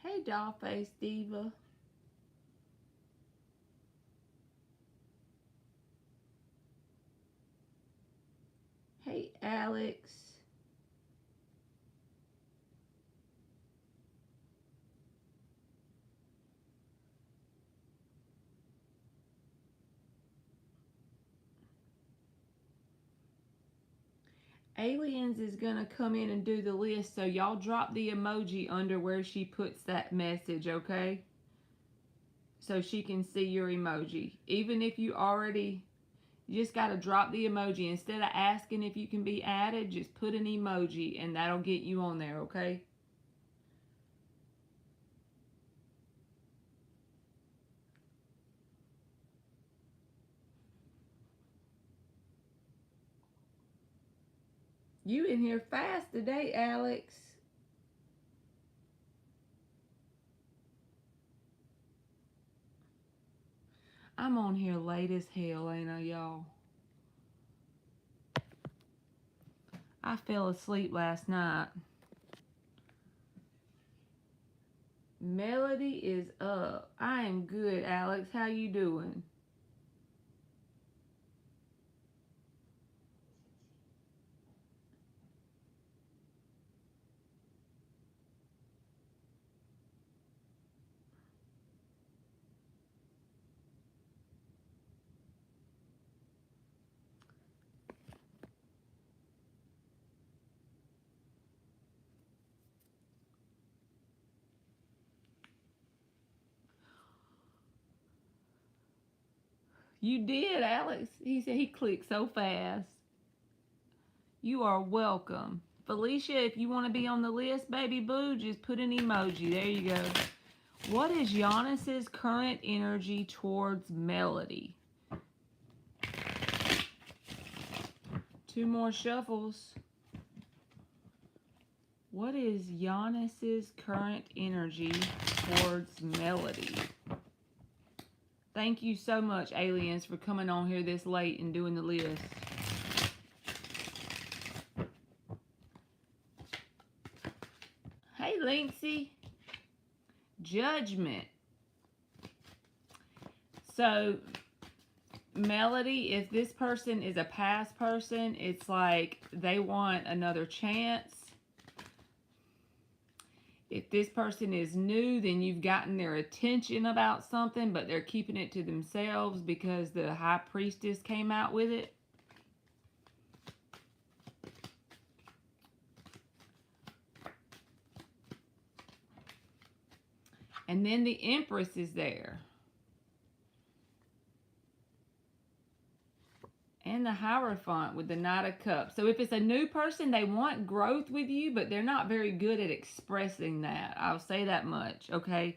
Hey, Dollface Diva. Hey, Alex. Aliens is going to come in and do the list, so y'all drop the emoji under where she puts that message, okay? So she can see your emoji. Even if you just got to drop the emoji. Instead of asking if you can be added, just put an emoji and that'll get you on there, okay? You in here fast today, Alex. I'm on here late as hell, ain't I, y'all? I fell asleep last night. Melody is up. I am good, Alex. How you doing? You did, Alex. He said he clicked so fast. You are welcome. Felicia, if you want to be on the list, baby boo, just put an emoji. There you go. What is Giannis's current energy towards Melody? Two more shuffles. What is Giannis's current energy towards Melody? Thank you so much, aliens, for coming on here this late and doing the list. Hey, Linksy. Judgment. So, Melody, if this person is a past person, it's like they want another chance. If this person is new, then you've gotten their attention about something, but they're keeping it to themselves because the High Priestess came out with it. And then the Empress is there. And the Hierophant with the Knight of Cups. So if it's a new person, they want growth with you, but they're not very good at expressing that. I'll say that much, okay?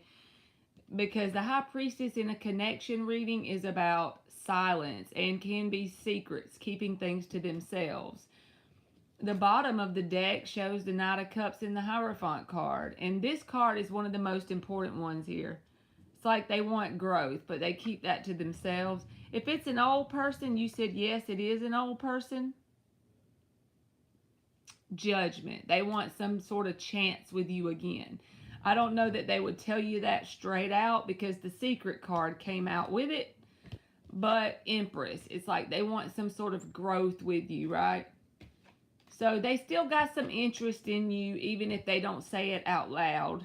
Because the High Priestess in a connection reading is about silence and can be secrets, keeping things to themselves. The bottom of the deck shows the Knight of Cups in the Hierophant card. And this card is one of the most important ones here. It's like they want growth, but they keep that to themselves. If it's an old person, you said yes, it is an old person. Judgment. They want some sort of chance with you again. I don't know that they would tell you that straight out because the secret card came out with it. But Empress, it's like they want some sort of growth with you, right? So they still got some interest in you, even if they don't say it out loud.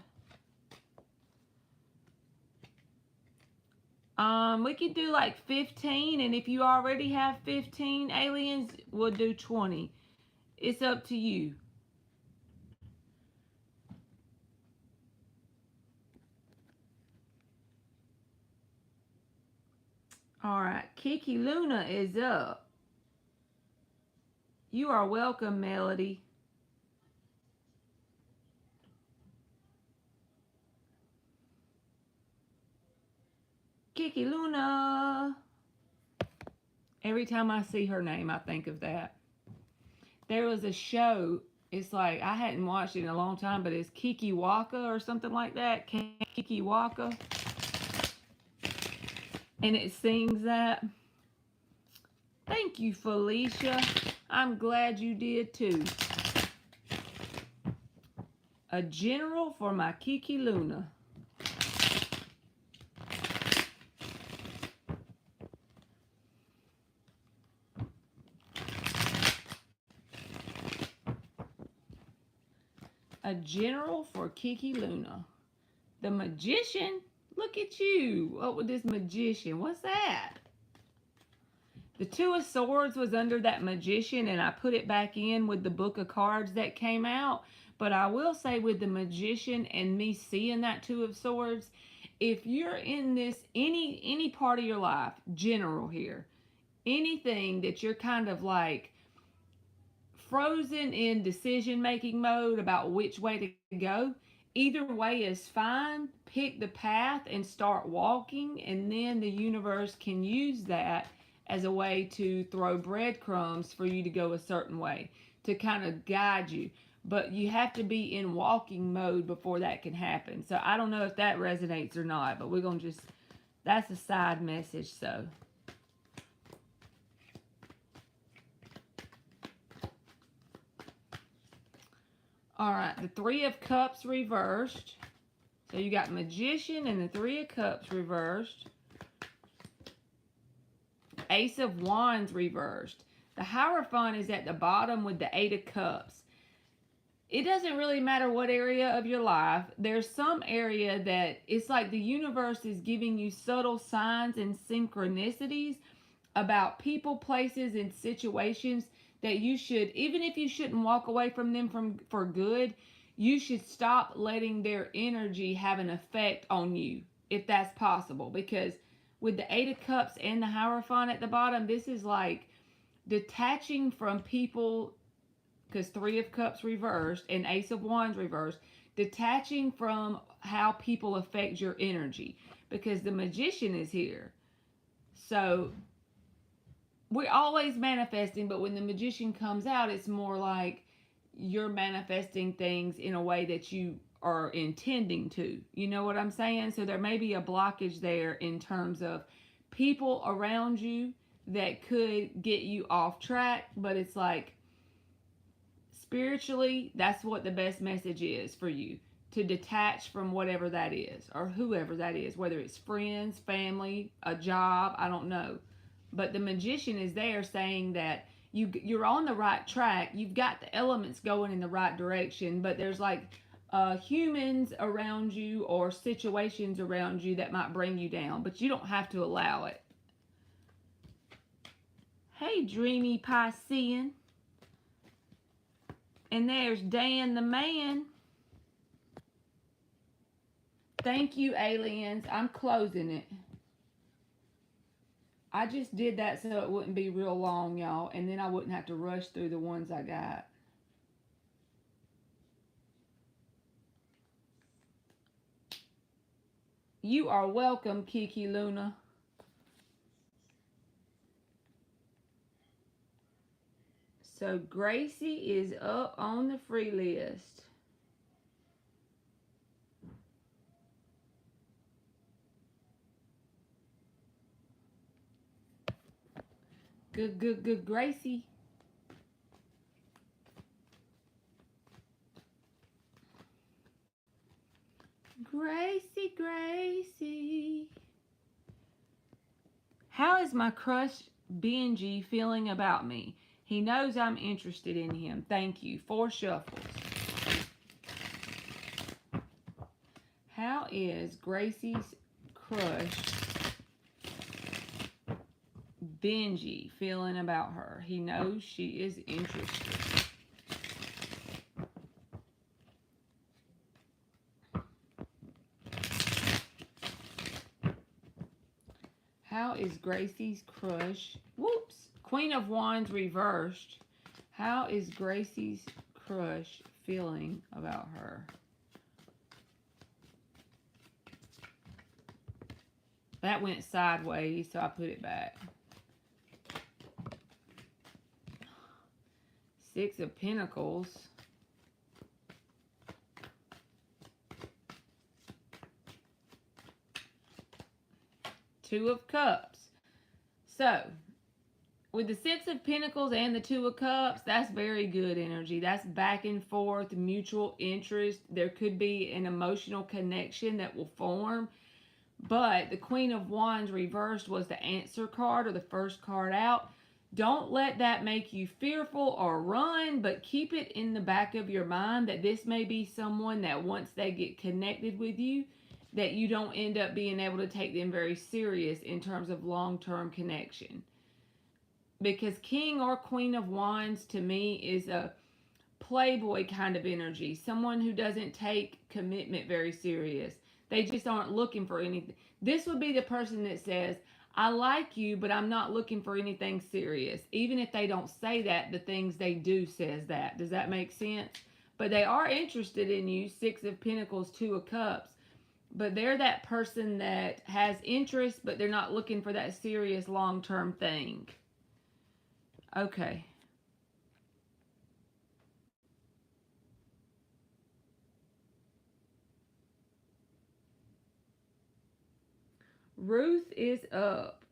We could do like 15, and if you already have 15 aliens, we'll do 20. It's up to you. Alright, Kiki Luna is up. You are welcome, Melody. Kiki Luna. Every time I see her name, I think of that. There was a show, it's like, I hadn't watched it in a long time, but it's Kiki Waka or something like that. Kiki Waka. And it sings that. Thank you, Felicia. I'm glad you did too. A general for my Kiki Luna. A general for Kiki Luna. The Magician? Look at you. What with this Magician? What's that? The Two of Swords was under that Magician, and I put it back in with the book of cards that came out. But I will say, with the Magician and me seeing that Two of Swords, if you're in this, any part of your life, general here, anything that you're kind of like frozen in decision-making mode about which way to go, either way is fine. Pick the path and start walking, and then the universe can use that as a way to throw breadcrumbs for you to go a certain way, to kind of guide you. But you have to be in walking mode before that can happen. So I don't know if that resonates or not, but we're going to just, that's a side message, so. All right, the Three of Cups reversed. So you got Magician and the Three of Cups reversed. Ace of Wands reversed. The Hierophant is at the bottom with the Eight of Cups. It doesn't really matter what area of your life. There's some area that it's like the universe is giving you subtle signs and synchronicities about people, places, and situations that you should, even if you shouldn't walk away from them for good, you should stop letting their energy have an effect on you, if that's possible. Because with the Eight of Cups and the Hierophant at the bottom, this is like detaching from people, because Three of Cups reversed and Ace of Wands reversed, detaching from how people affect your energy, because the Magician is here. So we're always manifesting, but when the Magician comes out, it's more like you're manifesting things in a way that you are intending to. You know what I'm saying? So there may be a blockage there in terms of people around you that could get you off track, but it's like spiritually, that's what the best message is for you, to detach from whatever that is, or whoever that is, whether it's friends, family, a job, I don't know. But the Magician is there saying that you're on the right track. You've got the elements going in the right direction, but there's like humans around you or situations around you that might bring you down, but you don't have to allow it. Hey, Dreamy Piscean. And there's Dan the Man. Thank you, aliens. I'm closing it. I just did that so it wouldn't be real long, y'all, and then I wouldn't have to rush through the ones I got. You are welcome, Kiki Luna. So Gracie is up on the free list. Good, Gracie. Gracie. How is my crush Benji feeling about me? He knows I'm interested in him. Thank you. 4 shuffles. How is Gracie's crush Benji feeling about her? He knows she is interested. How is Gracie's crush? Whoops. Queen of Wands reversed. How is Gracie's crush feeling about her? That went sideways, so I put it back. 6 of Pentacles. Two of Cups. So, with the Six of Pentacles and the Two of Cups, that's very good energy. That's back and forth, mutual interest. There could be an emotional connection that will form. But the Queen of Wands reversed was the answer card, or the first card out. Don't let that make you fearful or run, but keep it in the back of your mind that this may be someone that once they get connected with you, that you don't end up being able to take them very serious in terms of long-term connection. Because King or Queen of Wands to me is a playboy kind of energy. Someone who doesn't take commitment very serious. They just aren't looking for anything. This would be the person that says, I like you, but I'm not looking for anything serious. Even if they don't say that, the things they do says that. Does that make sense? But they are interested in you. Six of Pentacles, Two of Cups. But they're that person that has interest, but they're not looking for that serious long-term thing. Okay. Ruth is up.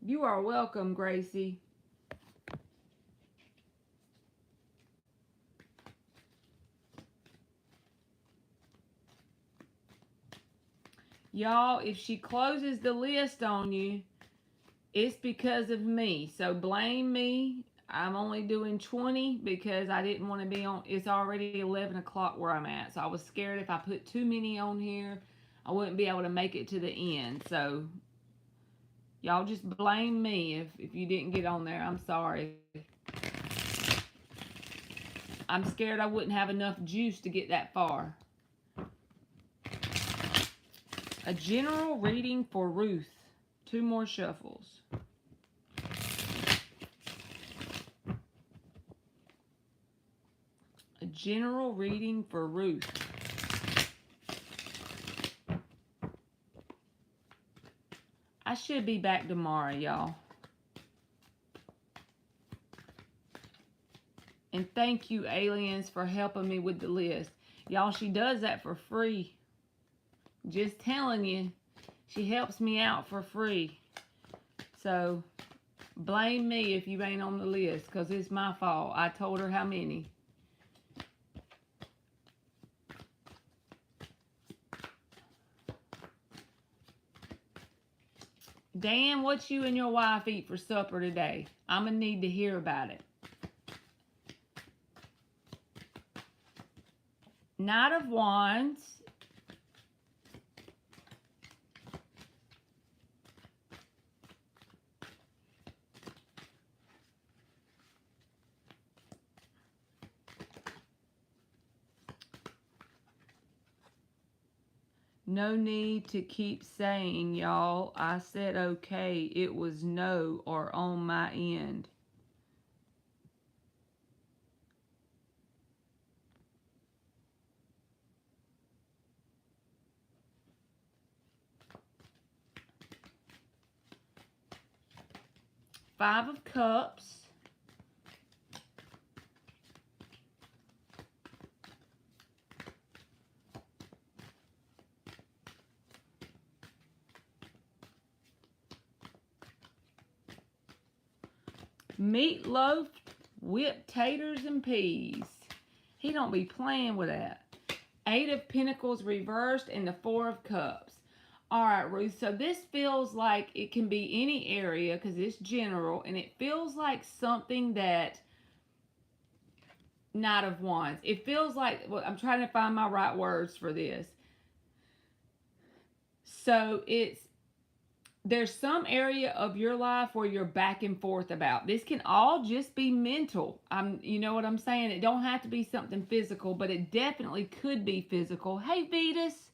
You are welcome, Gracie. Y'all, if she closes the list on you, it's because of me. So blame me. I'm only doing 20 because I didn't want to be on. It's already 11 o'clock where I'm at. So I was scared if I put too many on here, I wouldn't be able to make it to the end. So y'all just blame me if you didn't get on there. I'm sorry. I'm scared I wouldn't have enough juice to get that far. A general reading for Ruth. 2 more shuffles. A general reading for Ruth. I should be back tomorrow, y'all. And thank you, aliens, for helping me with the list. Y'all, she does that for free. Just telling you, she helps me out for free. So, blame me if you ain't on the list, because it's my fault. I told her how many. Dan, what you and your wife eat for supper today? I'm going to need to hear about it. Knight of Wands. No need to keep saying, y'all. I said okay. It was no or on my end. Five of Cups. Meatloaf, whipped taters, and peas. He don't be playing with that. Eight of Pentacles reversed and the Four of Cups. All right, Ruth, so this feels like it can be any area because it's general, and it feels like something that Knight of Wands. It feels like, well, I'm trying to find my right words for this. So there's some area of your life where you're back and forth about. This can all just be mental. You know what I'm saying? It don't have to be something physical, but it definitely could be physical. Hey, Vetus.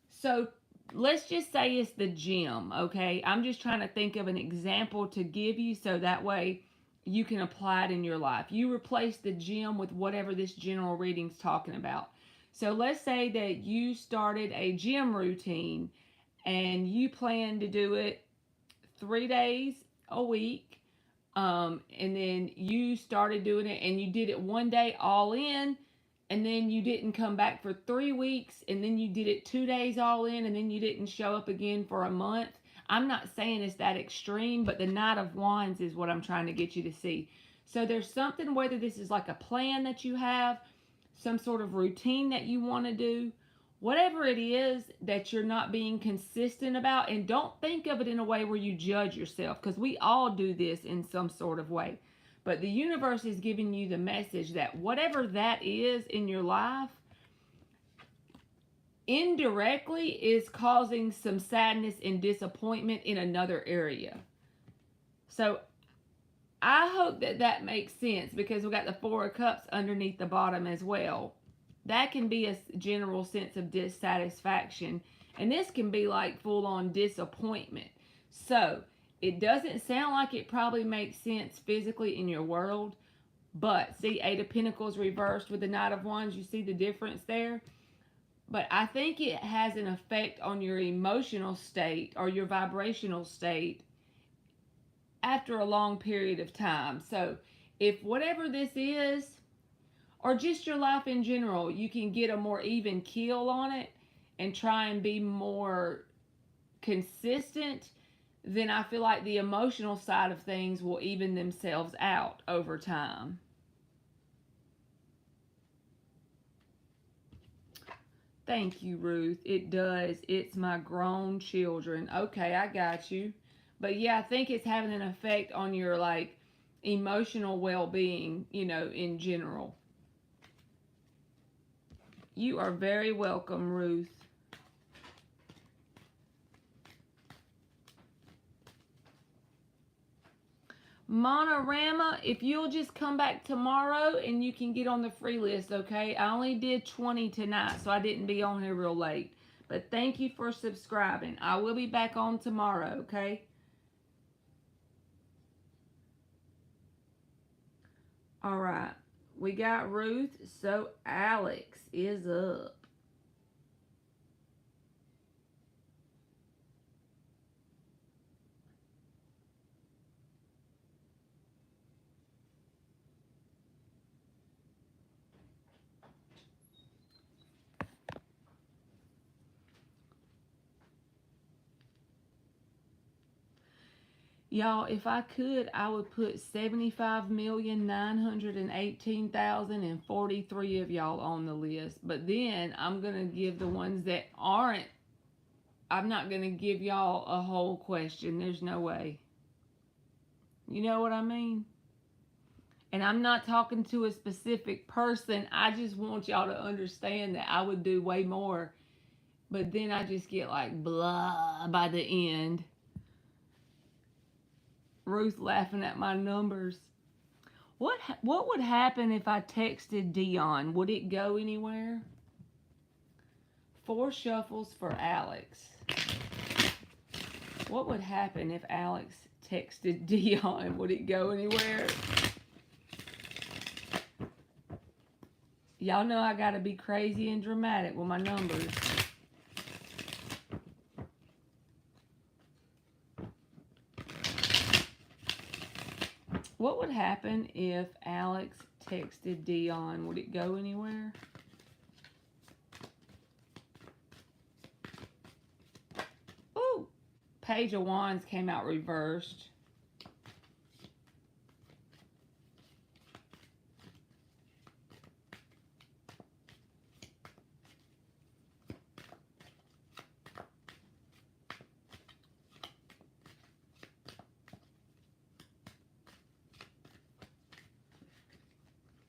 So let's just say it's the gym, okay? I'm just trying to think of an example to give you so that way you can apply it in your life. You replace the gym with whatever this general reading's talking about. So let's say that you started a gym routine and you plan to do it 3 days a week, and then you started doing it and you did it one day all in, and then you didn't come back for 3 weeks, and then you did it 2 days all in, and then you didn't show up again for a month. I'm not saying it's that extreme, but the Knight of Wands is what I'm trying to get you to see. So there's something, whether this is like a plan that you have, some sort of routine that you want to do, whatever it is that you're not being consistent about. And don't think of it in a way where you judge yourself, because we all do this in some sort of way. But the universe is giving you the message that whatever that is in your life, indirectly is causing some sadness and disappointment in another area. So I hope that that makes sense, because we got the Four of Cups underneath the bottom as well. That can be a general sense of dissatisfaction, and this can be like full-on disappointment. So it doesn't sound like it probably makes sense physically in your world, but see, Eight of Pentacles reversed with the Knight of Wands. You see the difference there? But I think it has an effect on your emotional state or your vibrational state after a long period of time. So if whatever this is, or just your life in general, you can get a more even keel on it and try and be more consistent, then I feel like the emotional side of things will even themselves out over time. Thank you, Ruth. It does. It's my grown children. Okay, I got you. But yeah, I think it's having an effect on your like emotional well-being, you know, in general. You are very welcome, Ruth. Monorama, if you'll just come back tomorrow and you can get on the free list, okay? I only did 20 tonight, so I didn't be on here real late. But thank you for subscribing. I will be back on tomorrow, okay? All right. We got Ruth, so Alex is up. Y'all, if I could, I would put 75,918,043 of y'all on the list. But then I'm going to give the ones that aren't, I'm not going to give y'all a whole question. There's no way. You know what I mean? And I'm not talking to a specific person. I just want y'all to understand that I would do way more. But then I just get like blah by the end. Ruth laughing at my numbers. What would happen if I texted Dion? Would it go anywhere? 4 shuffles for Alex. What would happen if Alex texted Dion? Would it go anywhere? Y'all know I gotta be crazy and dramatic with my numbers. What would happen if Alex texted Dion? Would it go anywhere? Ooh, Page of Wands came out reversed.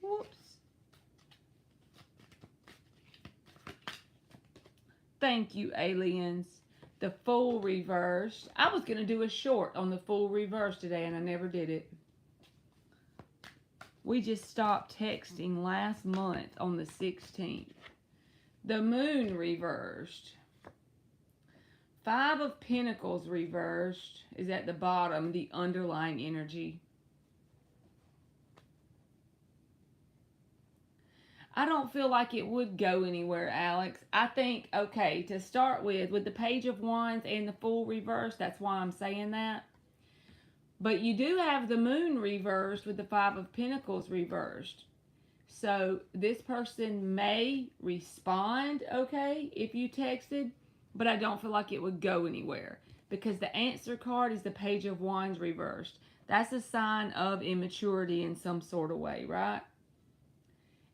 Whoops. Thank you, aliens. The Fool reversed. I was going to do a short on the Fool reverse today, and I never did it. We just stopped texting last month on the 16th. The Moon reversed. 5 of Pentacles reversed is at the bottom, the underlying energy. I don't feel like it would go anywhere, Alex. I think, okay, to start with the Page of Wands and the Fool reverse, that's why I'm saying that. But you do have the moon reversed with the Five of Pentacles reversed. So this person may respond, okay, if you texted, but I don't feel like it would go anywhere because the answer card is the Page of Wands reversed. That's a sign of immaturity in some sort of way, right?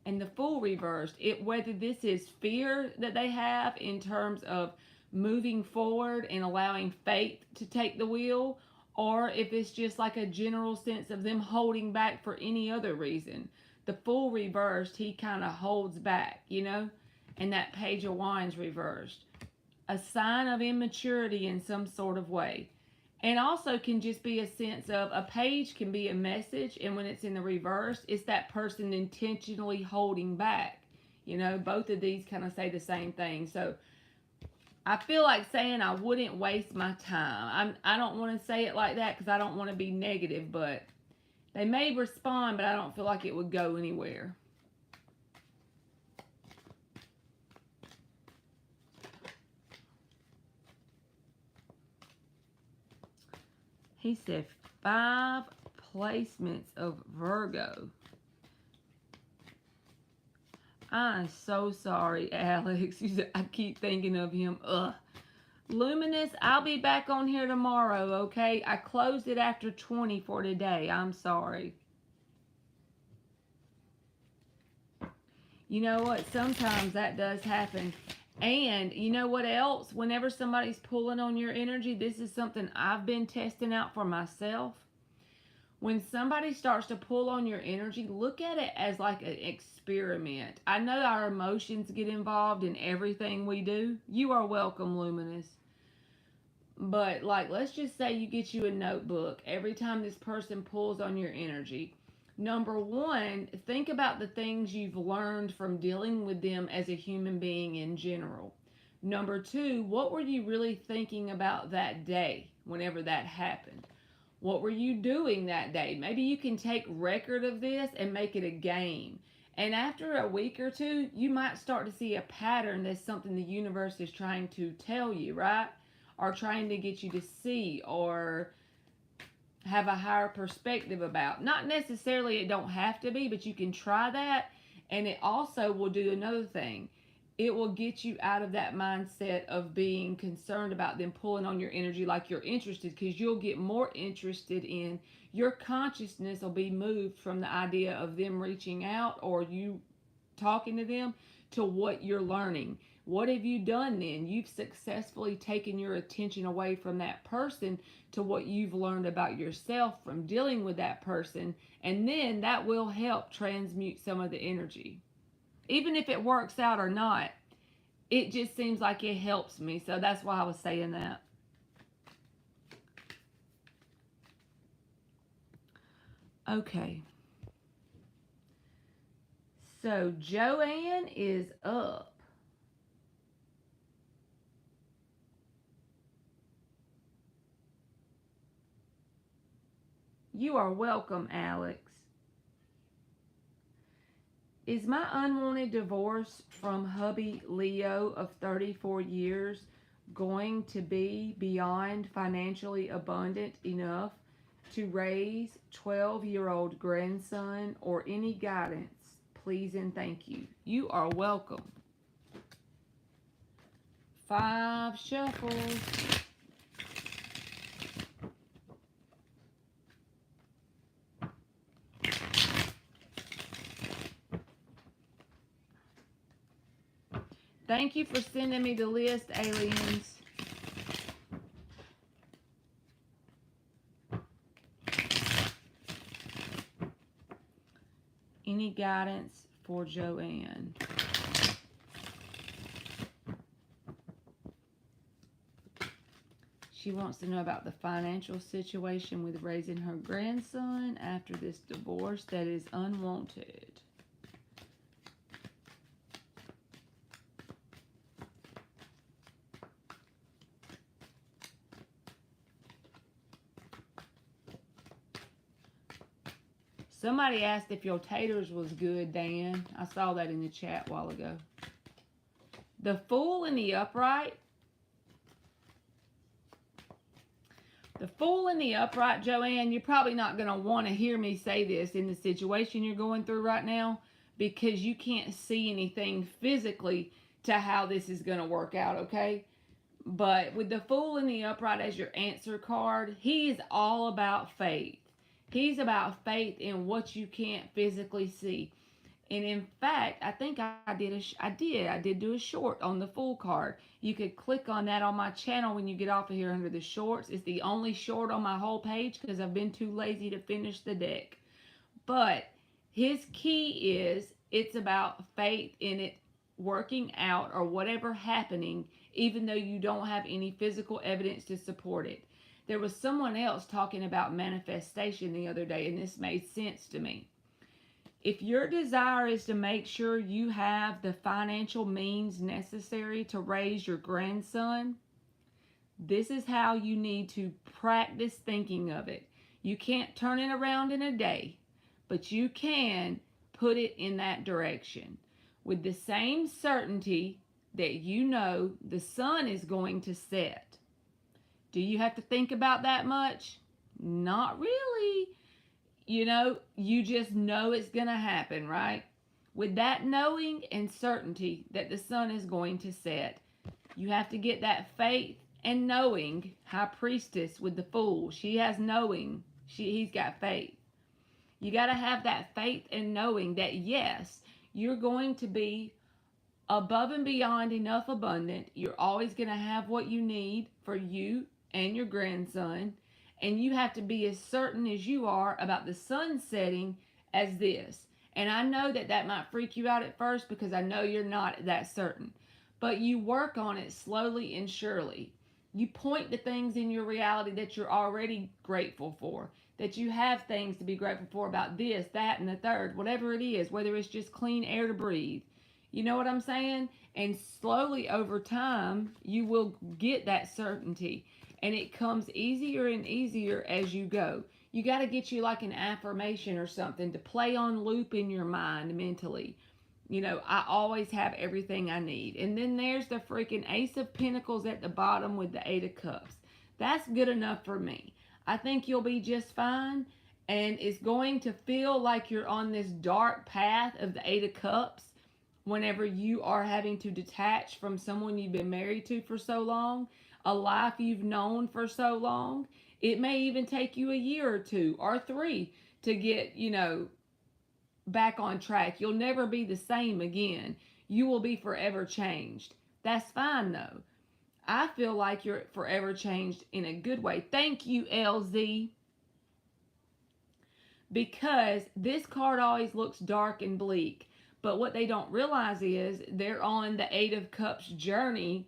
And the Fool reversed, whether this is fear that they have in terms of moving forward and allowing fate to take the wheel, or if it's just like a general sense of them holding back for any other reason. The Fool reversed, he kind of holds back, you know, and that Page of Wands reversed. A sign of immaturity in some sort of way. And also can just be a sense of a page can be a message, and when it's in the reverse, it's that person intentionally holding back. You know, both of these kind of say the same thing. So I feel like saying I wouldn't waste my time. I don't want to say it like that because I don't want to be negative, but they may respond, but I don't feel like it would go anywhere. He said 5 placements of Virgo. I'm so sorry, Alex. I keep thinking of him. Ugh. Luminous, I'll be back on here tomorrow, okay? I closed it after 20 for today. I'm sorry. You know what? Sometimes that does happen. And you know what else? Whenever somebody's pulling on your energy, this is something I've been testing out for myself. When somebody starts to pull on your energy, look at it as like an experiment. I know our emotions get involved in everything we do. You are welcome, Luminous. But like, let's just say you get you a notebook every time this person pulls on your energy. Number one, think about the things you've learned from dealing with them as a human being in general. Number two, what were you really thinking about that day whenever that happened? What were you doing that day? Maybe you can take record of this and make it a game. And after a week or two, you might start to see a pattern that's something the universe is trying to tell you, right? Or trying to get you to see or have a higher perspective about. Not necessarily it don't have to be, but you can try that. And it also will do another thing. It will get you out of that mindset of being concerned about them pulling on your energy like you're interested, because you'll get more interested in your consciousness will be moved from the idea of them reaching out or you talking to them to what you're learning. What have you done then? You've successfully taken your attention away from that person to what you've learned about yourself from dealing with that person. And then that will help transmute some of the energy. Even if it works out or not, it just seems like it helps me. So that's why I was saying that. Okay. So Joanne is up. You are welcome, Alex. Is my unwanted divorce from hubby Leo of 34 years going to be beyond financially abundant enough to raise 12-year-old grandson, or any guidance, please and thank you? You are welcome. 5 shuffles. Thank you for sending me the list, aliens. Any guidance for Joanne? She wants to know about the financial situation with raising her grandson after this divorce that is unwanted. Somebody asked if your taters was good, Dan. I saw that in the chat a while ago. The Fool in the upright. The Fool in the upright, Joanne, you're probably not going to want to hear me say this in the situation you're going through right now because you can't see anything physically to how this is going to work out, okay? But with the Fool in the upright as your answer card, he is all about faith. He's about faith in what you can't physically see. And in fact, I think I did do a short on the Fool card. You could click on that on my channel when you get off of here under the shorts. It's the only short on my whole page because I've been too lazy to finish the deck. But his key is it's about faith in it working out or whatever happening, even though you don't have any physical evidence to support it. There was someone else talking about manifestation the other day, and this made sense to me. If your desire is to make sure you have the financial means necessary to raise your grandson, this is how you need to practice thinking of it. You can't turn it around in a day, but you can put it in that direction with the same certainty that you know the sun is going to set. Do you have to think about that much? Not really. You know, you just know it's going to happen, right? With that knowing and certainty that the sun is going to set, you have to get that faith and knowing. High Priestess with the Fool, she has knowing. He's got faith. You got to have that faith and knowing that, yes, you're going to be above and beyond enough abundant. You're always going to have what you need for you and your grandson. And you have to be as certain as you are about the sun setting as this. And I know that that might freak you out at first because I know you're not that certain. But you work on it slowly and surely. You point to things in your reality that you're already grateful for. That you have things to be grateful for about this, that, and the third. Whatever it is. Whether it's just clean air to breathe. You know what I'm saying? And slowly over time, you will get that certainty. And it comes easier and easier as you go. You got to get you like an affirmation or something to play on loop in your mind mentally. You know, I always have everything I need. And then there's the freaking Ace of Pentacles at the bottom with the Eight of Cups. That's good enough for me. I think you'll be just fine. And it's going to feel like you're on this dark path of the Eight of Cups whenever you are having to detach from someone you've been married to for so long. A life you've known for so long. It may even take you a year or 2 or 3 to get, you know, back on track. You'll never be the same again. You will be forever changed. That's fine though. I feel like you're forever changed in a good way. Thank you, LZ. Because this card always looks dark and bleak. But what they don't realize is they're on the Eight of Cups journey.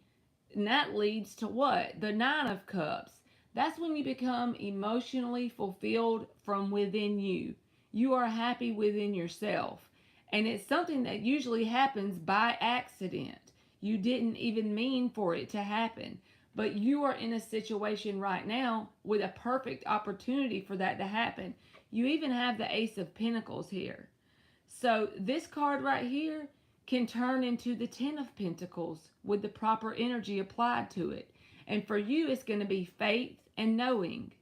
And that leads to what? The Nine of Cups. That's when you become emotionally fulfilled from within you. You are happy within yourself. And it's something that usually happens by accident. You didn't even mean for it to happen. But you are in a situation right now with a perfect opportunity for that to happen. You even have the Ace of Pentacles here. So this card right here can turn into the Ten of Pentacles with the proper energy applied to it. And for you, it's going to be faith and knowing.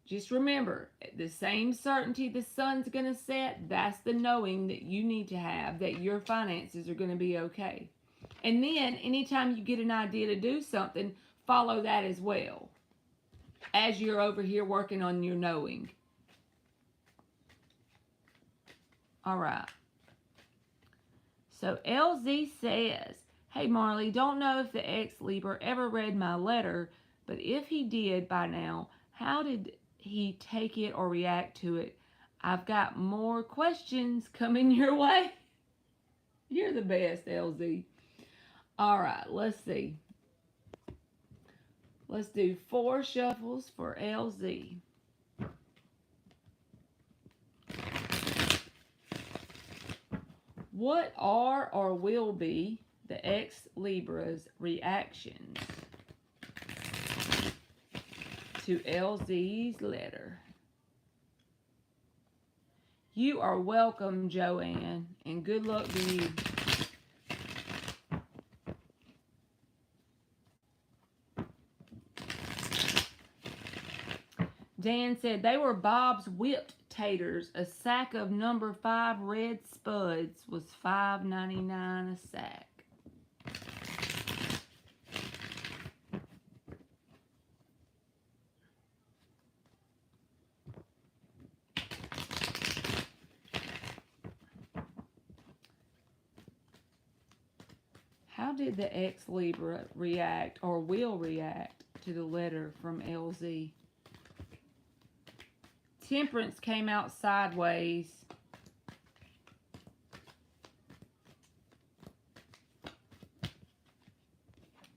Just remember, the same certainty the sun's going to set, that's the knowing that you need to have that your finances are going to be okay. And then, anytime you get an idea to do something, follow that as well. As you're over here working on your knowing. All right. So LZ says, hey Marley, don't know if the ex-Libra ever read my letter, but if he did by now, how did he take it or react to it? I've got more questions coming your way. You're the best, LZ. All right, let's see. Let's do 4 shuffles for LZ. What are or will be the ex-Libra's reactions to LZ's letter? You are welcome, Joanne, and good luck to you. Dan said they were Bob's whipped taters. A sack of number 5 red spuds was $5.99 a sack. How did the ex-Libra react or will react to the letter from LZ? Temperance came out sideways.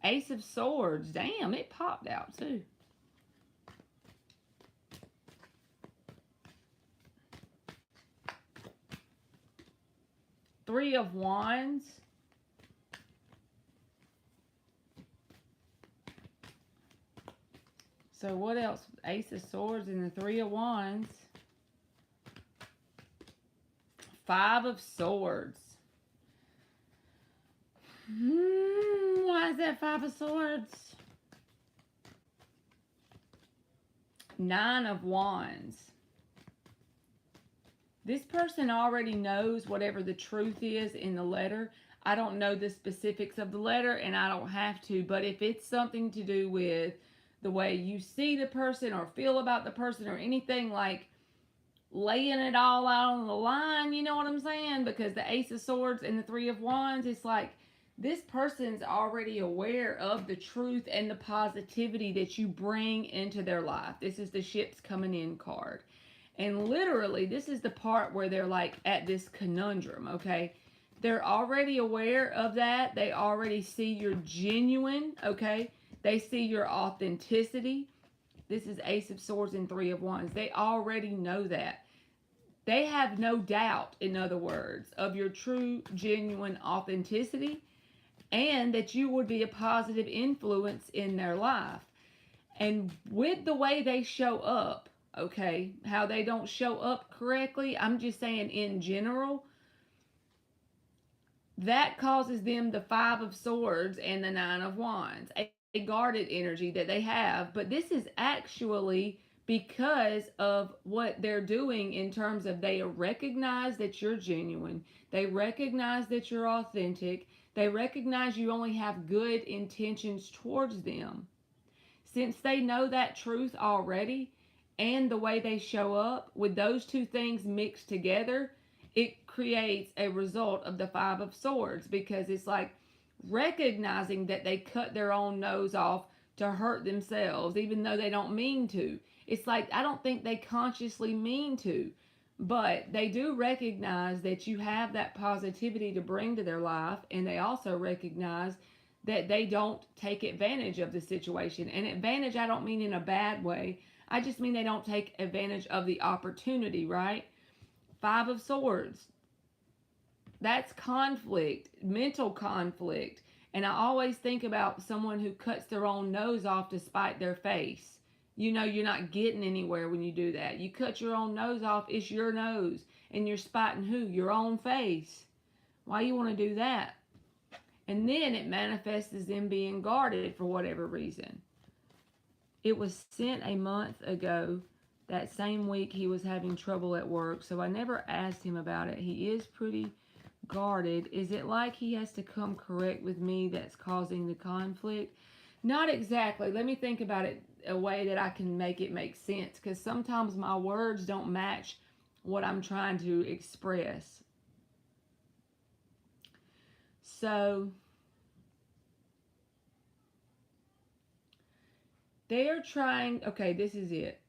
Ace of Swords. Damn, it popped out too. Three of Wands. So what else? Ace of Swords and the Three of Wands. Five of Swords. Why is that Five of Swords? Nine of Wands. This person already knows whatever the truth is in the letter. I don't know the specifics of the letter, and I don't have to, but if it's something to do with the way you see the person or feel about the person or anything like laying it all out on the line, you know what I'm saying? Because the Ace of Swords and the Three of Wands, it's like this person's already aware of the truth and the positivity that you bring into their life. This is the Ships Coming In card. And literally, this is the part where they're like at this conundrum, okay? They're already aware of that. They already see you're genuine, okay? They see your authenticity. This is Ace of Swords and Three of Wands. They already know that. They have no doubt, in other words, of your true, genuine authenticity and that you would be a positive influence in their life. And with the way they show up, okay, how they don't show up correctly, I'm just saying in general, that causes them the Five of Swords and the Nine of Wands. A guarded energy that they have, but this is actually because of what they're doing in terms of they recognize that you're genuine, they recognize that you're authentic, they recognize you only have good intentions towards them. Since they know that truth already and the way they show up, with those two things mixed together, it creates a result of the Five of Swords, because it's like recognizing that they cut their own nose off to hurt themselves, even though they don't mean to. It's like, I don't think they consciously mean to, but they do recognize that you have that positivity to bring to their life, and they also recognize that they don't take advantage of the situation. And advantage, I don't mean in a bad way. I just mean they don't take advantage of the opportunity, right? Five of Swords. That's conflict, mental conflict. And I always think about someone who cuts their own nose off to spite their face. You know, you're not getting anywhere when you do that. You cut your own nose off, it's your nose. And you're spiting who? Your own face. Why you want to do that? And then it manifests as them being guarded for whatever reason. It was sent a month ago. That same week he was having trouble at work, so I never asked him about it. He is pretty guarded. Is it like he has to come correct with me that's causing the conflict? Not exactly. Let me think about it a way that I can make it make sense, because sometimes my words don't match what I'm trying to express. So they're trying, okay, this is it.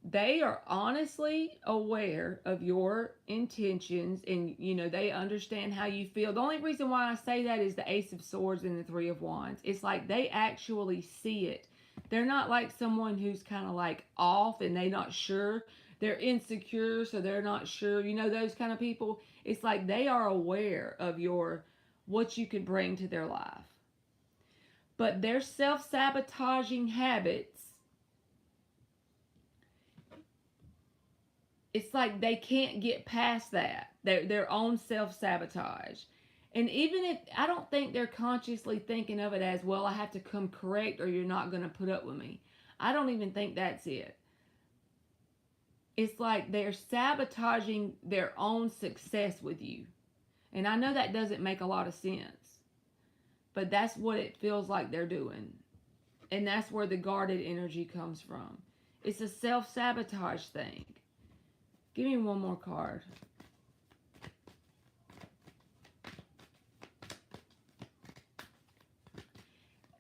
They are honestly aware of your intentions, and you know, they understand how you feel. The only reason why I say that is the Ace of Swords and the Three of Wands. It's like they actually see it. They're not like someone who's kind of like off and they're not sure. They're insecure, so they're not sure. You know, those kind of people. It's like they are aware of what you could bring to their life. But their self-sabotaging habits, it's like they can't get past that, their own self-sabotage. And even if, I don't think they're consciously thinking of it as, well, I have to come correct or you're not going to put up with me. I don't even think that's it. It's like they're sabotaging their own success with you. And I know that doesn't make a lot of sense, but that's what it feels like they're doing. And that's where the guarded energy comes from. It's a self sabotage thing. Give me one more card.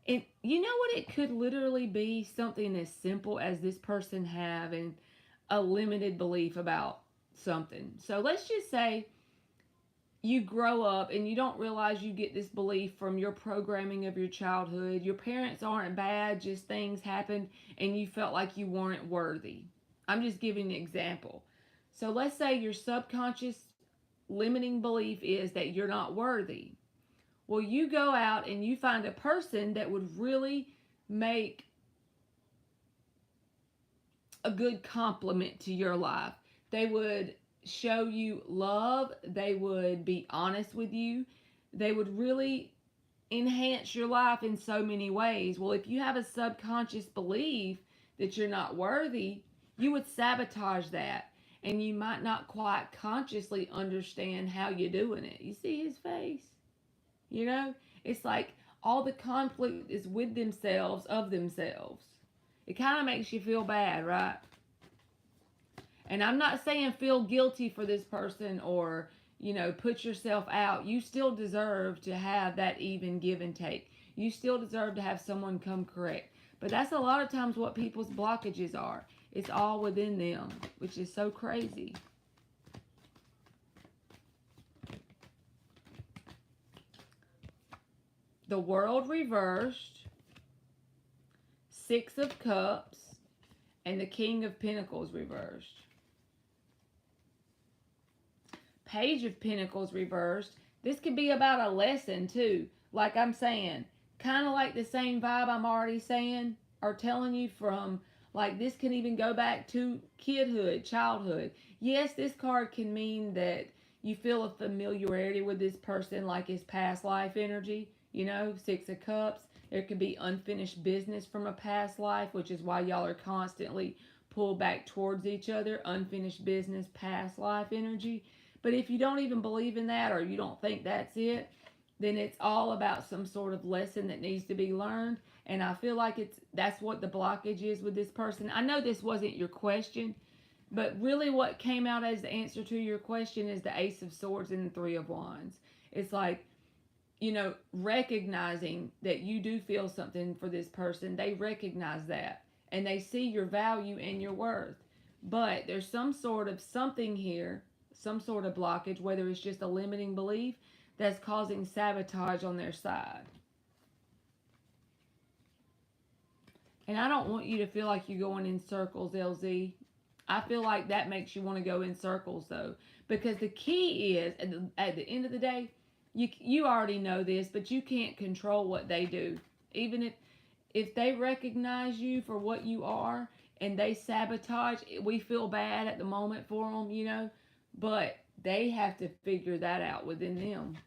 And you know what? It could literally be something as simple as this person having a limited belief about something. So let's just say you grow up and you don't realize you get this belief from your programming of your childhood. Your parents aren't bad, just things happened and you felt like you weren't worthy. I'm just giving an example. So let's say your subconscious limiting belief is that you're not worthy. Well, you go out and you find a person that would really make a good compliment to your life. They would show you love, they would be honest with you, they would really enhance your life in so many ways. Well, if you have a subconscious belief that you're not worthy, you would sabotage that. And you might not quite consciously understand how you're doing it. You see his face? You know? It's like all the conflict is with themselves, of themselves. It kind of makes you feel bad, right? And I'm not saying feel guilty for this person or, put yourself out. You still deserve to have that even give and take. You still deserve to have someone come correct. But that's a lot of times what people's blockages are. It's all within them, which is so crazy. The World reversed, Six of Cups, and the King of Pentacles reversed. Page of Pentacles reversed. This could be about a lesson too. Like I'm saying, kind of like the same vibe I'm already saying or telling you from, like this can even go back to kidhood, childhood. Yes, this card can mean that you feel a familiarity with this person, like his past life energy, Six of Cups. There could be unfinished business from a past life, which is why y'all are constantly pulled back towards each other. Unfinished business, past life energy. But if you don't even believe in that or you don't think that's it, then it's all about some sort of lesson that needs to be learned. And I feel like that's what the blockage is with this person. I know this wasn't your question, but really what came out as the answer to your question is the Ace of Swords and the Three of Wands. It's like, recognizing that you do feel something for this person. They recognize that and they see your value and your worth. But there's some sort of something here, some sort of blockage, whether it's just a limiting belief that's causing sabotage on their side. And I don't want you to feel like you're going in circles, LZ. I feel like that makes you want to go in circles, though. Because the key is, at the end of the day, you already know this, but you can't control what they do. Even if they recognize you for what you are and they sabotage, we feel bad at the moment for them, but they have to figure that out within them.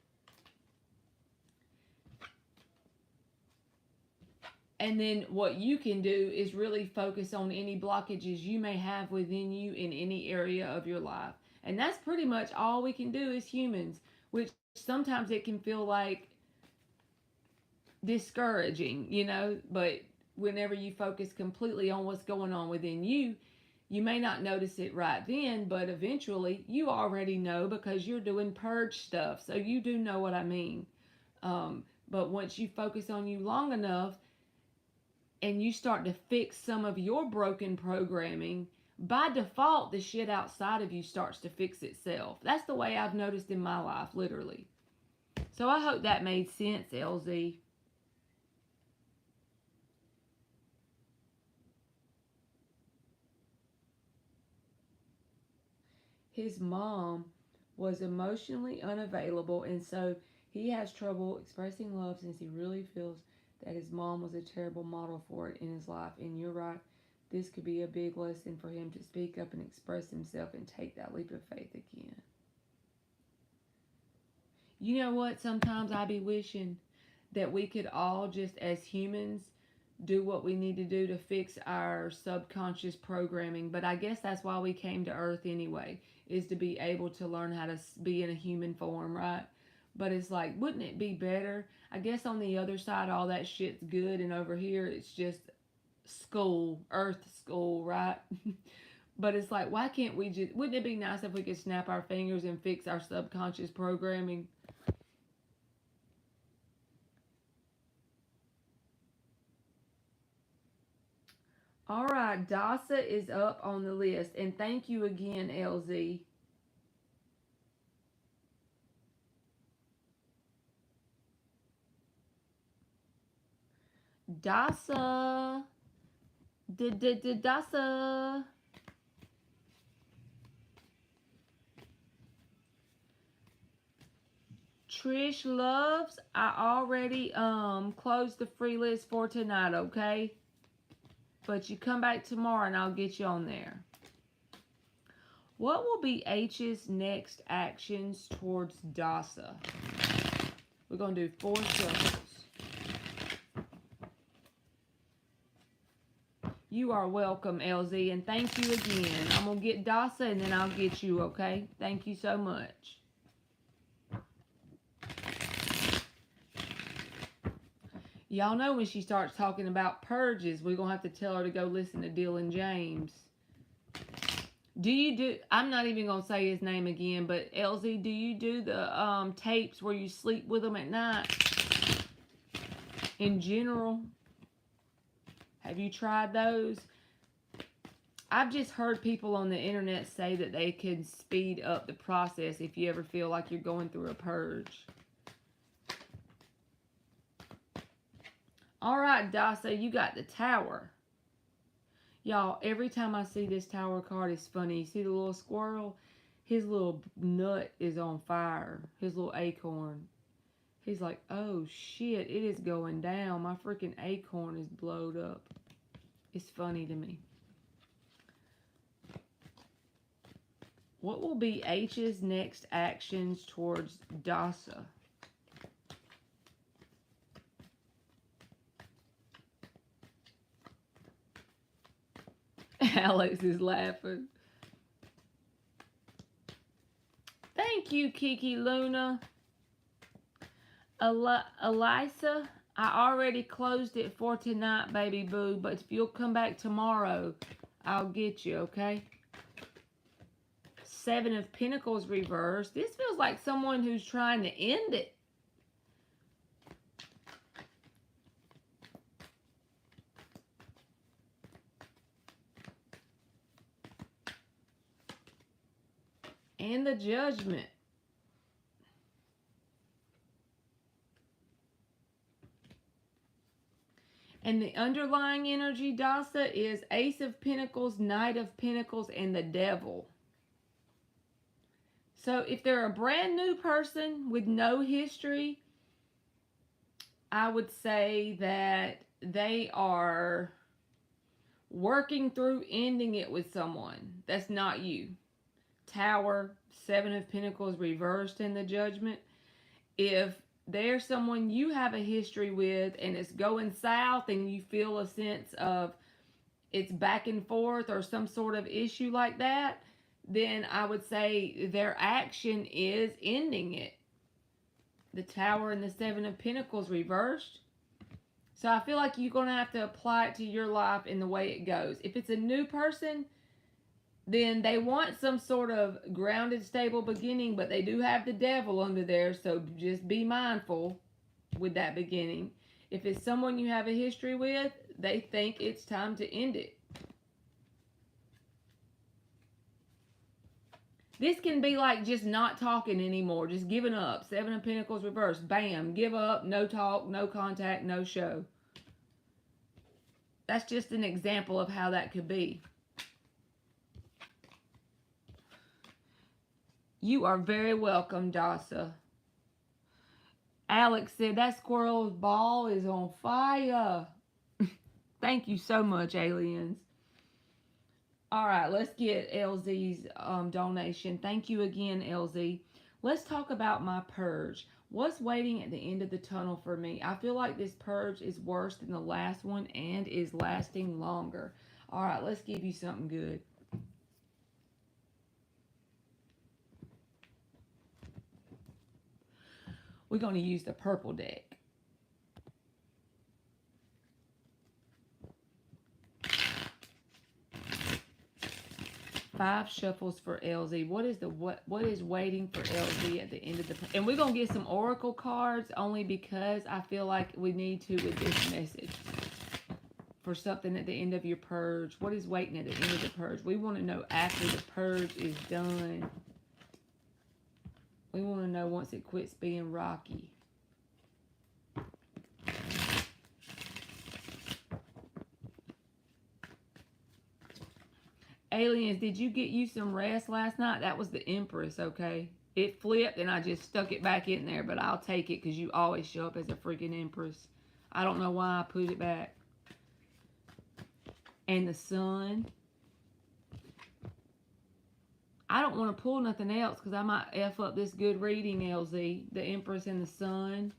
And then what you can do is really focus on any blockages you may have within you in any area of your life. And that's pretty much all we can do as humans, which sometimes it can feel like discouraging, but whenever you focus completely on what's going on within you, you may not notice it right then, but eventually you already know because you're doing purge stuff. So you do know what I mean. But once you focus on you long enough and you start to fix some of your broken programming, by default, the shit outside of you starts to fix itself. That's the way I've noticed in my life, literally. So I hope that made sense, LZ. His mom was emotionally unavailable, and so he has trouble expressing love since he really feels that his mom was a terrible model for it in his life. And you're right, this could be a big lesson for him to speak up and express himself and take that leap of faith again. You know what? Sometimes I be wishing that we could all just, as humans, do what we need to do to fix our subconscious programming. But I guess that's why we came to Earth anyway, is to be able to learn how to be in a human form, right? But it's like, wouldn't it be better? I guess on the other side, all that shit's good, and over here, it's just school, Earth school, right? But it's like, why can't we just, wouldn't it be nice if we could snap our fingers and fix our subconscious programming? All right, Dasa is up on the list. And thank you again, LZ. Dasa. Dasa. Trish Loves, I already closed the free list for tonight, okay? But you come back tomorrow and I'll get you on there. What will be H's next actions towards Dasa? We're going to do 4 circles. You are welcome, LZ, and thank you again. I'm going to get Dasa and then I'll get you, okay? Thank you so much. Y'all know when she starts talking about purges, we're going to have to tell her to go listen to Dylan James. I'm not even going to say his name again, but LZ, do you do the tapes where you sleep with them at night? In general? Have you tried those? I've just heard people on the internet say that they can speed up the process if you ever feel like you're going through a purge. All right, Dasa, you got the Tower. Y'all, every time I see this Tower card, it's funny. You see the little squirrel? His little nut is on fire. His little acorn. He's like, oh shit, it is going down. My freaking acorn is blowed up. It's funny to me. What will be H's next actions towards Dasa? Alex is laughing. Thank you, Kiki Luna. Elisa, I already closed it for tonight, baby boo. But if you'll come back tomorrow, I'll get you, okay? 7 of Pentacles reversed. This feels like someone who's trying to end it. And the Judgment. And the underlying energy, Dasa, is Ace of Pentacles, Knight of Pentacles, and the Devil. So if they're a brand new person with no history, I would say that they are working through ending it with someone. That's not you. Tower, 7 of Pentacles reversed in the Judgment. If there's someone you have a history with and it's going south and you feel a sense of it's back and forth or some sort of issue like that, then I would say their action is ending it. The Tower and the 7 of Pentacles reversed. So I feel like you're going to have to apply it to your life in the way it goes. If it's a new person, then they want some sort of grounded, stable beginning, but they do have the Devil under there, so just be mindful with that beginning. If it's someone you have a history with, they think it's time to end it. This can be like just not talking anymore, just giving up. 7 of Pentacles reversed. Bam, give up, no talk, no contact, no show. That's just an example of how that could be. You are very welcome, Dasa. Alex said that squirrel's ball is on fire. Thank you so much, aliens. All right, let's get LZ's donation. Thank you again, LZ. Let's talk about my purge. What's waiting at the end of the tunnel for me? I feel like this purge is worse than the last one and is lasting longer. All right, let's give you something good. We're going to use the purple deck. Five shuffles for LZ. What is waiting for LZ at the end of the, and we're gonna get some oracle cards only because I feel like we need to with this message for something at the end of your purge. What is waiting at the end of the purge? We want to know after the purge is done. We want to know once it quits being rocky. Aliens, did you get you some rest last night? That was the Empress, okay? It flipped and I just stuck it back in there, but I'll take it because you always show up as a freaking Empress. I don't know why I put it back. And the Sun. I don't want to pull nothing else because I might F up this good reading, LZ. The Empress and the Sun.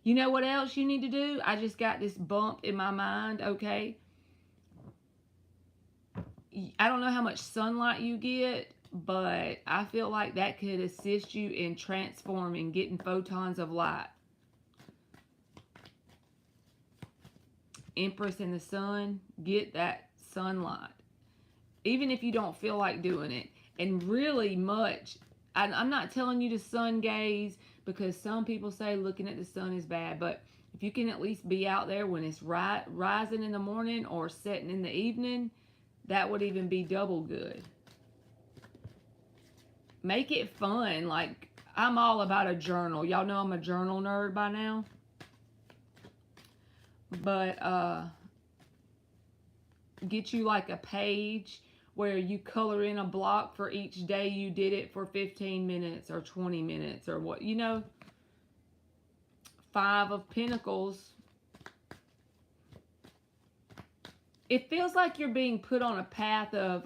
You know what else you need to do? I just got this bump in my mind, okay? I don't know how much sunlight you get, but I feel like that could assist you in transforming, getting photons of light. Empress and the Sun, get that sunlight. Even if you don't feel like doing it. And really much, I'm not telling you to sun gaze because some people say looking at the sun is bad, but if you can at least be out there when it's rising in the morning or setting in the evening, that would even be double good. Make it fun. Like, I'm all about a journal. Y'all know I'm a journal nerd by now. But, get you like a page where you color in a block for each day you did it for 15 minutes or 20 minutes or what, you know. Five of Pentacles. It feels like you're being put on a path of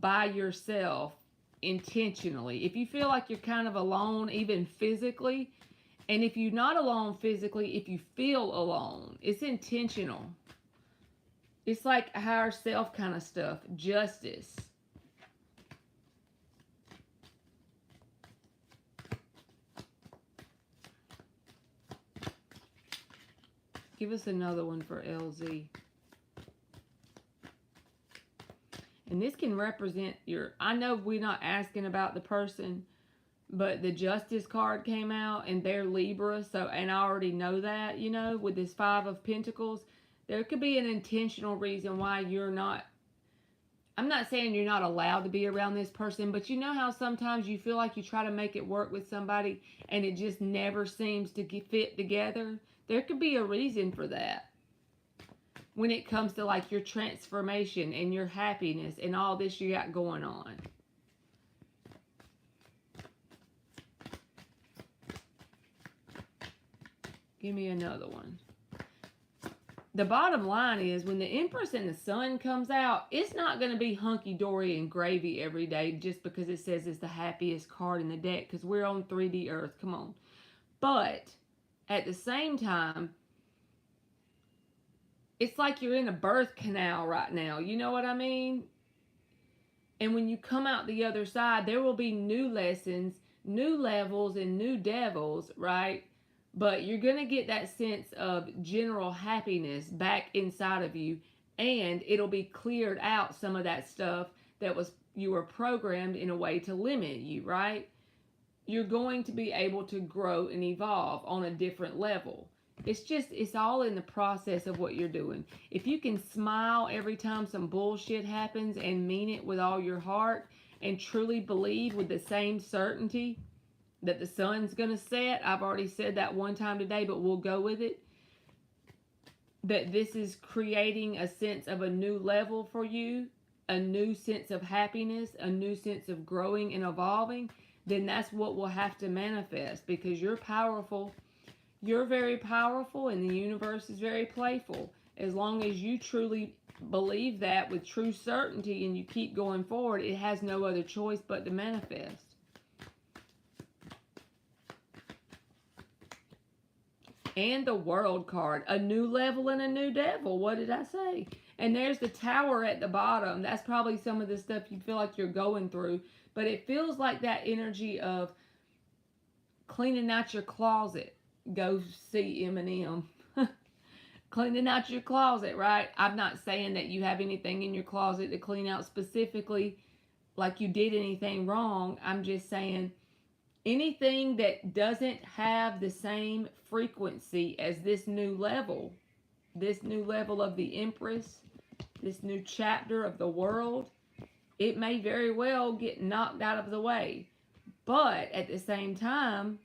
by yourself intentionally. If you feel like you're kind of alone, even physically, and if you're not alone physically, if you feel alone, it's intentional. It's like higher self kind of stuff. Justice. Give us another one for LZ. And this can represent your, I know we're not asking about the person, but the Justice card came out and they're Libra. So, and I already know that, you know, with this Five of Pentacles, there could be an intentional reason why you're not, I'm not saying you're not allowed to be around this person, but you know how sometimes you feel like you try to make it work with somebody and it just never seems to fit together? There could be a reason for that. When it comes to like your transformation and your happiness and all this you got going on. Give me another one. The bottom line is when the Empress and the Sun comes out, it's not going to be hunky-dory and gravy every day just because it says it's the happiest card in the deck because we're on 3D Earth. Come on. But at the same time, it's like you're in a birth canal right now. You know what I mean? And when you come out the other side, there will be new lessons, new levels, and new devils, right? But you're going to get that sense of general happiness back inside of you. And it'll be cleared out some of that stuff that was you were programmed in a way to limit you, right? You're going to be able to grow and evolve on a different level. It's all in the process of what you're doing. If you can smile every time some bullshit happens and mean it with all your heart and truly believe with the same certainty that the sun's going to set, I've already said that one time today, but we'll go with it, that this is creating a sense of a new level for you, a new sense of happiness, a new sense of growing and evolving, then that's what will have to manifest because you're powerful. You're very powerful and the universe is very playful. As long as you truly believe that with true certainty and you keep going forward, it has no other choice but to manifest. And the World card. A new level and a new devil. What did I say? And there's the Tower at the bottom. That's probably some of the stuff you feel like you're going through. But it feels like that energy of cleaning out your closet. Go see Eminem. Cleaning out your closet, right? I'm not saying that you have anything in your closet to clean out specifically like you did anything wrong. I'm just saying anything that doesn't have the same frequency as this new level of the Empress, this new chapter of the world, it may very well get knocked out of the way. But at the same time,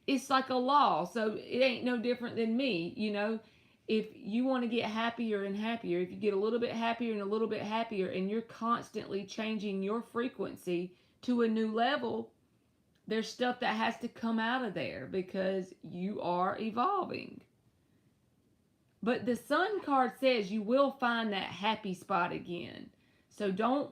it's like a law. So it ain't no different than me, you know. If you want to get happier and happier, if you get a little bit happier and a little bit happier, and you're constantly changing your frequency to a new level, there's stuff that has to come out of there because you are evolving. But the Sun card says you will find that happy spot again. So don't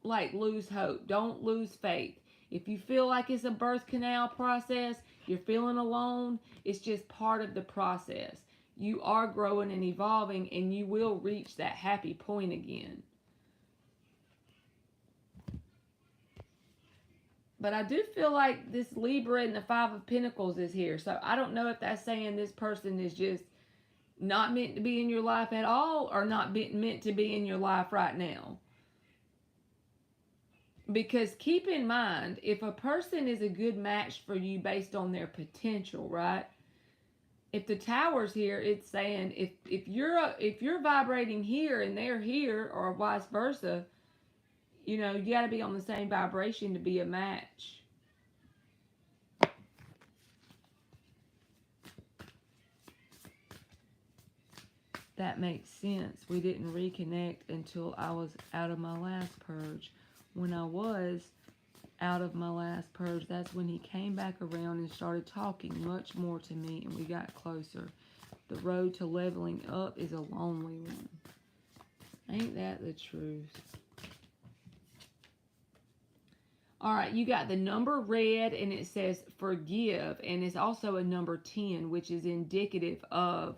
lose hope. Don't lose faith. If you feel like it's a birth canal process, you're feeling alone, it's just part of the process. You are growing and evolving, and you will reach that happy point again. But I do feel like this Libra and the Five of Pentacles is here. So I don't know if that's saying this person is just not meant to be in your life at all, or not meant to be in your life right now. Because keep in mind, if a person is a good match for you based on their potential, right? If the Tower's here, it's saying if you're vibrating here and they're here, or vice versa, you know, you got to be on the same vibration to be a match. That makes sense. We didn't reconnect until I was out of my last purge. When I was out of my last purge, that's when he came back around and started talking much more to me, and we got closer. The road to leveling up is a lonely one. Ain't that the truth? All right, you got the number red, and it says forgive, and it's also a number 10, which is indicative of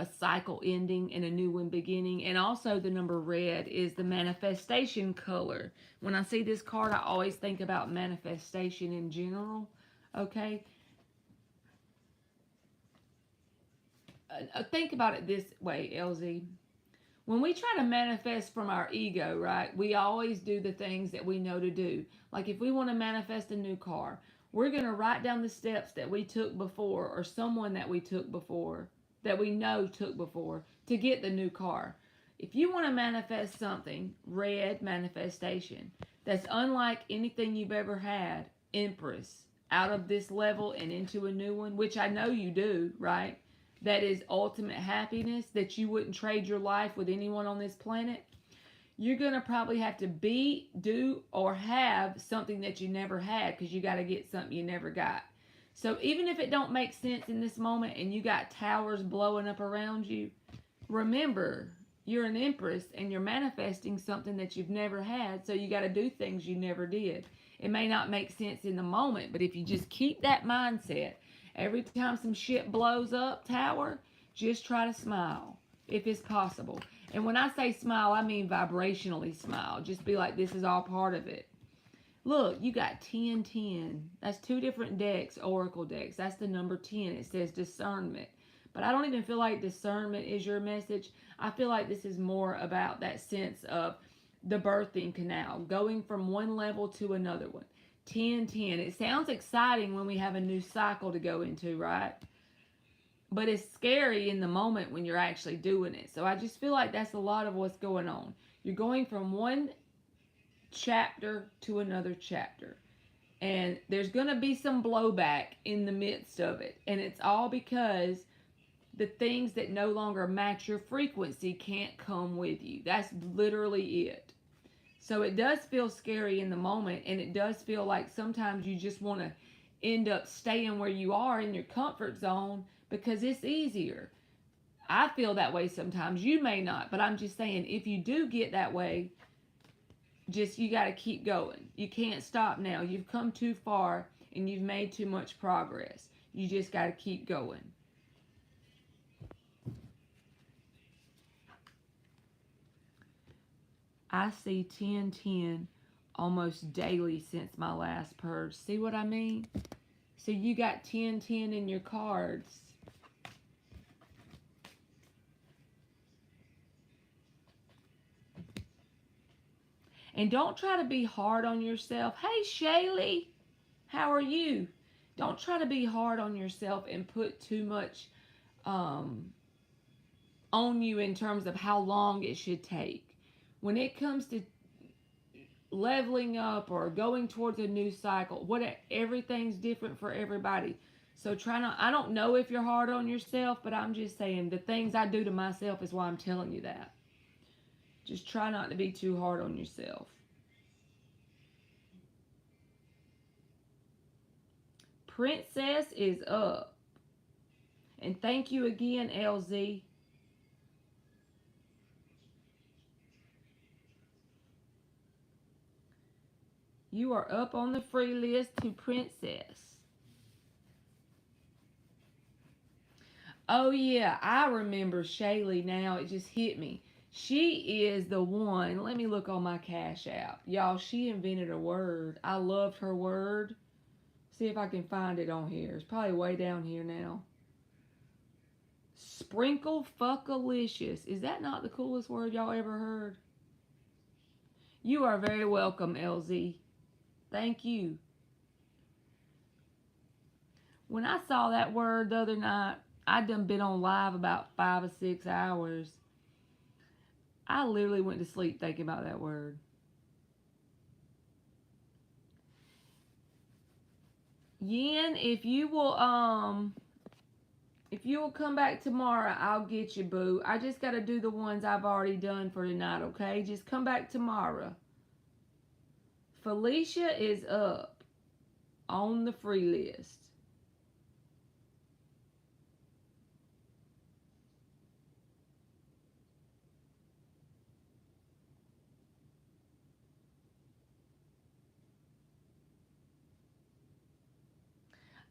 a cycle ending and a new one beginning. And also the number red is the manifestation color. When I see this card, I always think about manifestation in general. Okay? Think about it this way, LZ. When we try to manifest from our ego, right, we always do the things that we know to do. Like if we want to manifest a new car, we're going to write down the steps that we took before, or someone that we took before, that we know took before, to get the new car. If you want to manifest something, red manifestation, that's unlike anything you've ever had, Empress, out of this level and into a new one, which I know you do, right? That is ultimate happiness, that you wouldn't trade your life with anyone on this planet. You're going to probably have to be, do, or have something that you never had, because you got to get something you never got. So even if it don't make sense in this moment and you got towers blowing up around you, remember, you're an Empress and you're manifesting something that you've never had, so you got to do things you never did. It may not make sense in the moment, but if you just keep that mindset, every time some shit blows up, tower, just try to smile if it's possible. And when I say smile, I mean vibrationally smile. Just be like, this is all part of it. Look, you got 10-10. That's two different decks, oracle decks. That's the number 10. It says discernment. But I don't even feel like discernment is your message. I feel like this is more about that sense of the birthing canal, going from one level to another one. 10-10. It sounds exciting when we have a new cycle to go into, right? But it's scary in the moment when you're actually doing it. So I just feel like that's a lot of what's going on. You're going from one chapter to another chapter, and there's going to be some blowback in the midst of it, and it's all because the things that no longer match your frequency can't come with you. That's literally it. So it does feel scary in the moment, and it does feel like sometimes you just want to end up staying where you are in your comfort zone because it's easier. I feel that way sometimes. You may not, but I'm just saying, if you do get that way, just you got to keep going. You can't stop now. You've come too far, and you've made too much progress. You just got to keep going. I see 10-10 almost daily since my last purge. See what I mean? So you got 10-10 in your cards. And don't try to be hard on yourself. Hey, Shaylee, how are you? Don't try to be hard on yourself and put too much on you in terms of how long it should take. When it comes to leveling up or going towards a new cycle, everything's different for everybody. So try not, I don't know if you're hard on yourself, but I'm just saying the things I do to myself is why I'm telling you that. Just try not to be too hard on yourself. Princess is up. And thank you again, LZ. You are up on the free list to Princess. Oh, yeah, I remember Shaylee now. It just hit me. She is the one. Let me look on my Cash App. Y'all, she invented a word. I loved her word. See if I can find it on here. It's probably way down here now. Sprinkle fuckalicious. Is that not the coolest word y'all ever heard? You are very welcome, LZ. Thank you. When I saw that word the other night, I'd done been on live about 5 or 6 hours. I literally went to sleep thinking about that word. Yin, if you will come back tomorrow, I'll get you, boo. I just got to do the ones I've already done for tonight, okay? Just come back tomorrow. Felicia is up on the free list.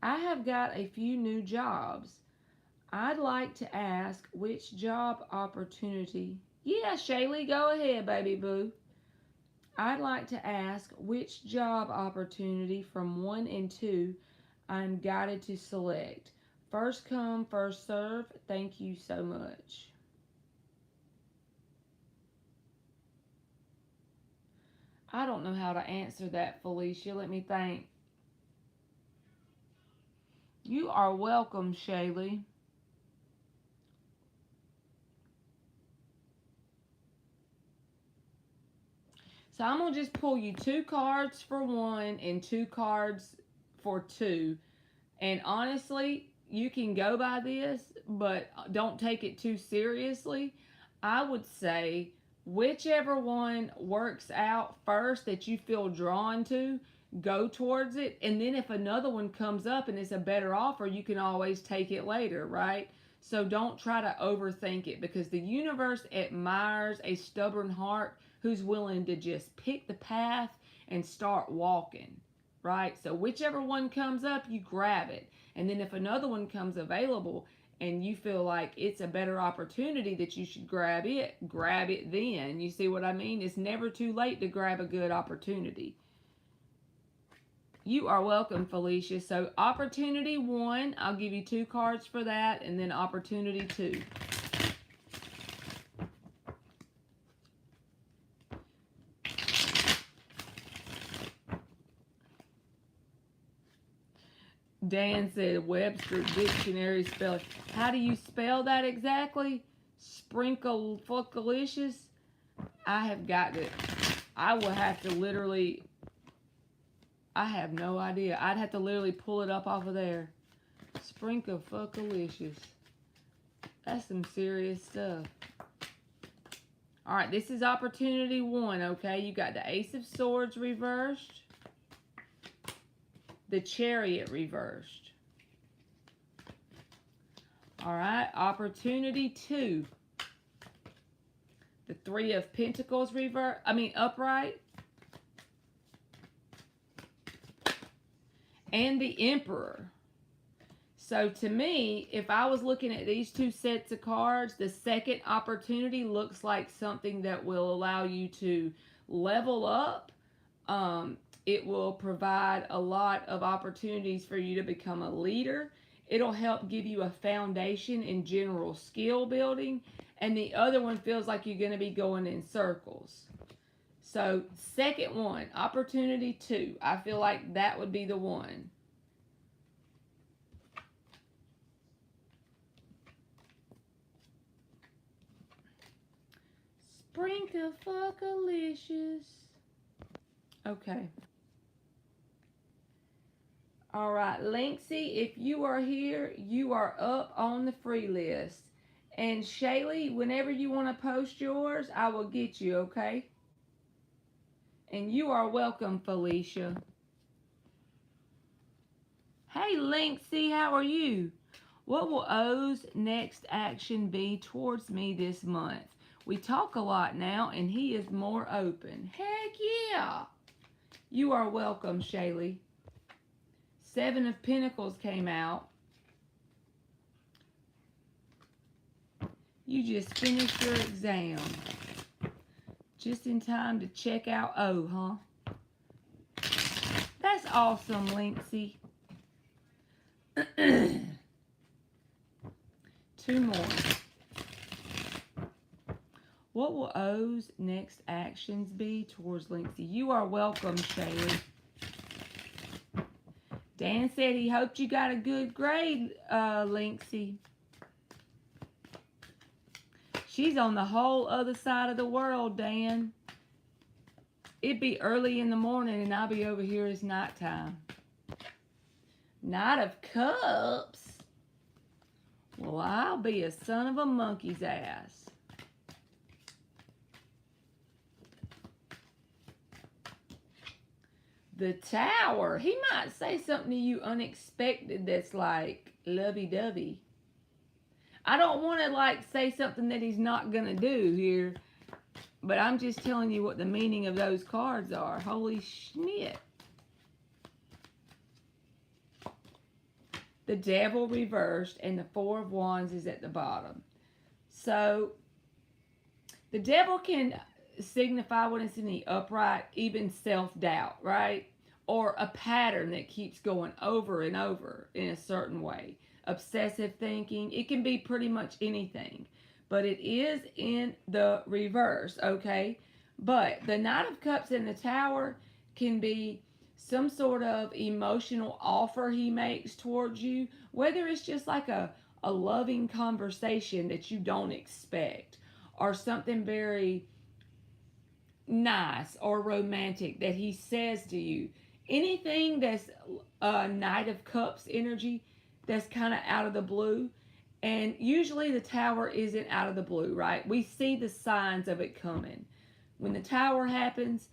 I have got a few new jobs. I'd like to ask which job opportunity. Yeah, Shaylee, go ahead, baby boo. I'd like to ask which job opportunity from 1 and 2 I'm guided to select. First come, first serve. Thank you so much. I don't know how to answer that, Felicia. Let me think. You are welcome, Shaylee. So I'm going to just pull you 2 cards for 1 and 2 cards for 2. And honestly, you can go by this, but don't take it too seriously. I would say whichever one works out first that you feel drawn to, go towards it. And then if another one comes up and it's a better offer, you can always take it later, right? So don't try to overthink it, because the universe admires a stubborn heart who's willing to just pick the path and start walking, right? So whichever one comes up, you grab it. And then if another one comes available and you feel like it's a better opportunity that you should grab it then. You see what I mean? It's never too late to grab a good opportunity. You are welcome, Felicia. So opportunity 1, I'll give you 2 cards for that, and then opportunity 2. Dan said Webster Dictionary spelling. How do you spell that exactly? Sprinkle fuckalicious? I have got it. I will have to literally, I have no idea. I'd have to literally pull it up off of there. Sprinkle fuckalicious. That's some serious stuff. Alright, this is opportunity 1, okay? You got the Ace of Swords reversed. The Chariot reversed. Alright, opportunity 2. The 3 of Pentacles upright. and the Emperor. So to me, if I was looking at these two sets of cards, the second opportunity looks like something that will allow you to level up. It will provide a lot of opportunities for you to become a leader. It'll help give you a foundation in general skill building. And the other one feels like you're going to be going in circles. So, second one, opportunity 2. I feel like that would be the one. Sprinkle fuckalicious. Okay. All right, Linksy, if you are here, you are up on the free list. And Shaylee, whenever you want to post yours, I will get you, okay? And you are welcome, Felicia. Hey, Linksy, how are you? What will O's next action be towards me this month? We talk a lot now, and he is more open. Heck yeah! You are welcome, Shaylee. 7 of Pentacles came out. You just finished your exam. Just in time to check out O, huh? That's awesome, Linksy. 2 more. What will O's next actions be towards Linksy? You are welcome, Shaylee. Dan said he hoped you got a good grade, Linksy. She's on the whole other side of the world, Dan. It'd be early in the morning and I'll be over here as nighttime. Knight of Cups? Well, I'll be a son of a monkey's ass. The Tower. He might say something to you unexpected that's like lovey-dovey. I don't want to like say something that he's not going to do here, but I'm just telling you what the meaning of those cards are. Holy shit. The Devil reversed and the 4 of Wands is at the bottom. So the Devil can signify when it's in the upright, even self-doubt, right? Or a pattern that keeps going over and over in a certain way. Obsessive thinking. It can be pretty much anything. But it is in the reverse, okay? But the Knight of Cups in the Tower can be some sort of emotional offer he makes towards you. Whether it's just like a loving conversation that you don't expect. Or something very nice or romantic that he says to you. Anything that's a Knight of Cups energy that's kind of out of the blue. And usually the Tower isn't out of the blue, right? We see the signs of it coming. When the Tower happens,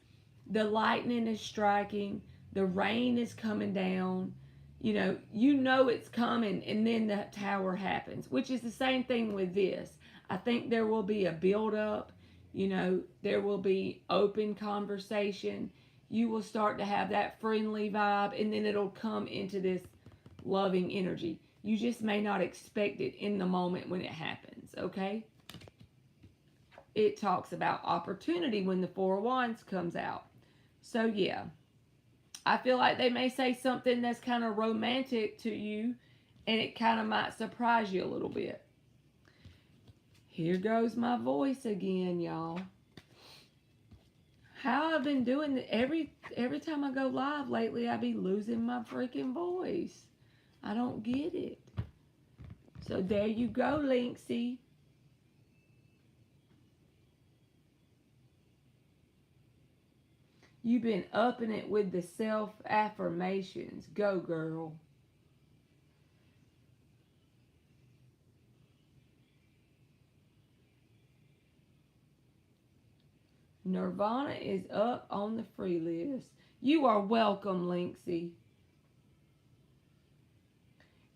the lightning is striking, the rain is coming down. You know it's coming, and then the Tower happens, which is the same thing with this. I think there will be a build-up. There will be open conversation. You will start to have that friendly vibe, and then it'll come into this loving energy. You just may not expect it in the moment when it happens, okay? It talks about opportunity when the 4 of Wands comes out. So, yeah. I feel like they may say something that's kind of romantic to you, and it kind of might surprise you a little bit. Here goes my voice again, y'all. How I've been doing it, every time I go live lately, I be losing my freaking voice. I don't get it. So there you go, Linksy. You've been upping it with the self-affirmations. Go, girl. Nirvana is up on the free list. You are welcome, Linksy.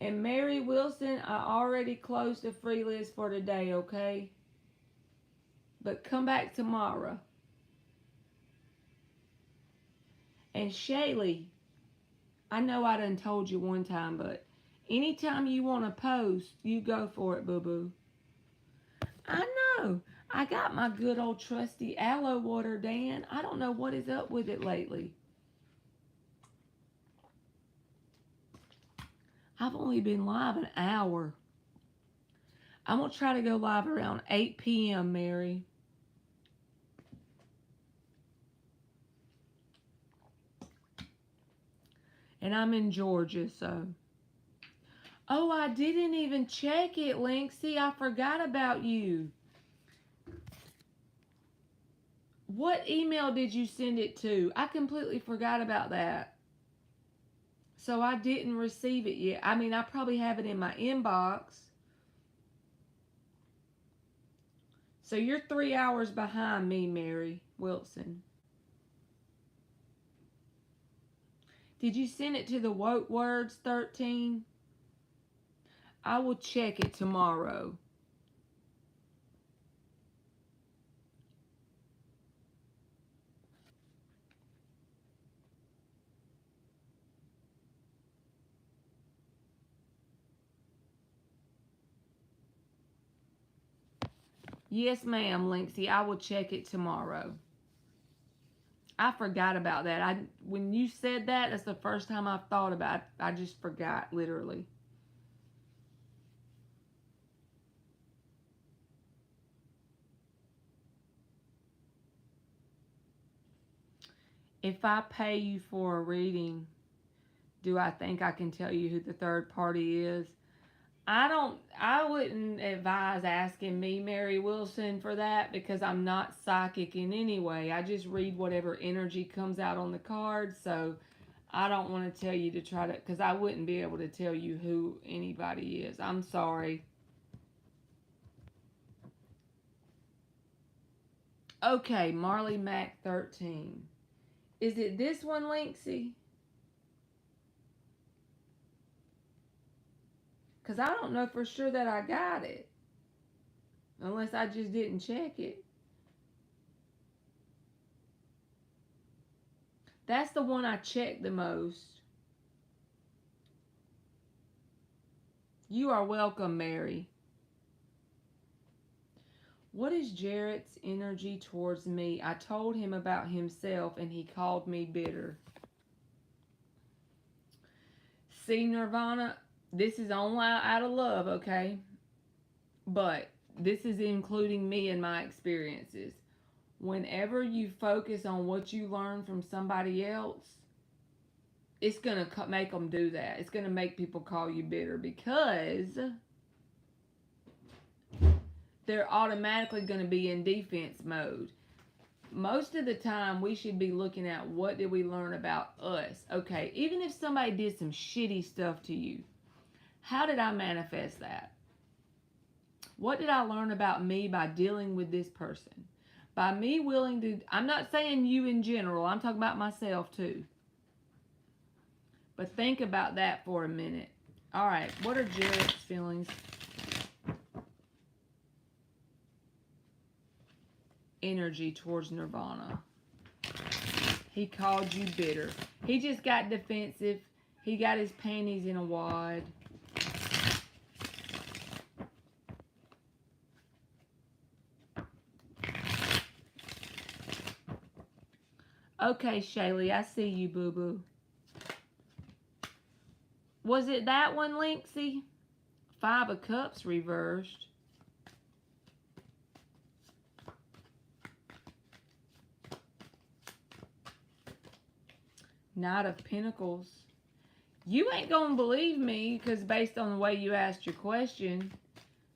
And Mary Wilson, I already closed the free list for today, okay? But come back tomorrow. And Shaylee, I know I done told you one time, but anytime you want to post, you go for it, boo-boo. I know. I got my good old trusty aloe water, Dan. I don't know what is up with it lately. I've only been live an hour. I'm going to try to go live around 8 p.m., Mary. And I'm in Georgia, so. Oh, I didn't even check it, Linksy. I forgot about you. What email did you send it to? I completely forgot about that. So I didn't receive it yet. I mean, I probably have it in my inbox. So you're 3 hours behind me, Mary Wilson. Did you send it to the Woke Words 13? I will check it tomorrow. Yes, ma'am, Linksy. I will check it tomorrow. I forgot about that. When you said that, that's the first time I've thought about it. I just forgot, literally. If I pay you for a reading, do I think I can tell you who the third party is? I wouldn't advise asking me, Mary Wilson, for that, because I'm not psychic in any way. I just read whatever energy comes out on the card, so I don't want to tell you to try to, because I wouldn't be able to tell you who anybody is. I'm sorry. Okay, Marley Mac 13. Is it this one, Linksy? Because I don't know for sure that I got it. Unless I just didn't check it. That's the one I check the most. You are welcome, Mary. What is Jarrett's energy towards me? I told him about himself and he called me bitter. See, Nirvana, this is only out of love, okay? But this is including me and my experiences. Whenever you focus on what you learn from somebody else, it's going to make them do that. It's going to make people call you bitter because they're automatically going to be in defense mode. Most of the time, we should be looking at what did we learn about us. Okay, even if somebody did some shitty stuff to you, how did I manifest that? What did I learn about me by dealing with this person? By me willing to, I'm not saying you in general, I'm talking about myself too. But think about that for a minute. All right, what are Jarrett's feelings? Energy towards Nirvana. He called you bitter. He just got defensive. He got his panties in a wad. Okay, Shaylee, I see you, boo-boo. Was it that one, Linksy? 5 of Cups reversed. Knight of Pentacles. You ain't gonna believe me because based on the way you asked your question,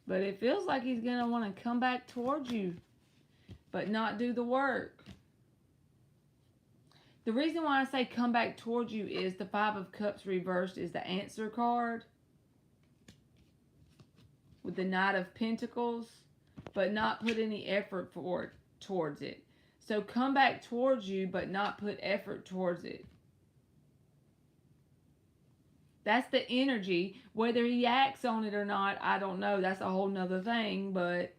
but it feels like he's gonna want to come back towards you, but not do the work. The reason why I say come back towards you is the 5 of Cups reversed is the answer card with the Knight of Pentacles, but not put any effort towards it. So come back towards you, but not put effort towards it. That's the energy. Whether he acts on it or not, I don't know. That's a whole nother thing. But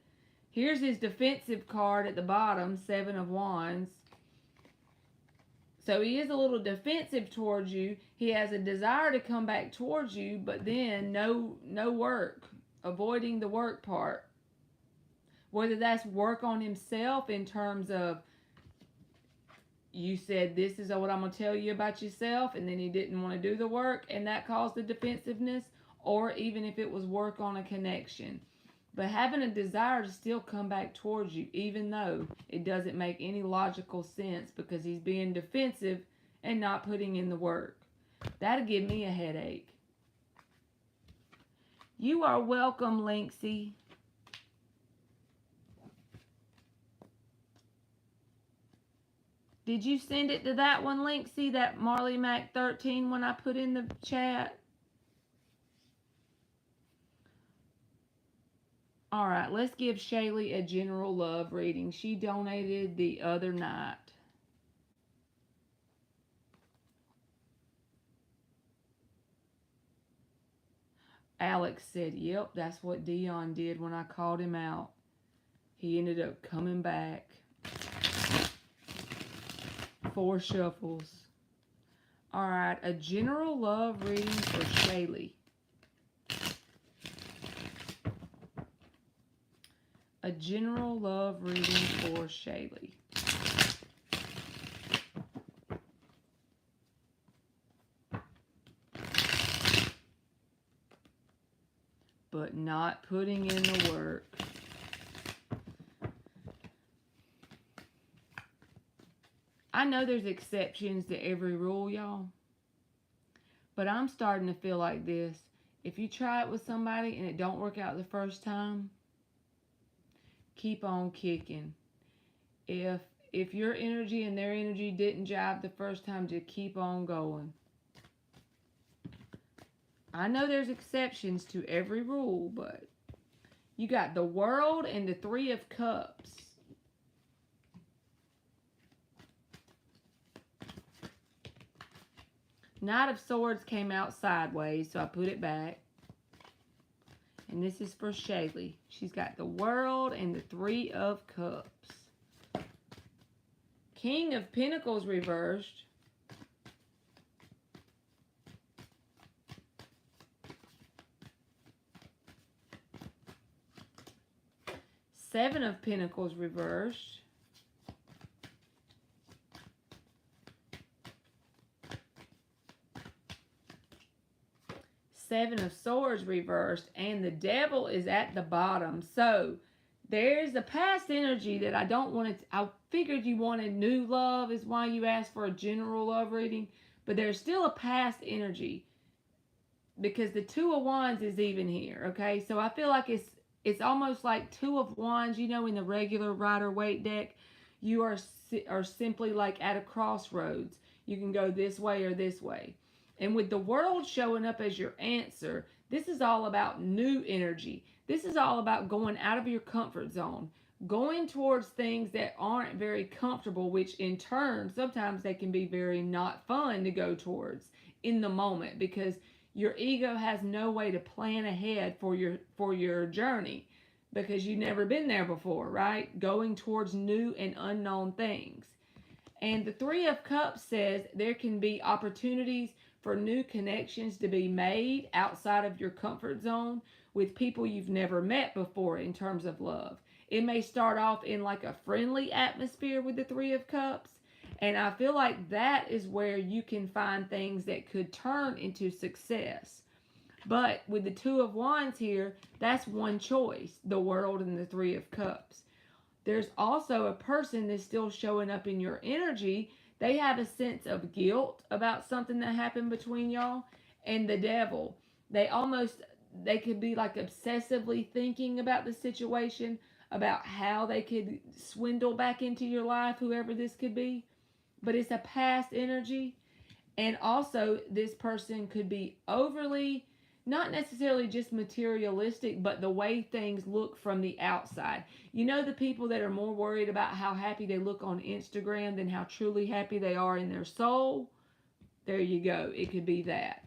here's his defensive card at the bottom, 7 of Wands. So he is a little defensive towards you. He has a desire to come back towards you, but then no work, avoiding the work part. Whether that's work on himself in terms of you said this is what I'm going to tell you about yourself, and then he didn't want to do the work and that caused the defensiveness, or even if it was work on a connection. But having a desire to still come back towards you, even though it doesn't make any logical sense because he's being defensive and not putting in the work. That'll give me a headache. You are welcome, Linksy. Did you send it to that one, Linksy, that Marley Mac 13 when I put in the chat? All right, let's give Shaylee a general love reading. She donated the other night. Alex said, yep, that's what Dion did when I called him out. He ended up coming back. 4 shuffles. All right, a general love reading for Shaylee. A general love reading for Shaylee. But not putting in the work. I know there's exceptions to every rule, y'all. But I'm starting to feel like this. If you try it with somebody and it don't work out the first time, keep on kicking. If your energy and their energy didn't jive the first time, just keep on going. I know there's exceptions to every rule, but you got the World and the 3 of Cups. Knight of Swords came out sideways, so I put it back. And this is for Shaylee. She's got the World and the 3 of Cups. King of Pentacles reversed. Seven of Pentacles reversed. Seven of Swords reversed, and the Devil is at the bottom. So there's a past energy that I don't want to. I figured you wanted new love, is why you asked for a general love reading, but there's still a past energy because the 2 of Wands is even here. Okay, so I feel like it's almost like 2 of Wands. You know, in the regular Rider-Waite deck, you are simply like at a crossroads. You can go this way or this way. And with the World showing up as your answer, this is all about new energy. This is all about going out of your comfort zone, going towards things that aren't very comfortable, which in turn, sometimes they can be very not fun to go towards in the moment because your ego has no way to plan ahead for your journey because you've never been there before, right? Going towards new and unknown things. And the 3 of Cups says there can be opportunities for new connections to be made outside of your comfort zone with people you've never met before in terms of love. It may start off in like a friendly atmosphere with the 3 of Cups. And I feel like that is where you can find things that could turn into success. But with the 2 of Wands here, that's one choice, the World and the 3 of Cups. There's also a person that's still showing up in your energy. They have a sense of guilt about something that happened between y'all. And the Devil, they could be like obsessively thinking about the situation, about how they could swindle back into your life, whoever this could be. But it's a past energy. And also this person could be overly, not necessarily just materialistic, but the way things look from the outside. You know, the people that are more worried about how happy they look on Instagram than how truly happy they are in their soul? There you go. It could be that.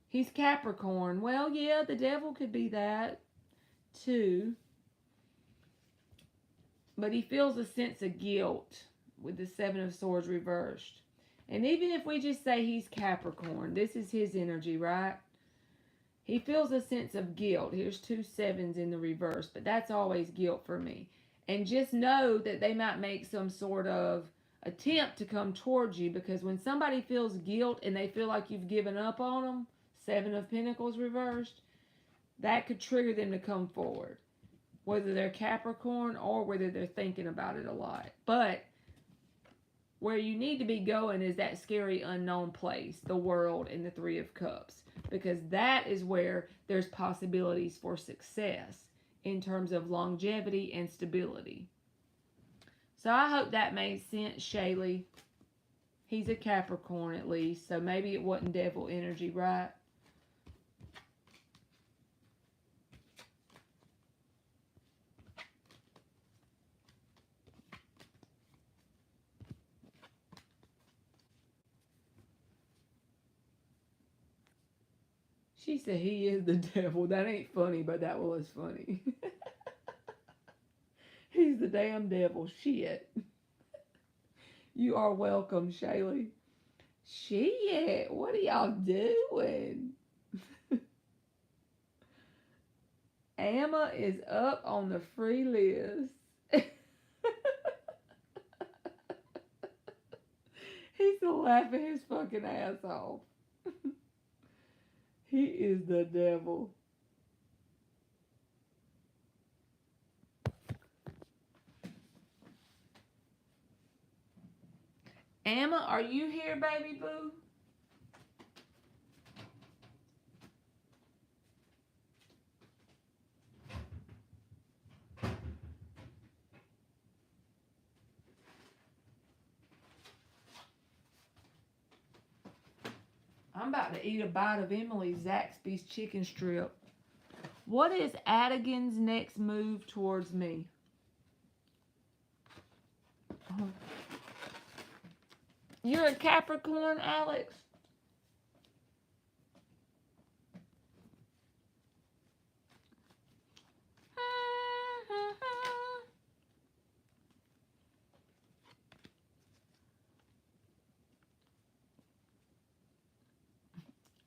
He's Capricorn. Well, yeah, the Devil could be that too. But he feels a sense of guilt with the 7 of Swords reversed. And even if we just say he's Capricorn, this is his energy, right? He feels a sense of guilt. Here's 2 7s in the reverse, but that's always guilt for me. And just know that they might make some sort of attempt to come towards you, because when somebody feels guilt and they feel like you've given up on them, 7 of Pentacles reversed, that could trigger them to come forward, whether they're Capricorn or whether they're thinking about it a lot. But where you need to be going is that scary unknown place, the world, and the 3 of Cups, because that is where there's possibilities for success in terms of longevity and stability. So I hope that made sense, Shaylee. He's a Capricorn at least, so maybe it wasn't devil energy, right? She said he is the devil. That ain't funny, but that was funny. He's the damn devil. Shit. You are welcome, Shaylee. Shit. What are y'all doing? Amma is up on the free list. He's laughing his fucking ass off. He is the devil. Amma, are you here, baby boo? I'm about to eat a bite of Emily Zaxby's chicken strip. What is Adigan's next move towards me? You're a Capricorn, Alex?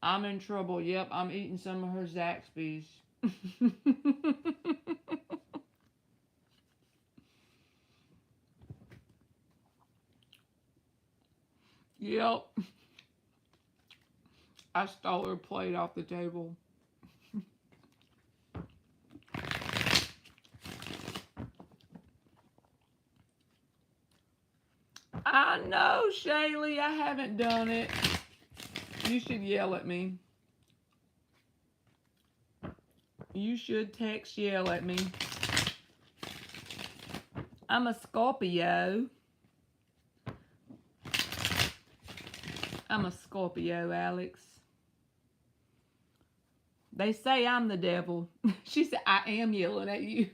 I'm in trouble. Yep, I'm eating some of her Zaxby's. Yep. I stole her plate off the table. I know, Shaylee, I haven't done it. You should yell at me. You should text yell at me. I'm a Scorpio. I'm a Scorpio, Alex. They say I'm the devil. She said, I am yelling at you.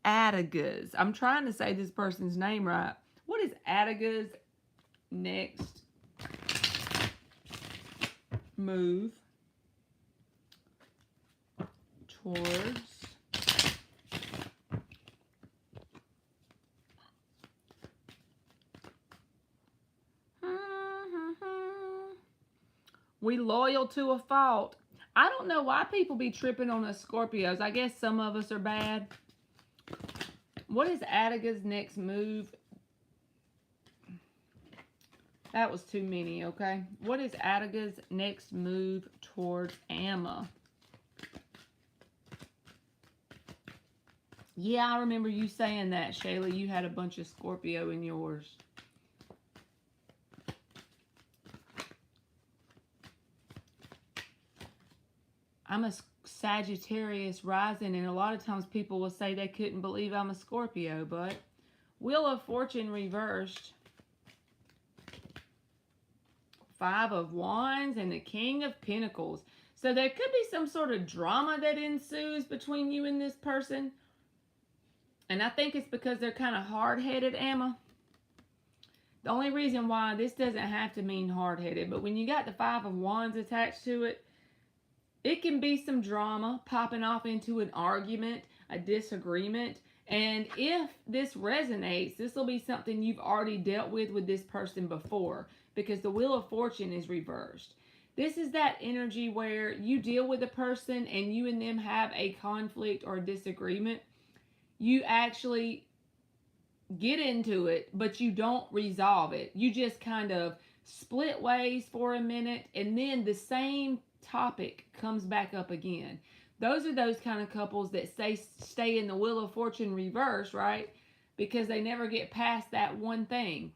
Attiga's. I'm trying to say this person's name right. What is Attiga's next move towards we loyal to a fault. I don't know why people be tripping on us Scorpios. I guess some of us are bad. What is Attiga's next move? That was too many, okay? What is Attiga's next move towards Amma? Yeah, I remember you saying that, Shayla. You had a bunch of Scorpio in yours. I'm a Sagittarius rising, and a lot of times people will say they couldn't believe I'm a Scorpio, but Wheel of Fortune reversed. 5 of Wands and the King of Pentacles. So there could be some sort of drama that ensues between you and this person. And I think it's because they're kind of hard-headed, Amma. The only reason why this doesn't have to mean hard-headed, but when you got the 5 of Wands attached to it, it can be some drama popping off into an argument, a disagreement, And if this resonates, this will be something you've already dealt with this person before, because the Wheel of Fortune is reversed. This is that energy where you deal with a person and you and them have a conflict or disagreement. You actually get into it, but you don't resolve it. You just kind of split ways for a minute, and then the same topic comes back up again. Those are those kind of couples that stay in the Wheel of Fortune reverse, right? Because they never get past that one thing.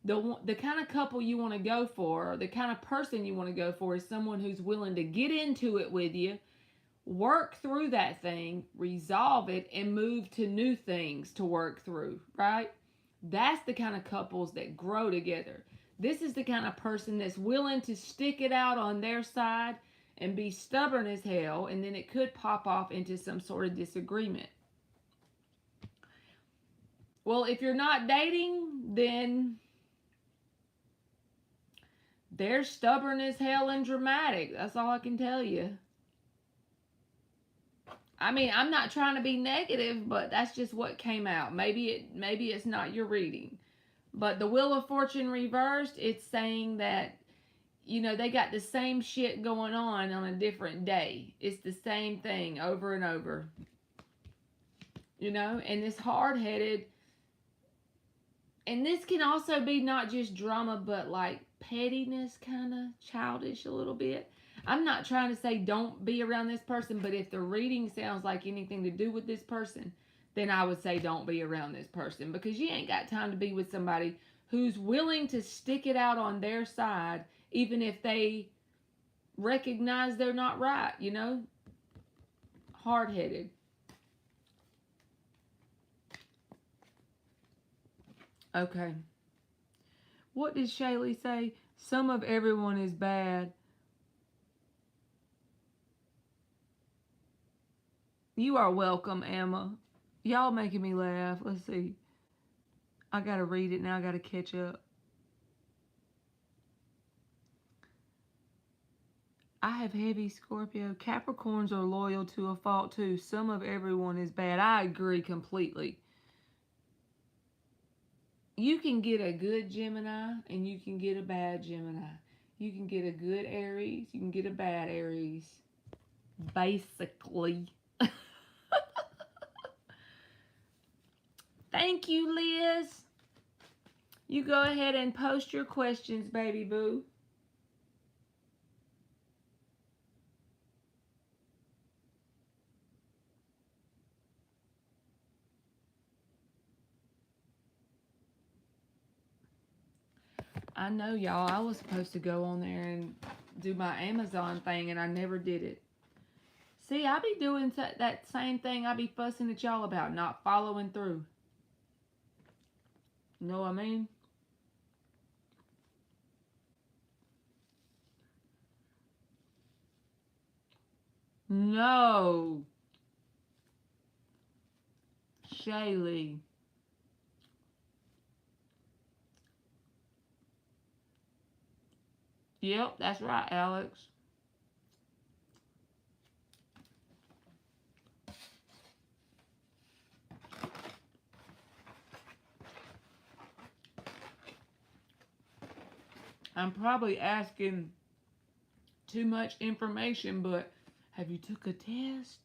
The kind of couple you want to go for, or the kind of person you want to go for, is someone who's willing to get into it with you, work through that thing, resolve it, and move to new things to work through, right? That's the kind of couples that grow together. This is the kind of person that's willing to stick it out on their side and be stubborn as hell, and then it could pop off into some sort of disagreement. Well, if you're not dating, then they're stubborn as hell and dramatic. That's all I can tell you. I mean, I'm not trying to be negative, but that's just what came out. Maybe it's not your reading. But the Wheel of Fortune reversed, it's saying that, you know, they got the same shit going on a different day. It's the same thing over and over. You know, and this hard-headed, and this can also be not just drama, but like pettiness, kind of childish a little bit. I'm not trying to say don't be around this person, but if the reading sounds like anything to do with this person, then I would say don't be around this person, because you ain't got time to be with somebody who's willing to stick it out on their side, even if they recognize they're not right, you know? Hard-headed. Okay. What did Shaylee say? Some of everyone is bad. You are welcome, Emma. Y'all making me laugh. Let's see. I gotta read it now. I gotta catch up. I have heavy Scorpio. Capricorns are loyal to a fault too. Some of everyone is bad. I agree completely. You can get a good Gemini and you can get a bad Gemini. You can get a good Aries. You can get a bad Aries. Basically. Thank you, Liz. You go ahead and post your questions, baby boo. I know, y'all. I was supposed to go on there and do my Amazon thing, and I never did it. See, I be doing that same thing I be fussing at y'all about, not following through. You know what I mean? No. Shaylee. Yep, that's right, Alex. I'm probably asking too much information, but have you took a test?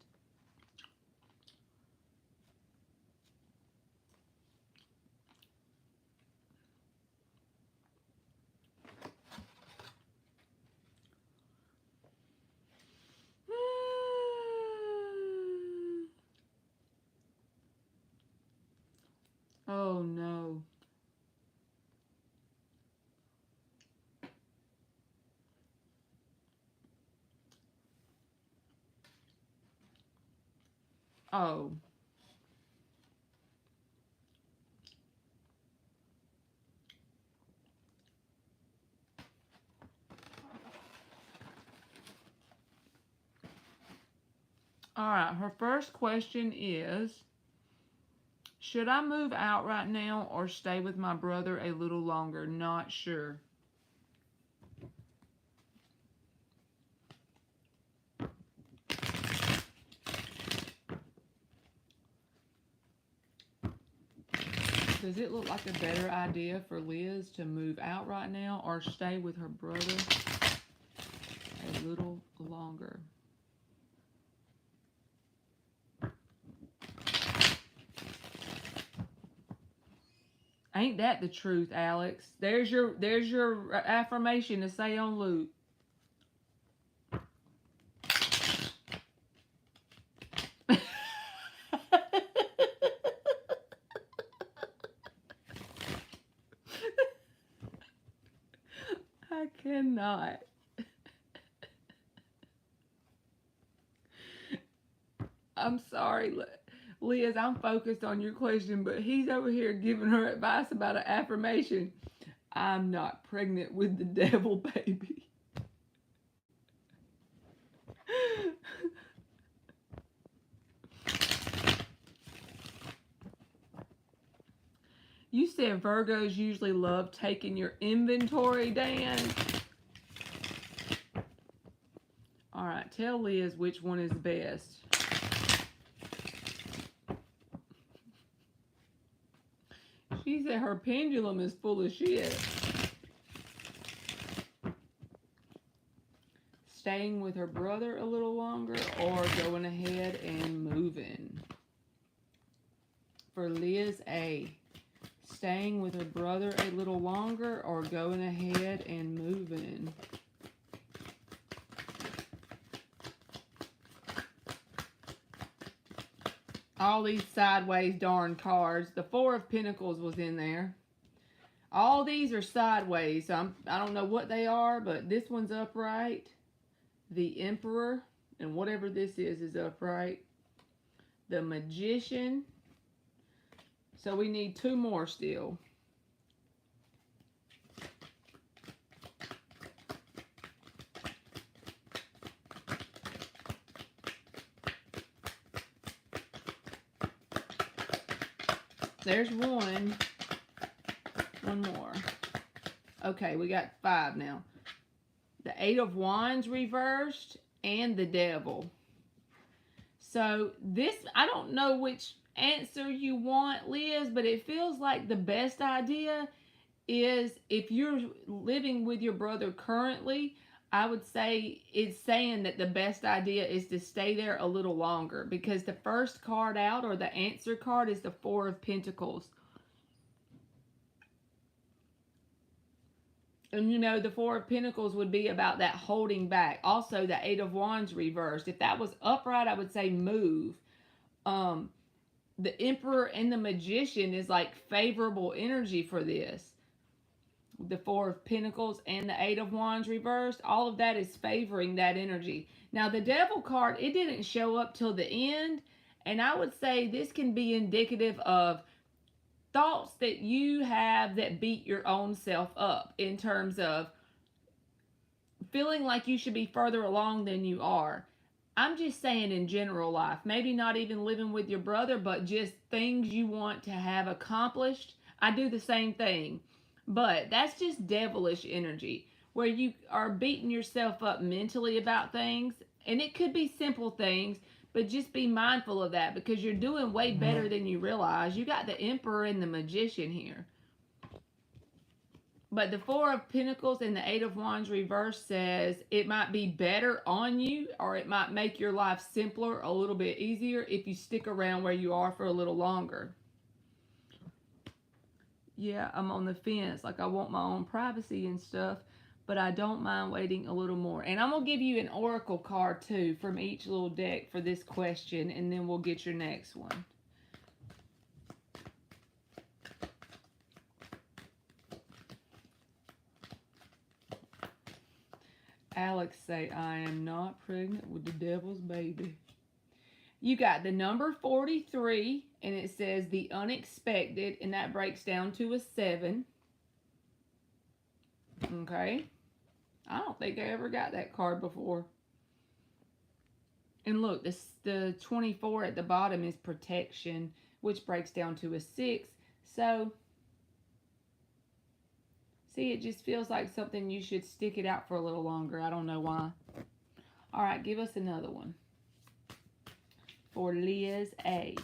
Oh no. Oh. All right, her first question is, should I move out right now or stay with my brother a little longer? Not sure. Does it look like a better idea for Liz to move out right now or stay with her brother a little longer? Ain't that the truth, Alex? There's your affirmation to say on loop. I cannot. I'm sorry, Liz, I'm focused on your question, but he's over here giving her advice about an affirmation. I'm not pregnant with the devil, baby. You said Virgos usually love taking your inventory, Dan. All right, tell Liz which one is best. She said her pendulum is full of shit. Staying with her brother a little longer or going ahead and moving. For Liz A, staying with her brother a little longer or going ahead and moving. All these sideways darn cards. The Four of Pentacles was in there. All these are sideways. So I don't know what they are, but this one's upright. The Emperor, and whatever this is upright. The Magician. So we need two more still. There's one. One more. Okay, we got 5 now. The 8 of Wands reversed and the Devil. So this, I don't know which answer you want, Liz, but it feels like the best idea is if you're living with your brother currently, I would say it's saying that the best idea is to stay there a little longer, because the first card out, or the answer card, is the Four of Pentacles. And you know, the Four of Pentacles would be about that holding back. Also, the Eight of Wands reversed. If that was upright, I would say move. The Emperor and the Magician is like favorable energy for this. The Four of Pentacles and the Eight of Wands reversed, all of that is favoring that energy. Now, the Devil card, it didn't show up till the end, and I would say this can be indicative of thoughts that you have that beat your own self up, in terms of feeling like you should be further along than you are. I'm just saying in general life, maybe not even living with your brother, but just things you want to have accomplished. I do the same thing. But that's just devilish energy, where you are beating yourself up mentally about things. And it could be simple things, but just be mindful of that, because you're doing way better than you realize. You got the Emperor and the Magician here. But the Four of Pentacles and the Eight of Wands reverse says it might be better on you, or it might make your life simpler, a little bit easier, if you stick around where you are for a little longer. Yeah, I'm on the fence. Like, I want my own privacy and stuff, but I don't mind waiting a little more. And I'm going to give you an oracle card, too, from each little deck for this question, and then we'll get your next one. Alex say, I am not pregnant with the devil's baby. You got the number 43, and it says the unexpected, and that breaks down to a 7. Okay. I don't think I ever got that card before. And look, the 24 at the bottom is protection, which breaks down to a 6. So, see, it just feels like something you should stick it out for a little longer. I don't know why. All right, give us another one. For Liz A.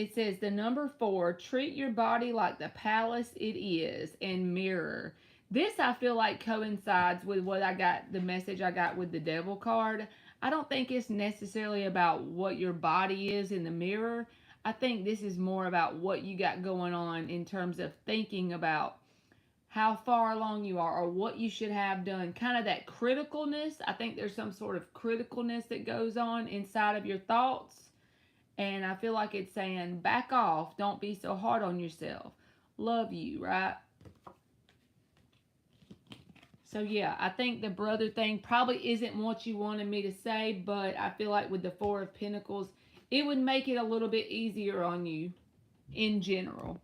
it says the number 4, treat your body like the palace it is, and mirror. This I feel like coincides with what I got, the message I got with the devil card. I don't think it's necessarily about what your body is in the mirror. I think this is more about what you got going on in terms of thinking about how far along you are or what you should have done. Kind of that criticalness. I think there's some sort of criticalness that goes on inside of your thoughts. And I feel like it's saying, back off. Don't be so hard on yourself. Love you, right? So, yeah, I think the brother thing probably isn't what you wanted me to say, but I feel like with the 4 of Pentacles, it would make it a little bit easier on you in general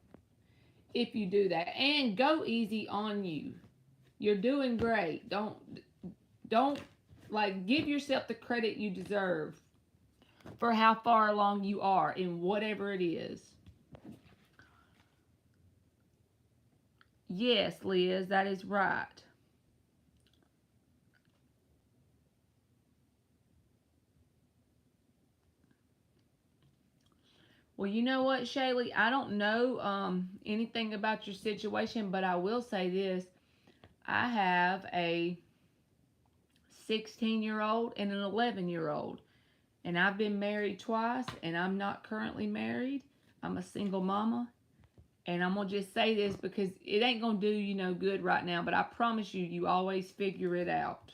if you do that. And go easy on you. You're doing great. Don't like, give yourself the credit you deserve for how far along you are in whatever it is. Yes, Liz, that is right. Well, you know what, Shaylee? I don't know anything about your situation, but I will say this. I have a 16-year-old and an 11-year-old. And I've been married twice, and I'm not currently married. I'm a single mama. And I'm going to just say this because it ain't going to do you no good right now, but I promise you, you always figure it out.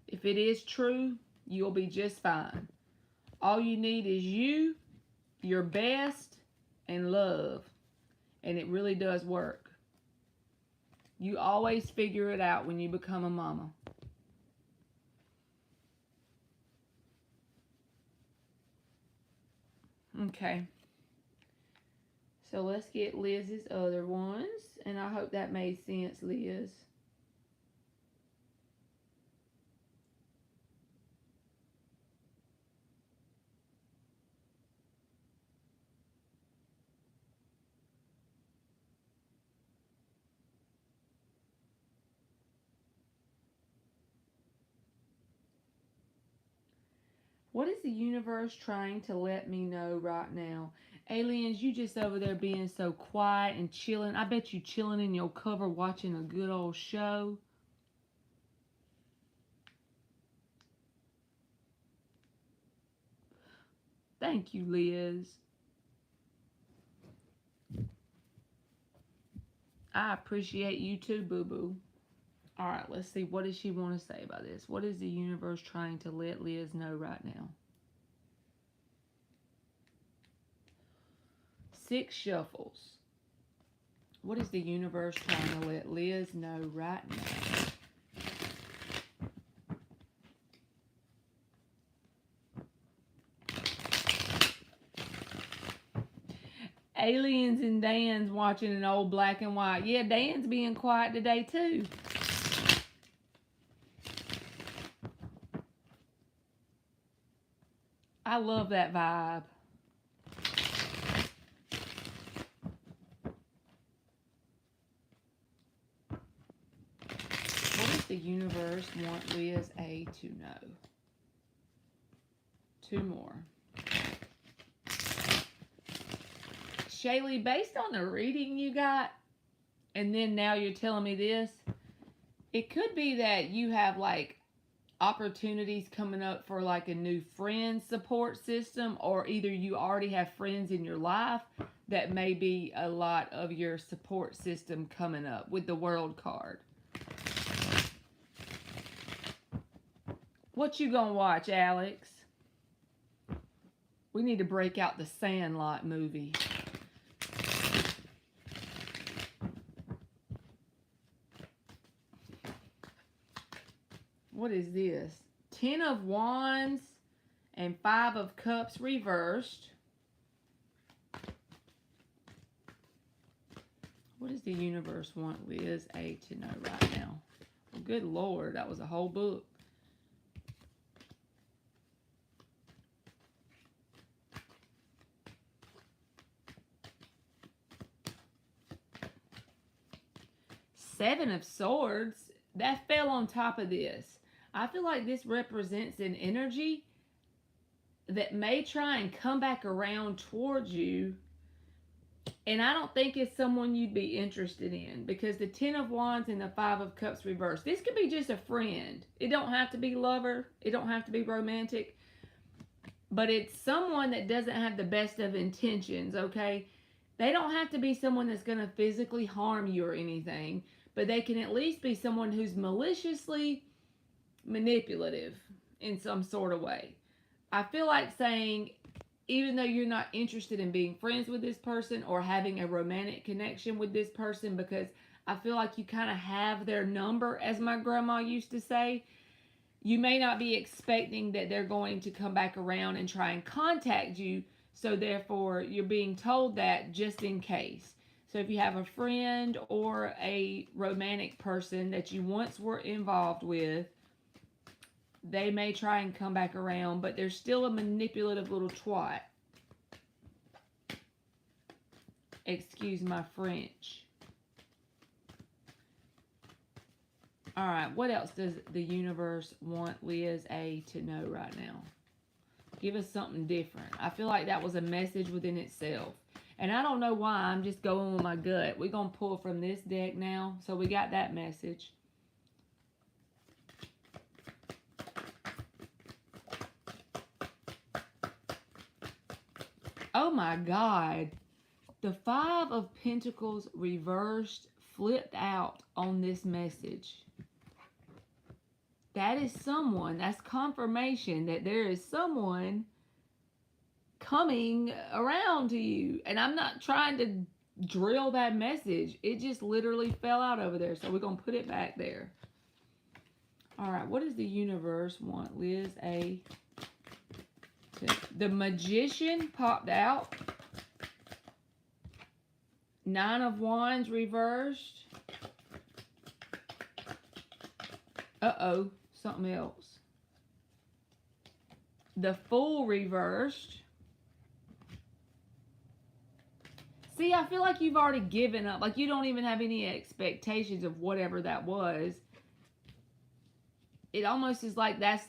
If it is true, you'll be just fine. All you need is you, your best, and love. And it really does work. You always figure it out when you become a mama. Okay. So let's get Liz's other ones. And I hope that made sense, Liz. What is the universe trying to let me know right now? Aliens, you just over there being so quiet and chilling. I bet you chilling in your cover watching a good old show. Thank you, Liz. I appreciate you too, boo-boo. All right, let's see. What does she want to say about this? What is the universe trying to let Liz know right now? 6 shuffles. What is the universe trying to let Liz know right now? Aliens and Dan's watching an old black and white. Yeah, Dan's being quiet today too. I love that vibe. What does the universe want Liz A to know? 2 more. Shaylee, based on the reading you got, and then now you're telling me this, it could be that you have like opportunities coming up for like a new friend support system, or either you already have friends in your life that may be a lot of your support system coming up with the World card. What you gonna watch, Alex? We need to break out the Sandlot movie. What is this? 10 of Wands and 5 of Cups reversed. What does the universe want Liz A to know right now? Well, good Lord, that was a whole book. Seven of Swords. That fell on top of this. I feel like this represents an energy that may try and come back around towards you. And I don't think it's someone you'd be interested in, because the Ten of Wands and the Five of Cups reversed. This could be just a friend. It don't have to be lover. It don't have to be romantic. But it's someone that doesn't have the best of intentions, okay? They don't have to be someone that's going to physically harm you or anything, but they can at least be someone who's maliciously manipulative in some sort of way. I feel like saying, even though you're not interested in being friends with this person or having a romantic connection with this person, because I feel like you kind of have their number, as my grandma used to say, you may not be expecting that they're going to come back around and try and contact you. So therefore, you're being told that just in case. So if you have a friend or a romantic person that you once were involved with, they may try and come back around, but they're still a manipulative little twat. Excuse my French. All right, what else does the universe want Liz A to know right now? Give us something different. I feel like that was a message within itself. And I don't know why, I'm just going with my gut. We're going to pull from this deck now. So we got that message. Oh my God. The Five of Pentacles reversed, flipped out on this message. That is someone, that's confirmation that there is someone coming around to you. And I'm not trying to drill that message. It just literally fell out over there. So we're going to put it back there. All right, what does the universe want Liz A? The Magician popped out. Nine of Wands reversed. Uh-oh, something else. The Fool reversed. See, I feel like you've already given up. Like you don't even have any expectations of whatever that was. It almost is like that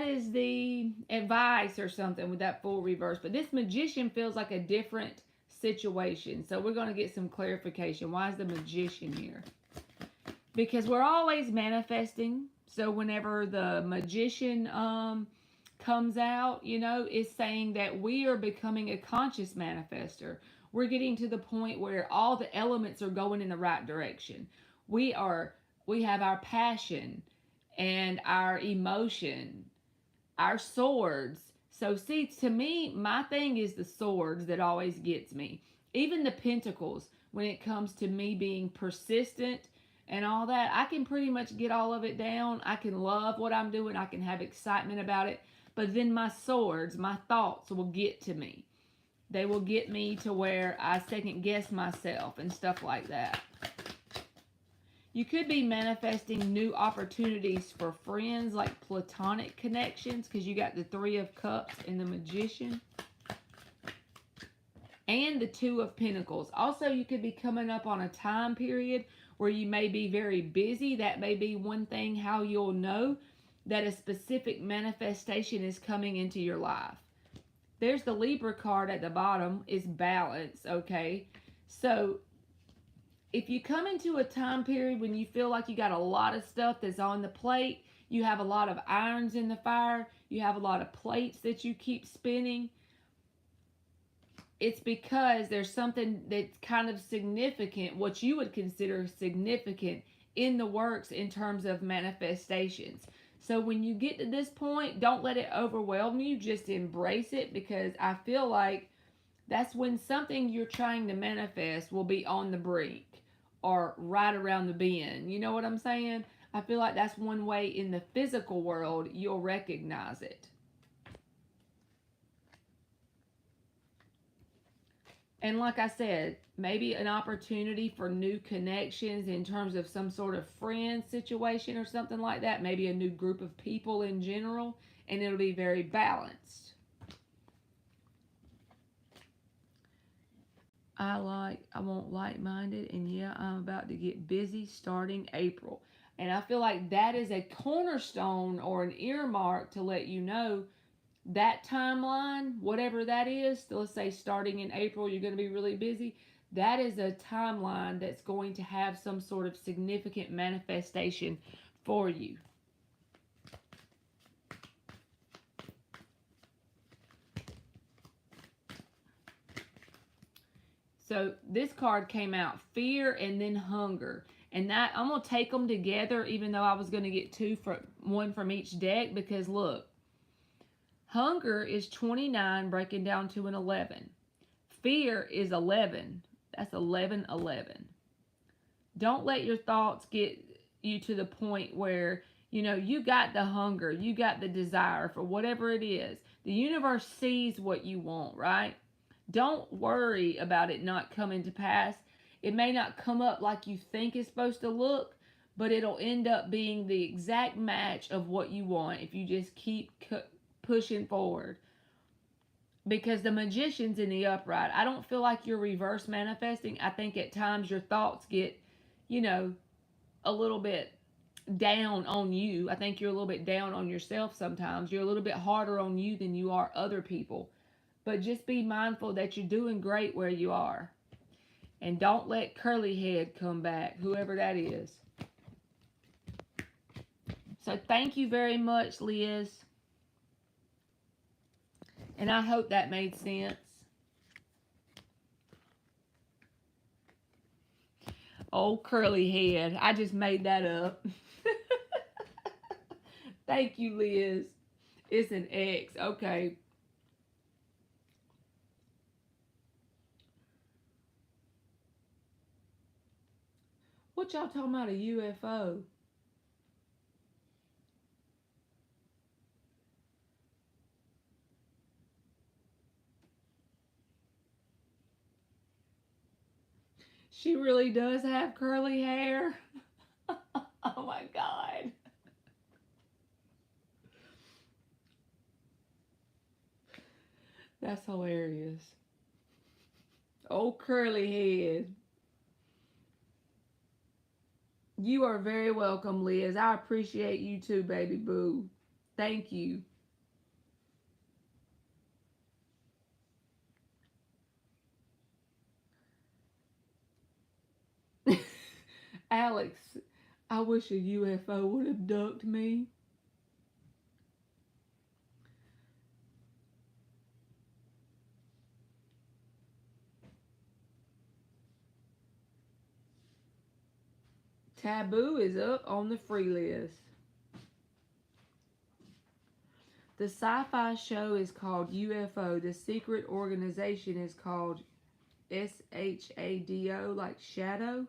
is the advice or something with that Fool reverse. But this Magician feels like a different situation. So we're going to get some clarification. Why is the Magician here? Because we're always manifesting. So whenever the Magician comes out, you know, it's saying that we are becoming a conscious manifester. We're getting to the point where all the elements are going in the right direction. We have our passion and our emotion, our swords. So see, to me, my thing is the swords that always gets me. Even the Pentacles, when it comes to me being persistent and all that, I can pretty much get all of it down. I can love what I'm doing. I can have excitement about it. But then my swords, my thoughts will get to me. They will get me to where I second guess myself and stuff like that. You could be manifesting new opportunities for friends, like platonic connections, because you got the Three of Cups and the Magician. And the Two of Pentacles. Also, you could be coming up on a time period where you may be very busy. That may be one thing how you'll know that a specific manifestation is coming into your life. There's the Libra card at the bottom, is balance, okay? So if you come into a time period when you feel like you got a lot of stuff that's on the plate, you have a lot of irons in the fire, you have a lot of plates that you keep spinning, it's because there's something that's kind of significant, what you would consider significant in the works in terms of manifestations. So when you get to this point, don't let it overwhelm you, just embrace it, because I feel like that's when something you're trying to manifest will be on the brink or right around the bend. You know what I'm saying? I feel like that's one way in the physical world you'll recognize it. And like I said, maybe an opportunity for new connections in terms of some sort of friend situation or something like that. Maybe a new group of people in general, and it'll be very balanced. I want like-minded, and yeah, I'm about to get busy starting April. And I feel like that is a cornerstone or an earmark to let you know that timeline, whatever that is, let's say starting in April, you're going to be really busy. That is a timeline that's going to have some sort of significant manifestation for you. So this card came out, fear and then hunger. And that I'm going to take them together, even though I was going to get one from each deck, because look, hunger is 29 breaking down to an 11. Fear is 11. That's 11, 11. Don't let your thoughts get you to the point where, you got the hunger, you got the desire for whatever it is. The universe sees what you want, right? Don't worry about it not coming to pass. It may not come up like you think it's supposed to look, but it'll end up being the exact match of what you want if you just keep pushing forward. Because the Magician's in the upright. I don't feel like you're reverse manifesting. I think at times your thoughts get, a little bit down on you. I think you're a little bit down on yourself sometimes. You're a little bit harder on you than you are other people. But just be mindful that you're doing great where you are. And don't let curly head come back, whoever that is. So thank you very much, Liz. And I hope that made sense. Oh, curly head. I just made that up. Thank you, Liz. It's an X. Okay. What y'all talking about, a UFO? She really does have curly hair. Oh my God. That's hilarious. Oh, curly head. You are very welcome, Liz. I appreciate you too, baby boo. Thank you. Alex, I wish a UFO would have ducked me. Taboo is up on the free list. The sci-fi show is called UFO. The secret organization is called SHADO, like shadow.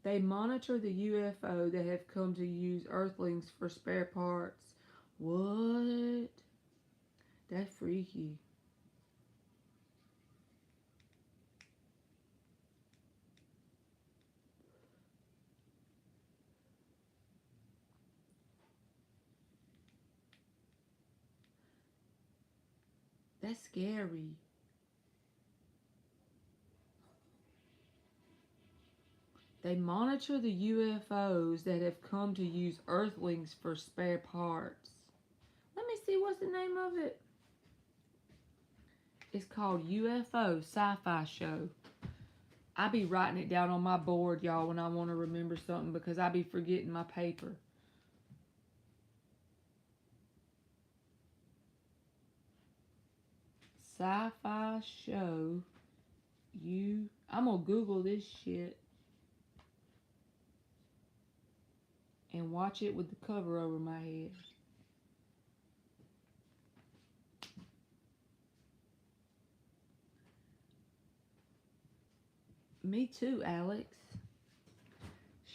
They monitor the UFO that have come to use Earthlings for spare parts. What? That's freaky. That's scary. They monitor the UFOs that have come to use Earthlings for spare parts. Let me see, what's the name of it? It's called UFO Sci-Fi Show. I be writing it down on my board, y'all, when I want to remember something, because I be forgetting my paper. Sci-Fi Show. I'm gonna Google this shit and watch it with the cover over my head. Me too, Alex.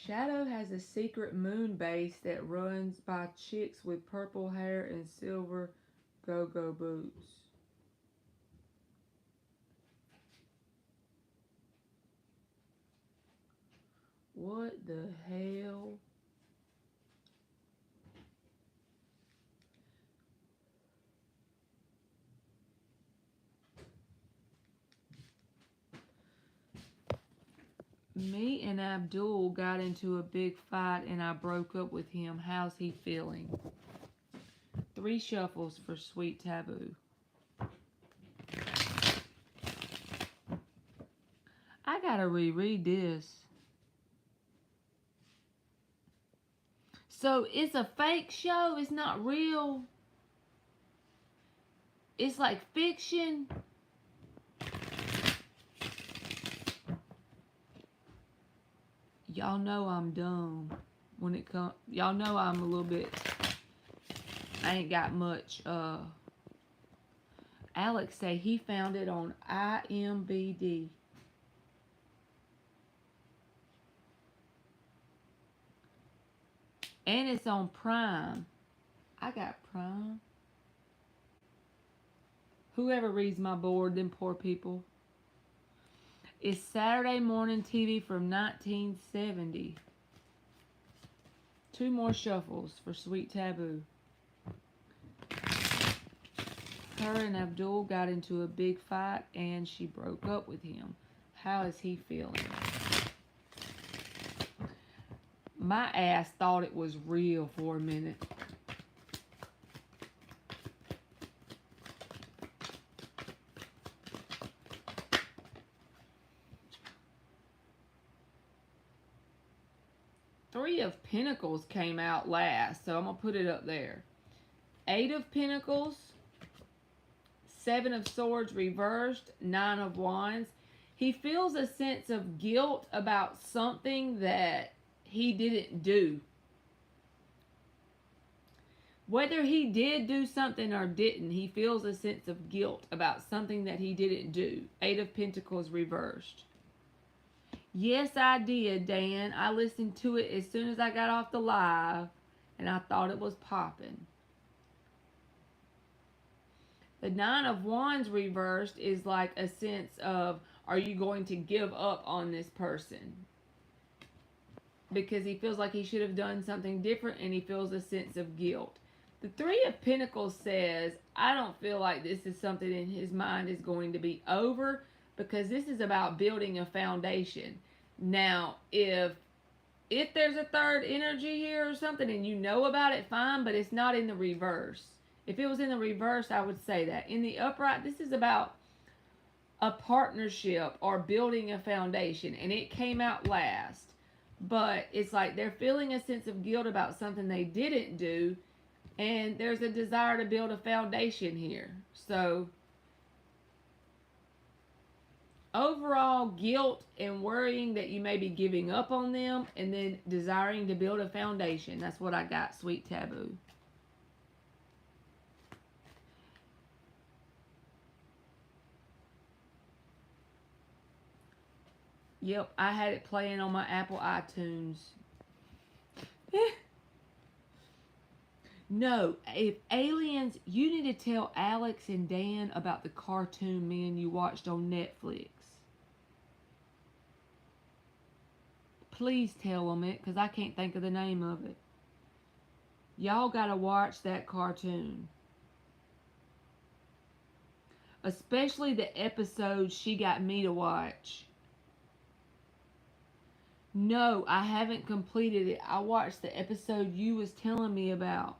Shadow has a secret moon base that runs by chicks with purple hair and silver go-go boots. What the hell? Me and Abdul got into a big fight and I broke up with him. How's he feeling? 3 shuffles for Sweet Taboo. I gotta reread this. So it's a fake show? It's not real? It's like fiction? Y'all know I'm dumb when it comes. Y'all know I'm a little bit. I ain't got much. Alex say he found it on IMBD. And it's on Prime. I got Prime. Whoever reads my board, them poor people. It's Saturday morning TV from 1970. 2 more shuffles for Sweet Taboo. Her and Abdul got into a big fight and she broke up with him. How is he feeling? My ass thought it was real for a minute. Three of Pentacles came out last, so I'm going to put it up there. 8 of Pentacles, 7 of Swords reversed, 9 of Wands. He feels a sense of guilt about something that he didn't do. Whether he did do something or didn't, he feels a sense of guilt about something that he didn't do. 8 of Pentacles reversed. Yes, I did, Dan. I listened to it as soon as I got off the live, and I thought it was popping. The 9 of Wands reversed is like a sense of, are you going to give up on this person? Because he feels like he should have done something different, and he feels a sense of guilt. The 3 of Pentacles says, I don't feel like this is something in his mind is going to be over, because this is about building a foundation. Now, if there's a third energy here or something and you know about it, fine, but it's not in the reverse. If it was in the reverse, I would say that. In the upright, this is about a partnership or building a foundation, and it came out last. But it's like they're feeling a sense of guilt about something they didn't do, and there's a desire to build a foundation here. So overall guilt and worrying that you may be giving up on them, and then desiring to build a foundation. That's what I got, Sweet Taboo. Yep, I had it playing on my Apple iTunes. No, if aliens, you need to tell Alex and Dan about the cartoon me and you watched on Netflix. Please tell them it, because I can't think of the name of it. Y'all gotta watch that cartoon. Especially the episode she got me to watch. No, I haven't completed it. I watched the episode you was telling me about.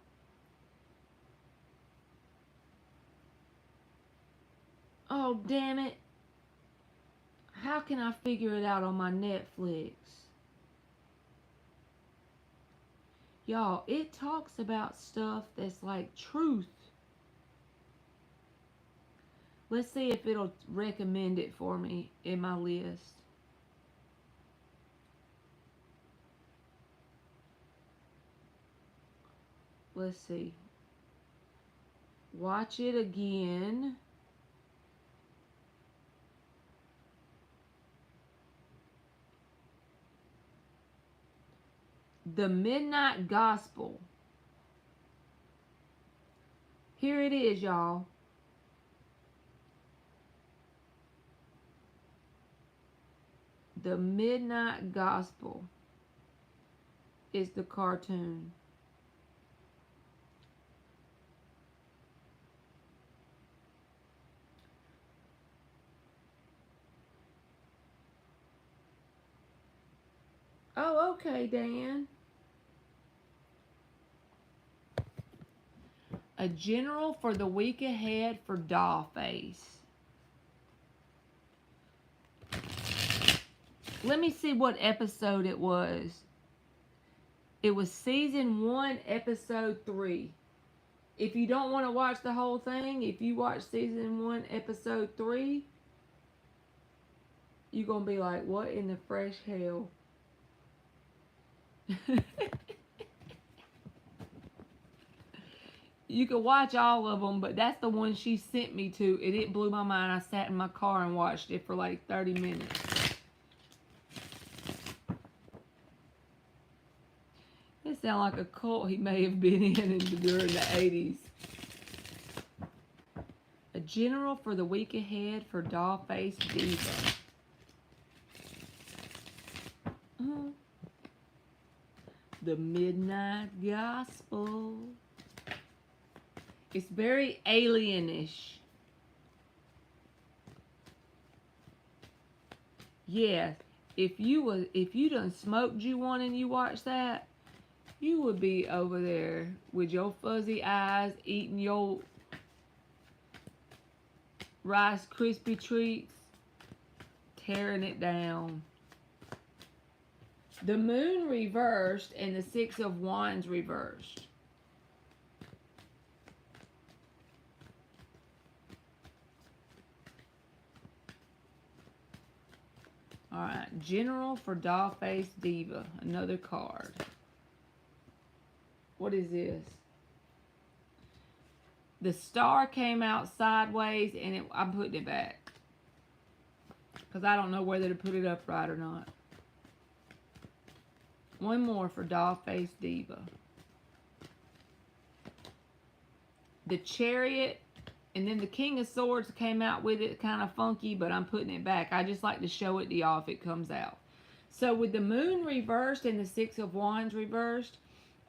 Oh, damn it. How can I figure it out on my Netflix? Y'all, it talks about stuff that's like truth. Let's see if it'll recommend it for me in my list. Let's see. Watch it again. The Midnight Gospel. Here it is, y'all. The Midnight Gospel is the cartoon. Oh, okay, Dan. A general for the week ahead for Dollface. Let me see what episode it was. It was season 1, episode 3. If you don't want to watch the whole thing, if you watch season 1, episode 3, you're going to be like, what in the fresh hell? You can watch all of them, but that's the one she sent me to, and it blew my mind. I sat in my car and watched it for like 30 minutes. It sounds like a cult he may have been in during the 80s. A general for the week ahead for Dollface Diva. The Midnight Gospel. It's very alienish. Yes, if you done smoked you one and you watch that, you would be over there with your fuzzy eyes eating your Rice Krispie treats, tearing it down. The Moon reversed and the Six of Wands reversed. Alright, General for Dollface Diva. Another card. What is this? The star came out sideways and I'm putting it back. Because I don't know whether to put it upright or not. One more for Dollface Diva. The Chariot. And then the King of Swords came out with it kind of funky, but I'm putting it back. I just like to show it to y'all if it comes out. So with the Moon reversed and the Six of Wands reversed,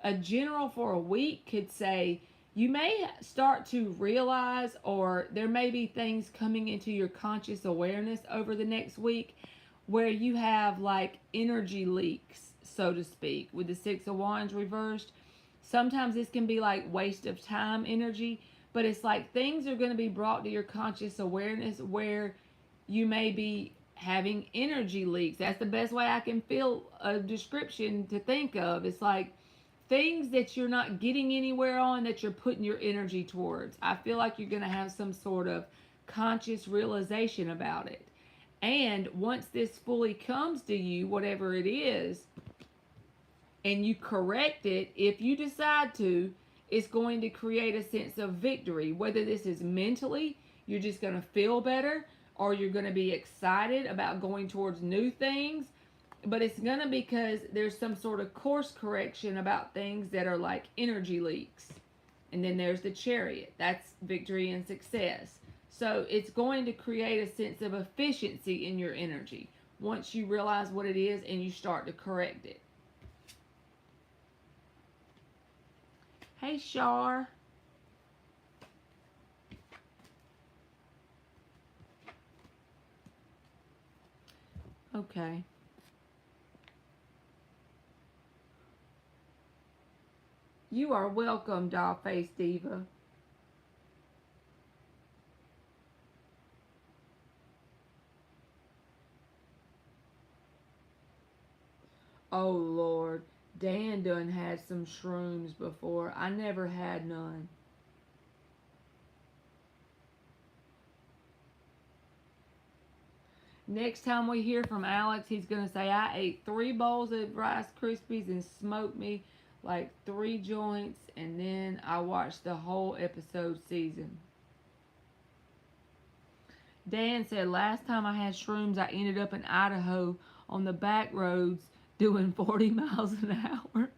a general for a week could say, you may start to realize, or there may be things coming into your conscious awareness over the next week where you have like energy leaks, so to speak, with the Six of Wands reversed. Sometimes this can be like waste of time energy. But it's like things are going to be brought to your conscious awareness where you may be having energy leaks. That's the best way I can feel a description to think of. It's like things that you're not getting anywhere on that you're putting your energy towards. I feel like you're going to have some sort of conscious realization about it. And once this fully comes to you, whatever it is, and you correct it, if you decide to, it's going to create a sense of victory. Whether this is mentally, you're just going to feel better, or you're going to be excited about going towards new things. But it's going to be because there's some sort of course correction about things that are like energy leaks. And then there's the Chariot. That's victory and success. So it's going to create a sense of efficiency in your energy once you realize what it is and you start to correct it. Hey, Shar. Okay. You are welcome, Dollface Diva. Oh, Lord. Dan done had some shrooms before. I never had none. Next time we hear from Alex, he's going to say, I ate 3 bowls of Rice Krispies and smoked me like 3 joints, and then I watched the whole episode season. Dan said, last time I had shrooms, I ended up in Idaho on the back roads doing 40 miles an hour.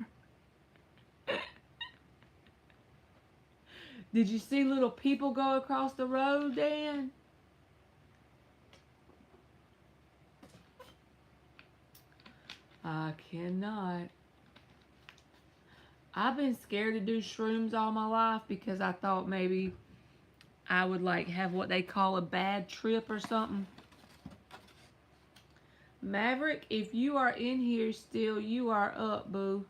Did you see little people go across the road, Dan? I cannot. I've been scared to do shrooms all my life because I thought maybe I would like have what they call a bad trip or something. Maverick, if you are in here still, you are up, boo.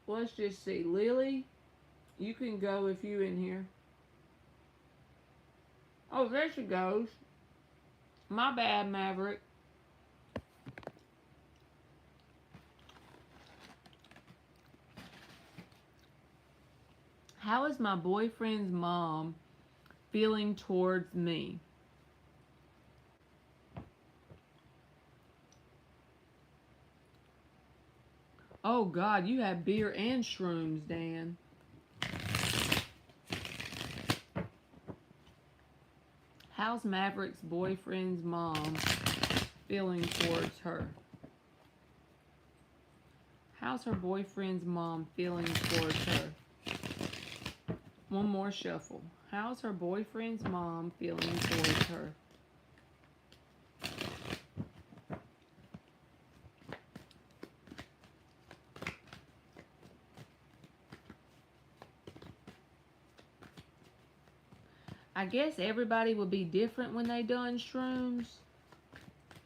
Let's just see. Lily, you can go if you in here. Oh, there she goes. My bad, Maverick. How is my boyfriend's mom feeling towards me? Oh God, you have beer and shrooms, Dan. How's Maverick's boyfriend's mom feeling towards her? How's her boyfriend's mom feeling towards her? One more shuffle. How's her boyfriend's mom feeling towards her? I guess everybody would be different when they done shrooms.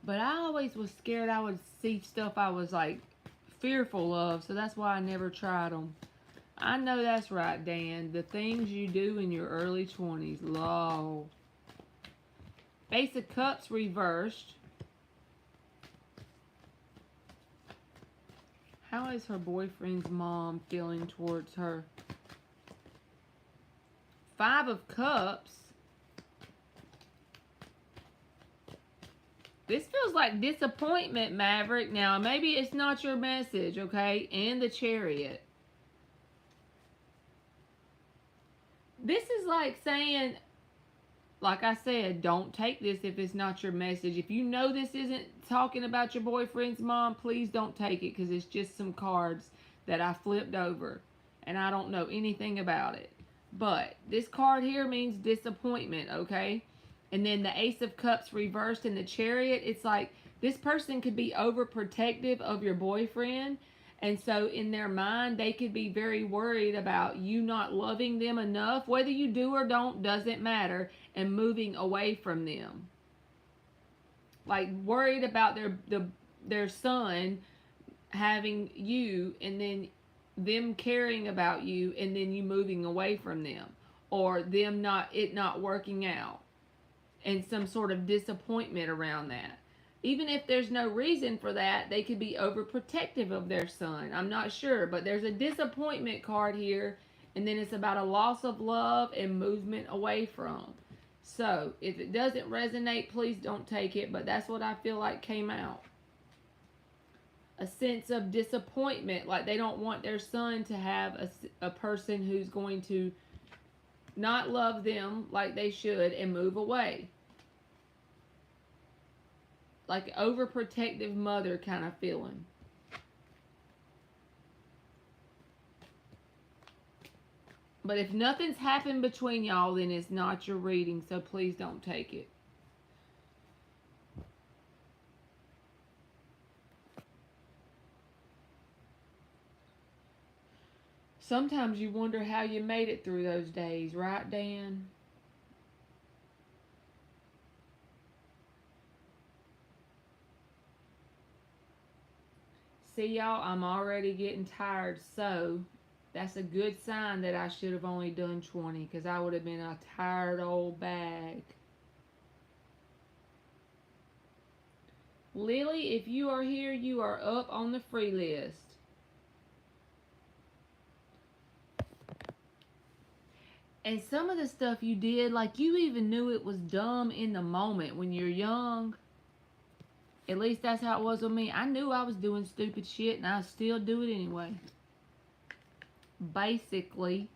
But I always was scared I would see stuff I was like fearful of. So that's why I never tried them. I know that's right, Dan. The things you do in your early 20s. Lol. Ace of Cups reversed. How is her boyfriend's mom feeling towards her? Five of Cups. This feels like disappointment, Maverick. Now, maybe it's not your message, okay? And the Chariot. This is like saying, like I said, don't take this if it's not your message. If you know this isn't talking about your boyfriend's mom, please don't take it because it's just some cards that I flipped over and I don't know anything about it. But this card here means disappointment, okay? And then the Ace of Cups reversed in the Chariot, it's like this person could be overprotective of your boyfriend. And so in their mind, they could be very worried about you not loving them enough. Whether you do or don't doesn't matter. And moving away from them. Like worried about their son having you and then them caring about you and then you moving away from them. Or them not working out. And some sort of disappointment around that. Even if there's no reason for that, they could be overprotective of their son. I'm not sure, but there's a disappointment card here, and then it's about a loss of love and movement away from. So, if it doesn't resonate, please don't take it, but that's what I feel like came out. A sense of disappointment, like they don't want their son to have a person who's going to not love them like they should and move away. Like overprotective mother kind of feeling. But if nothing's happened between y'all, then it's not your reading, so please don't take it. Sometimes you wonder how you made it through those days, right, Dan? See, y'all, I'm already getting tired, so that's a good sign that I should have only done 20 because I would have been a tired old bag. Lily, if you are here, you are up on the free list. And some of the stuff you did, like you even knew it was dumb in the moment when you're young. At least that's how it was with me. I knew I was doing stupid shit and I still do it anyway. Basically.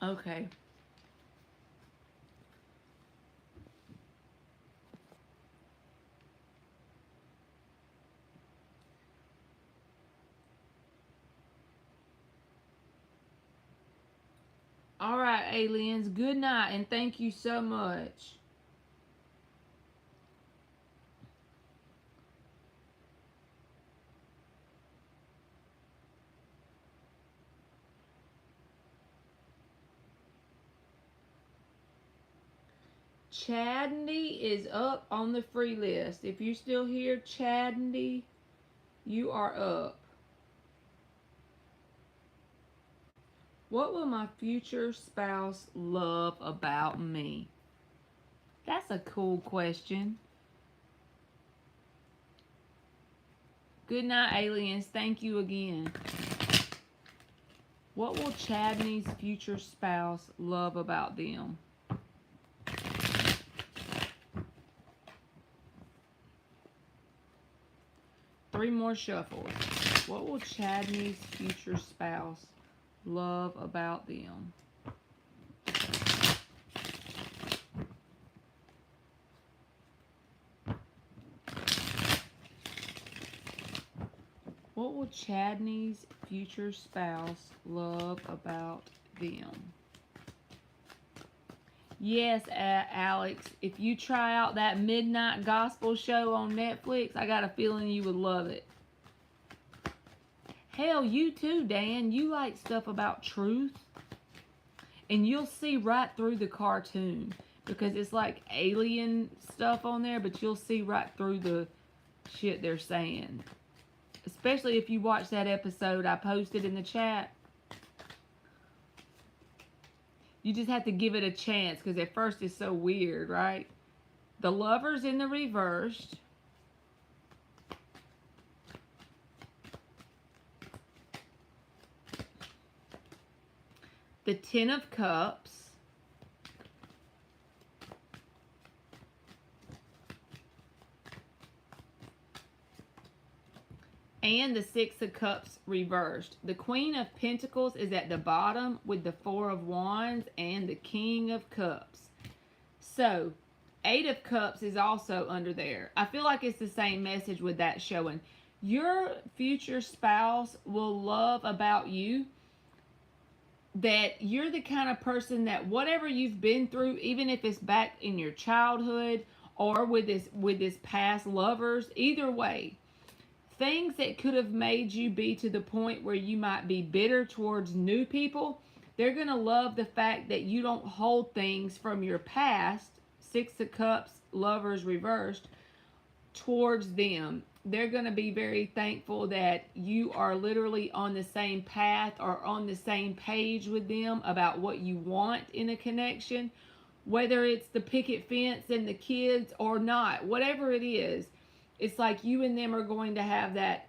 Okay. All right, aliens. Good night, and thank you so much. Chadney is up on the free list. If you're still here, Chadney, you are up. What will my future spouse love about me? That's a cool question. Good night, aliens. Thank you again. What will Chadney's future spouse love about them? Three more shuffles. What will Chadney's future spouse love about them? What will Chadney's future spouse love about them? Yes, Alex, if you try out that Midnight Gospel show on Netflix, I got a feeling you would love it. Hell, you too, Dan. You like stuff about truth. And you'll see right through the cartoon because it's like alien stuff on there, but you'll see right through the shit they're saying. Especially if you watch that episode I posted in the chat. You just have to give it a chance because at first it's so weird, right? The Lovers in the reversed. The Ten of Cups. And the Six of Cups reversed. The Queen of Pentacles is at the bottom with the Four of Wands and the King of Cups. So, Eight of Cups is also under there. I feel like it's the same message with that showing. Your future spouse will love about you that you're the kind of person that whatever you've been through, even if it's back in your childhood or with this past lovers, either way, things that could have made you be to the point where you might be bitter towards new people, they're going to love the fact that you don't hold things from your past, Six of Cups, Lovers reversed, towards them. They're going to be very thankful that you are literally on the same path or on the same page with them about what you want in a connection, whether it's the picket fence and the kids or not, whatever it is. It's like you and them are going to have that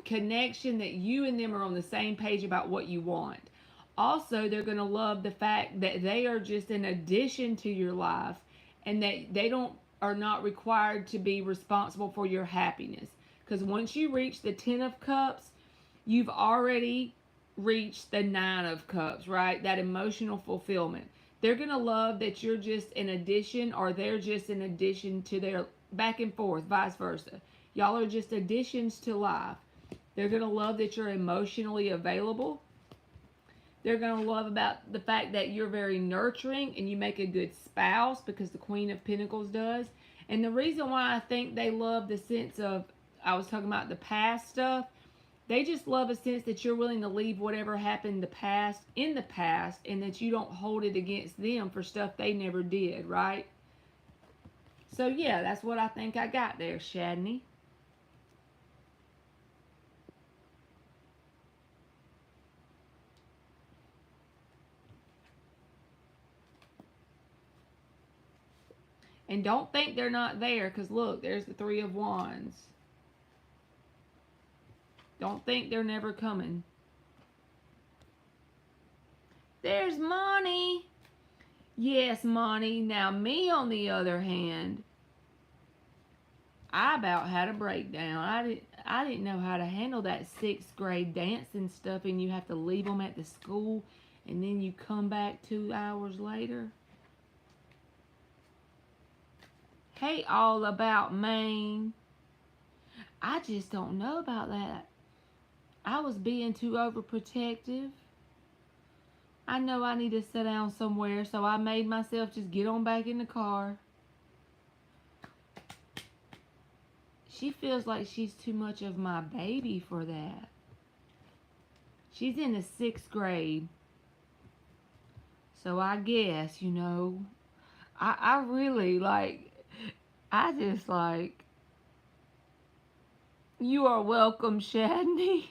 connection that you and them are on the same page about what you want. Also, they're going to love the fact that they are just an addition to your life and that they are not required to be responsible for your happiness. Because once you reach the Ten of Cups, you've already reached the Nine of Cups, right? That emotional fulfillment. They're going to love that you're just an addition or they're just an addition to their back and forth, vice versa. Y'all are just additions to life. They're going to love that you're emotionally available. They're going to love about the fact that you're very nurturing and you make a good spouse because the Queen of Pentacles does. And the reason why I think they love the sense of, I was talking about the past stuff, they just love a sense that you're willing to leave whatever happened in the past and that you don't hold it against them for stuff they never did, right? So yeah, that's what I think I got there, Shadney. And don't think they're not there, because look, there's the Three of Wands. Don't think they're never coming. There's Monty. Yes, Monty. Now me, on the other hand, I about had a breakdown. I didn't know how to handle that 6th grade dancing stuff, and you have to leave them at the school, and then you come back 2 hours later. Hey, all about Maine. I just don't know about that. I was being too overprotective. I know I need to sit down somewhere, so I made myself just get on back in the car. She feels like she's too much of my baby for that. She's in the 6th grade. So I guess, I really I just you are welcome, Shadney.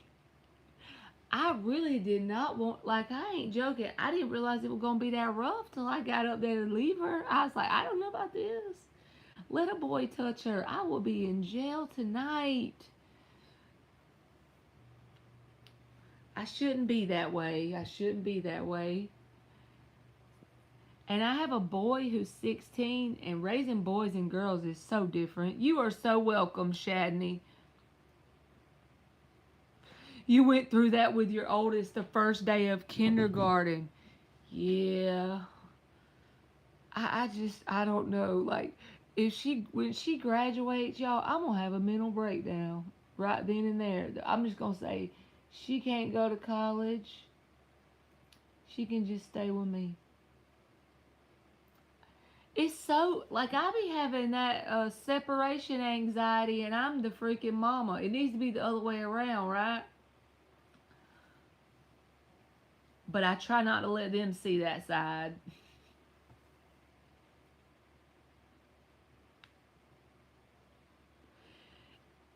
I really did not want, I ain't joking. I didn't realize it was going to be that rough till I got up there to leave her. I was like, I don't know about this. Let a boy touch her. I will be in jail tonight. I shouldn't be that way. I shouldn't be that way. And I have a boy who's 16, and raising boys and girls is so different. You are so welcome, Shadney. You went through that with your oldest the first day of kindergarten. Yeah. I don't know. When she graduates, y'all, I'm going to have a mental breakdown right then and there. I'm just going to say, she can't go to college. She can just stay with me. It's so, I be having that separation anxiety, and I'm the freaking mama. It needs to be the other way around, right? But I try not to let them see that side.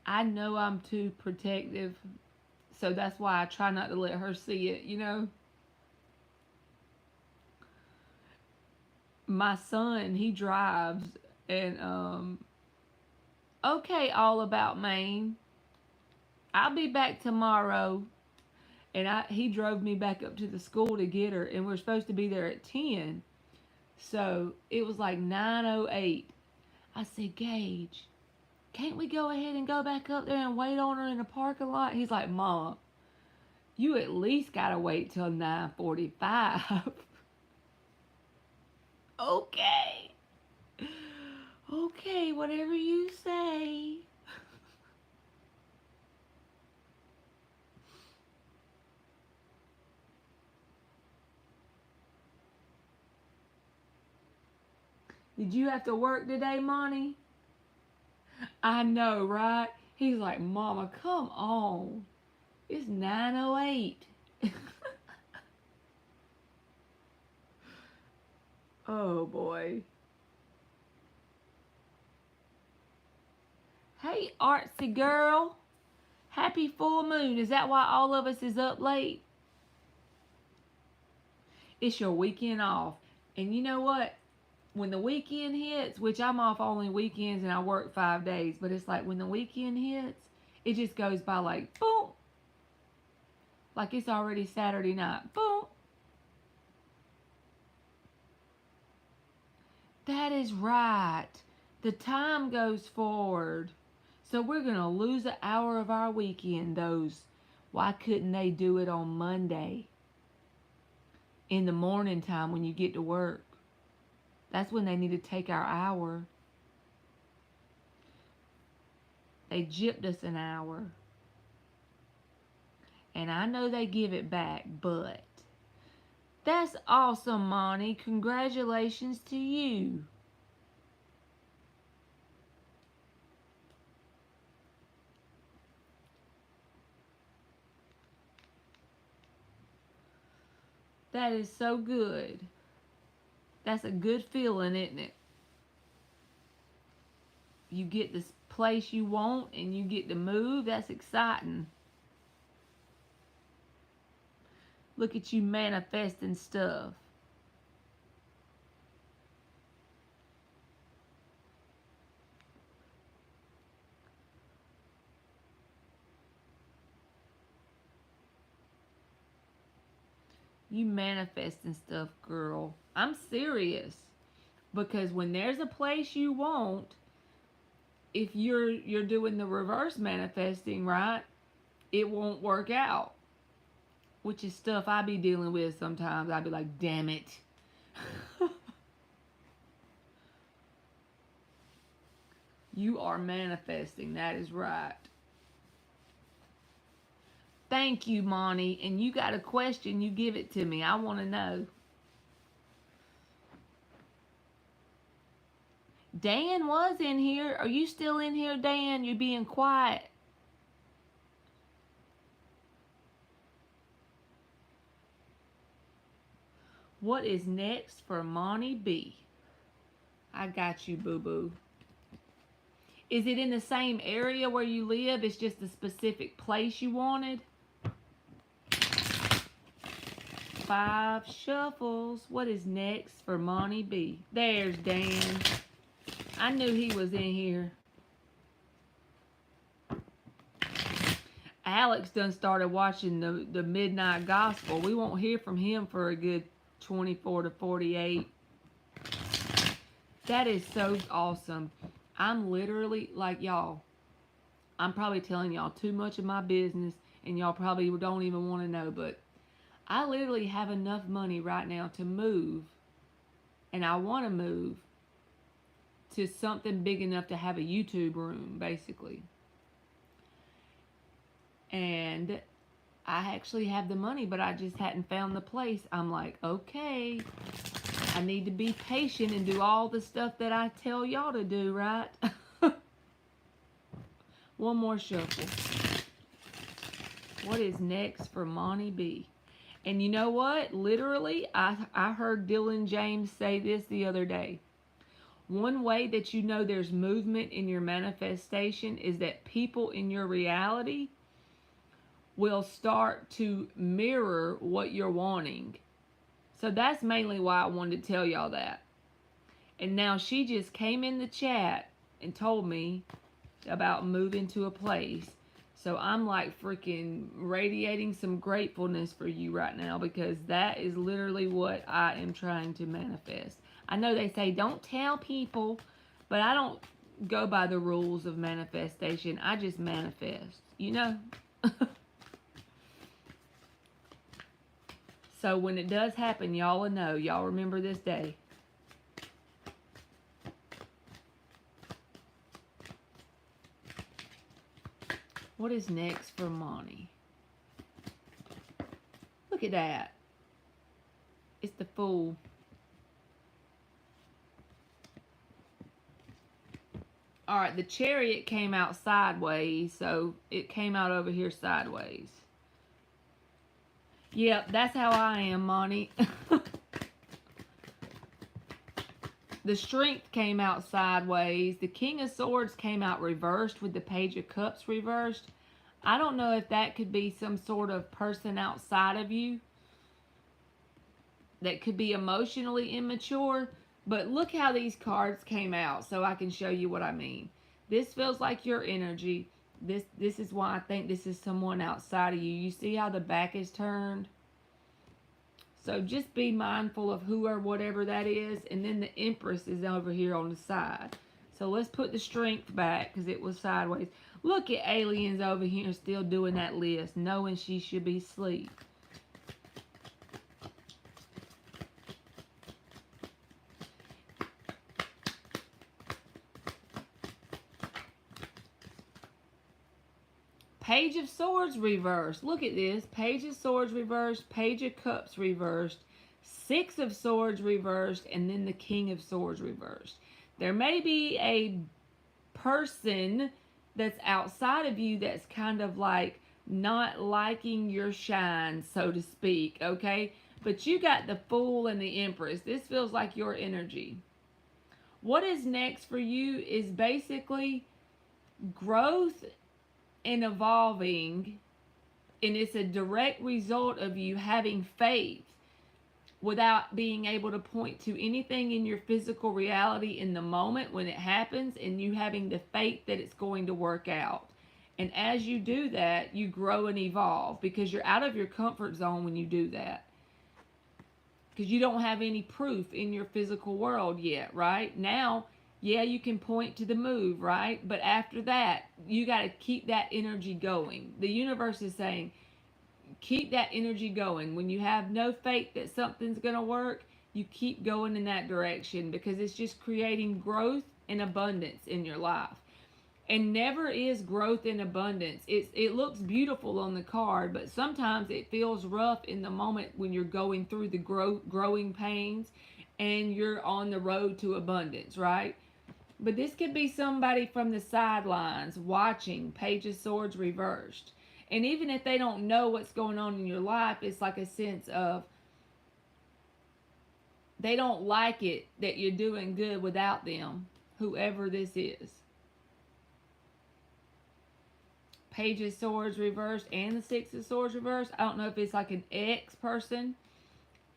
I know I'm too protective, so that's why I try not to let her see it, My son, he drives, and okay, all about Maine. I'll be back tomorrow. And he drove me back up to the school to get her, and we're supposed to be there at 10. So it was like 9:08. I said, Gage, can't we go ahead and go back up there and wait on her in the parking lot? He's like, Mom, you at least gotta wait till 9:45. Okay. Okay, whatever you say. Did you have to work today, Monty? I know, right? He's like, Mama, come on. It's 9:08. Oh, boy. Hey, artsy girl. Happy full moon. Is that why all of us is up late? It's your weekend off. And you know what? When the weekend hits, which I'm off only weekends and I work 5 days, but it's like when the weekend hits, it just goes by like boom. Like it's already Saturday night. Boom. That is right. The time goes forward. So we're going to lose an hour of our weekend, those. Why couldn't they do it on Monday? In the morning time when you get to work. That's when they need to take our hour. They gypped us an hour. And I know they give it back, but that's awesome, Monty. Congratulations to you. That is so good. That's a good feeling, isn't it? You get this place you want and you get to move. That's exciting. Look at you manifesting stuff. You manifesting stuff, girl. I'm serious. Because when there's a place you want, if you're doing the reverse manifesting, right, it won't work out. which is stuff I be dealing with sometimes. I be like, damn it. You are manifesting. That is right. Thank you, Monty. And you got a question, you give it to me. I want to know. Dan was in here. Are you still in here, Dan? You're being quiet. What is next for Monty B? I got you, boo-boo. Is it in the same area where you live? It's just a specific place you wanted? 5 shuffles. What is next for Monty B? There's Dan. I knew he was in here. Alex done started watching the Midnight Gospel. We won't hear from him for a good 24 to 48. That is so awesome. I'm literally, like, y'all, I'm probably telling y'all too much of my business, and y'all probably don't even want to know, but I literally have enough money right now to move, and I want to move to something big enough to have a YouTube room, basically. And I actually have the money, but I just hadn't found the place. I'm like, okay, I need to be patient and do all the stuff that I tell y'all to do, right? One more shuffle. What is next for Monty B? And you know what? Literally, I heard Dylan James say this the other day. One way that you know there's movement in your manifestation is that people in your reality will start to mirror what you're wanting. So that's mainly why I wanted to tell y'all that. And now she just came in the chat and told me about moving to a place. So I'm like freaking radiating some gratefulness for you right now, because that is literally what I am trying to manifest. I know they say don't tell people, but I don't go by the rules of manifestation. I just manifest, you know? So when it does happen, y'all will know. Y'all remember this day. What is next for Monty? Look at that. It's the Fool. Alright, the Chariot came out sideways, so it came out over here sideways. Yep, that's how I am, Monty. The Strength came out sideways. The King of Swords came out reversed with the Page of Cups reversed. I don't know if that could be some sort of person outside of you that could be emotionally immature. But look how these cards came out so I can show you what I mean. This feels like your energy. This is why I think this is someone outside of you. You see how the back is turned? So just be mindful of who or whatever that is. And then the Empress is over here on the side. So let's put the Strength back because it was sideways. Look at aliens over here still doing that list, knowing she should be asleep. Page of Swords reversed. Look at this. Page of Swords reversed. Page of Cups reversed. 6 of Swords reversed. And then the King of Swords reversed. There may be a person that's outside of you that's kind of like not liking your shine, so to speak, okay? But you got the Fool and the Empress. This feels like your energy. What is next for you is basically growth and evolving, and it's a direct result of you having faith without being able to point to anything in your physical reality in the moment when it happens, and you having the faith that it's going to work out. And as you do that, you grow and evolve, because you're out of your comfort zone when you do that, because you don't have any proof in your physical world yet, right? Now, yeah, you can point to the move, right? But after that, you got to keep that energy going. The universe is saying, keep that energy going. When you have no faith that something's going to work, you keep going in that direction, because it's just creating growth and abundance in your life. And never is growth and abundance. It looks beautiful on the card, but sometimes it feels rough in the moment when you're going through the growing pains and you're on the road to abundance, right? But this could be somebody from the sidelines watching Page of Swords reversed. And even if they don't know what's going on in your life, it's like a sense of they don't like it that you're doing good without them, whoever this is. Page of Swords reversed and the Six of Swords reversed. I don't know if it's like an ex person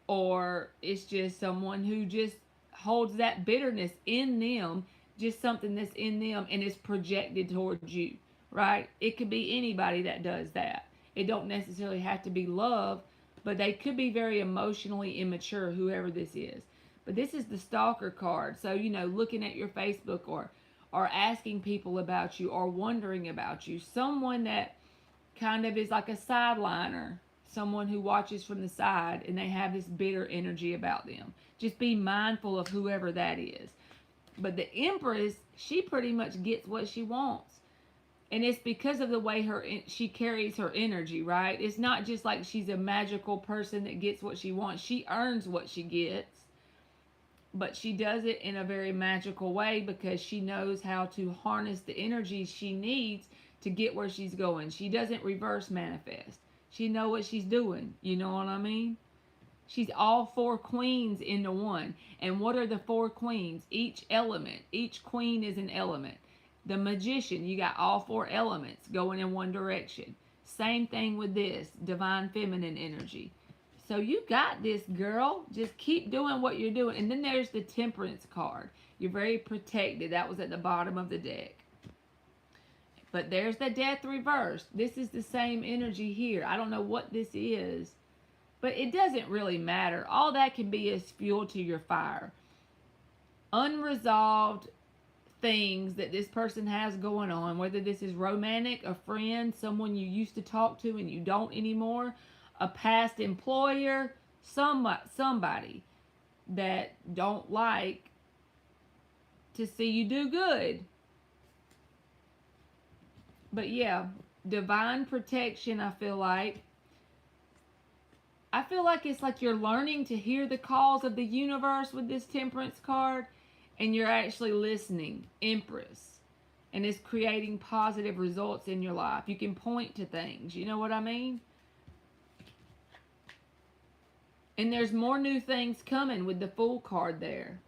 or it's just someone who just holds that bitterness in them, just something that's in them and is projected towards you, right? It could be anybody that does that. It don't necessarily have to be love, but they could be very emotionally immature, whoever this is. But this is the Stalker card. So, looking at your Facebook or asking people about you or wondering about you. Someone that kind of is like a sideliner, someone who watches from the side and they have this bitter energy about them. Just be mindful of whoever that is. But the Empress, she pretty much gets what she wants. And it's because of the way she carries her energy, right? It's not just like she's a magical person that gets what she wants. She earns what she gets. But she does it in a very magical way because she knows how to harness the energy she needs to get where she's going. She doesn't reverse manifest. She knows what she's doing. You know what I mean? She's all four queens into one. And what are the four queens? Each element. Each queen is an element. The Magician, you got all four elements going in one direction. Same thing with this, Divine Feminine energy. So you got this, girl. Just keep doing what you're doing. And then there's the Temperance card. You're very protected. That was at the bottom of the deck. But there's the Death reversed. This is the same energy here. I don't know what this is, but it doesn't really matter. All that can be is fuel to your fire. Unresolved things that this person has going on, whether this is romantic, a friend, someone you used to talk to and you don't anymore, a past employer, somebody that don't like to see you do good. But yeah, divine protection, I feel like it's like you're learning to hear the calls of the universe with this Temperance card, and you're actually listening, Empress, and it's creating positive results in your life. You can point to things, you know what I mean? And there's more new things coming with the Fool card there.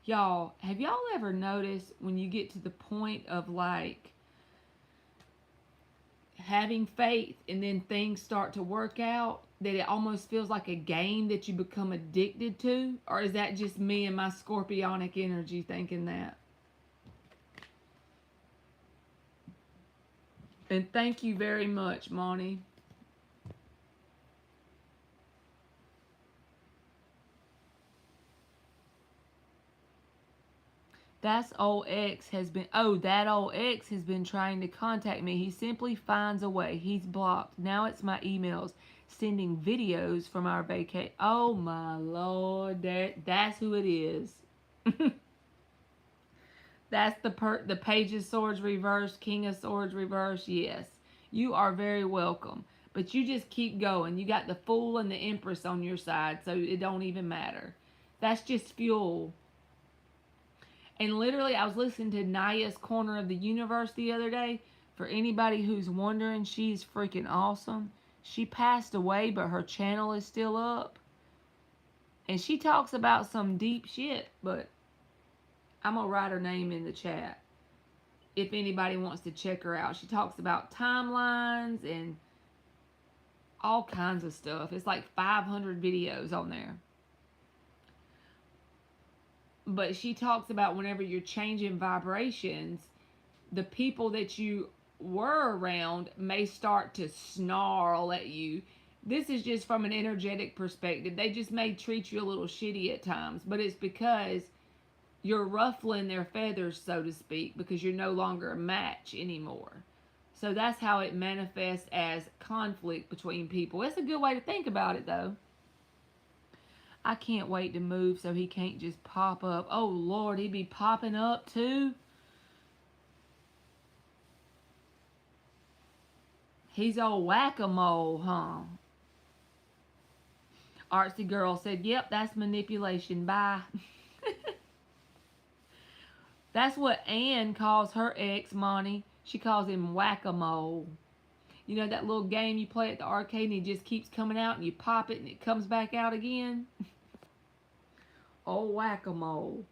Y'all, have y'all ever noticed when you get to the point of like having faith and then things start to work out, that it almost feels like a game that you become addicted to? Or is that just me and my scorpionic energy thinking that? And thank you very much, Monty. That old ex has been trying to contact me. He simply finds a way. He's blocked. Now it's my emails sending videos from our vacation. Oh my Lord, that's who it is. That's the Page of Swords reversed, King of Swords reversed. Yes, you are very welcome. But you just keep going. You got the Fool and the Empress on your side, so it don't even matter. That's just fuel. And literally, I was listening to Naya's Corner of the Universe the other day. For anybody who's wondering, she's freaking awesome. She passed away, but her channel is still up. And she talks about some deep shit, but I'm going to write her name in the chat if anybody wants to check her out. She talks about timelines and all kinds of stuff. It's like 500 videos on there. But she talks about whenever you're changing vibrations, the people that you were around may start to snarl at you. This is just from an energetic perspective. They just may treat you a little shitty at times, but it's because you're ruffling their feathers, so to speak, because you're no longer a match anymore. So that's how it manifests as conflict between people. It's a good way to think about it, though. I can't wait to move so he can't just pop up. Oh, Lord, he'd be popping up, too. He's all whack-a-mole, huh? Artsy Girl said, yep, that's manipulation. Bye. That's what Ann calls her ex, Monty. She calls him whack-a-mole. You know that little game you play at the arcade and he just keeps coming out and you pop it and it comes back out again? Oh, whack-a-mole.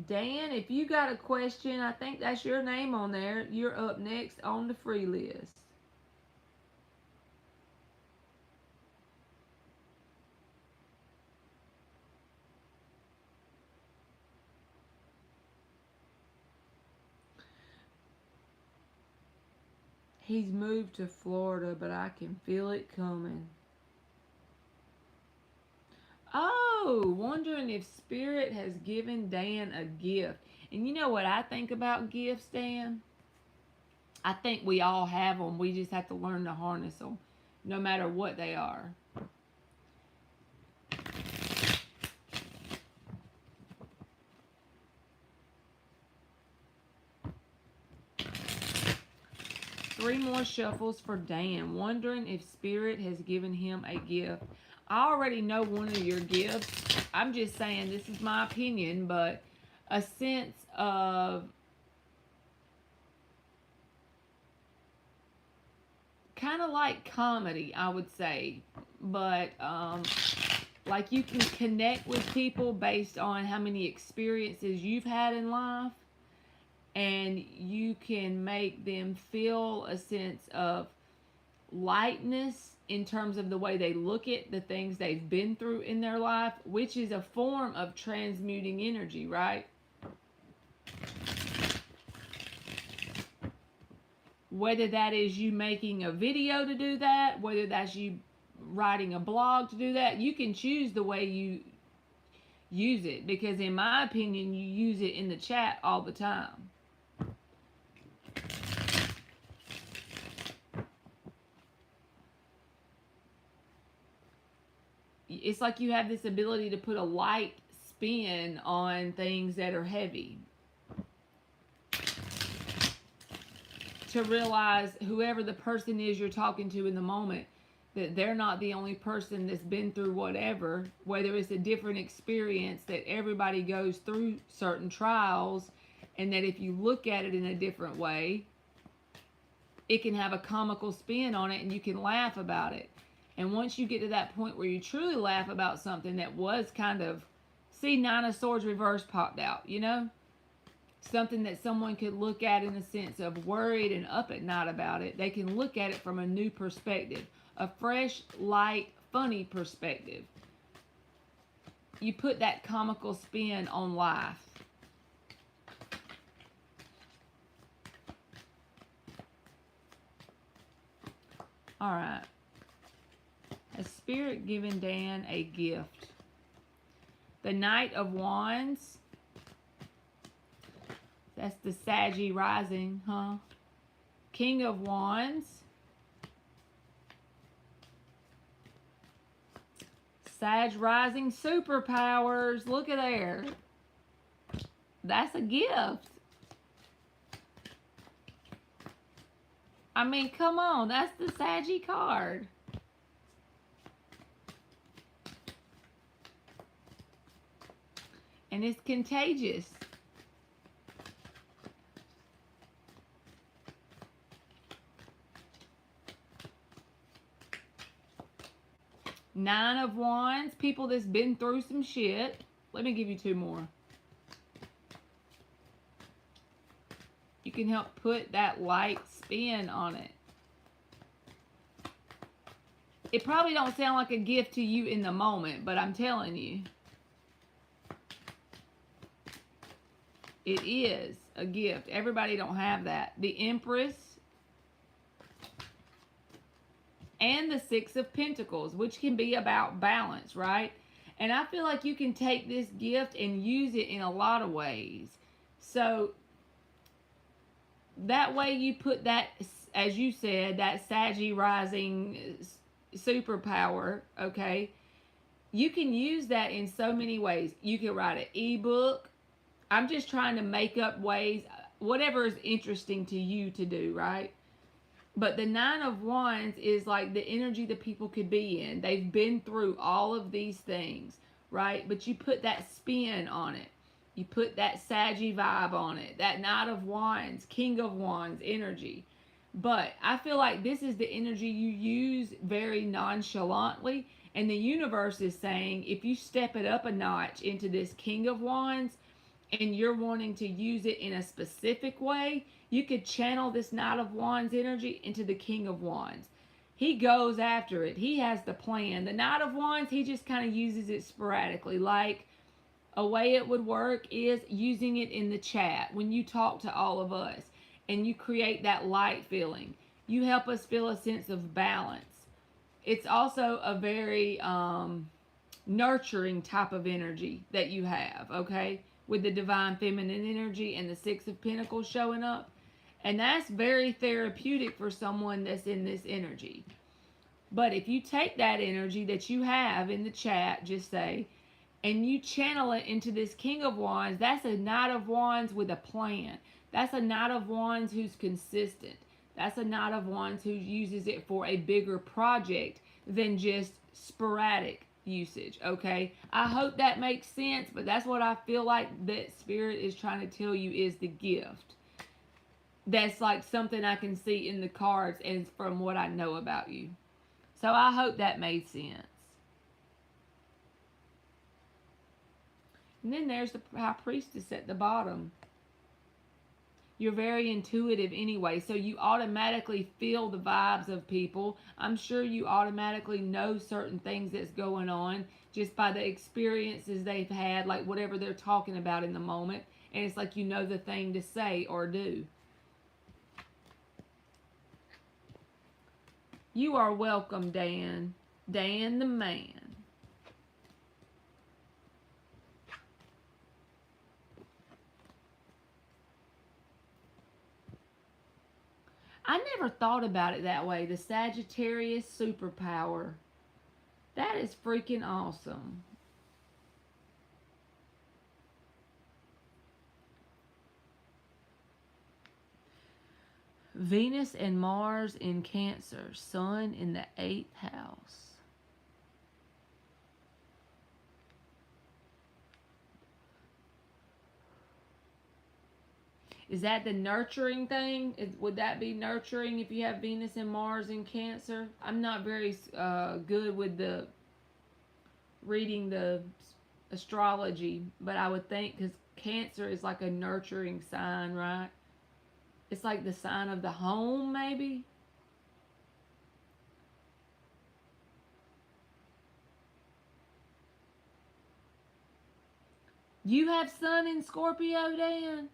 Dan, if you got a question, I think that's your name on there. You're up next on the free list. He's moved to Florida, but I can feel it coming. Oh, wondering if Spirit has given Dan a gift. And you know what I think about gifts, Dan? I think we all have them. We just have to learn to harness them, no matter what they are. Three more shuffles for Dan. Wondering if Spirit has given him a gift. I already know one of your gifts. I'm just saying, this is my opinion, but a sense of kind of like comedy, I would say, but like you can connect with people based on how many experiences you've had in life, and you can make them feel a sense of lightness in terms of the way they look at the things they've been through in their life, which is a form of transmuting energy, right? Whether that is you making a video to do that, whether that's you writing a blog to do that, you can choose the way you use it, because in my opinion, you use it in the chat all the time. It's like you have this ability to put a light spin on things that are heavy. To realize whoever the person is you're talking to in the moment, that they're not the only person that's been through whatever, whether it's a different experience, that everybody goes through certain trials, and that if you look at it in a different way, it can have a comical spin on it and you can laugh about it. And once you get to that point where you truly laugh about something that was kind of, see, Nine of Swords reverse popped out, you know? Something that someone could look at in a sense of worried and up at night about it. They can look at it from a new perspective, a fresh, light, funny perspective. You put that comical spin on life. All right. Has Spirit given Dan a gift? The Knight of Wands. That's the Saggy rising, huh? King of Wands. Sag rising superpowers. Look at there. That's a gift. I mean, come on. That's the Saggy card. And it's contagious. Nine of Wands, people that's been through some shit. Let me give you two more. You can help put that light spin on it. It probably don't sound like a gift to you in the moment, but I'm telling you, it is a gift. Everybody don't have that. The Empress. and the Six of Pentacles, which can be about balance, right? And I feel like you can take this gift and use it in a lot of ways. So that way you put that, as you said, that Saggy rising superpower, okay? You can use that in so many ways. You can write an ebook. I'm just trying to make up ways, whatever is interesting to you to do, right? But the Nine of Wands is like the energy that people could be in. They've been through all of these things, right? But you put that spin on it. You put that Saggy vibe on it. That Knight of Wands, King of Wands energy. But I feel like this is the energy you use very nonchalantly. And the universe is saying if you step it up a notch into this King of Wands and you're wanting to use it in a specific way, you could channel this Knight of Wands energy into the King of Wands. He goes after it. He has the plan. The Knight of Wands, he just kind of uses it sporadically. Like a way it would work is using it in the chat when you talk to all of us and you create that light feeling. You help us feel a sense of balance. It's also a very nurturing type of energy that you have, okay? With the divine feminine energy and the Six of Pentacles showing up. And that's very therapeutic for someone that's in this energy. But if you take that energy that you have in the chat, just say, and you channel it into this King of Wands, that's a Knight of Wands with a plan. That's a Knight of Wands who's consistent. That's a Knight of Wands who uses it for a bigger project than just sporadic usage, okay? I hope that makes sense, but that's what I feel like that Spirit is trying to tell you is the gift. That's like something I can see in the cards and from what I know about you. So I hope that made sense. And then there's the High Priestess at the bottom. You're very intuitive anyway, so you automatically feel the vibes of people. I'm sure you automatically know certain things that's going on just by the experiences they've had, like whatever they're talking about in the moment. And it's like you know the thing to say or do. You are welcome, Dan. Dan the man. I never thought about it that way. The Sagittarius superpower. That is freaking awesome. Venus and Mars in Cancer. Sun in the 8th house. Is that the nurturing thing? Would that be nurturing if you have Venus and Mars in Cancer? I'm not very good with the reading the astrology, but I would think because Cancer is like a nurturing sign, right? It's like the sign of the home, maybe? You have Sun in Scorpio, Dan?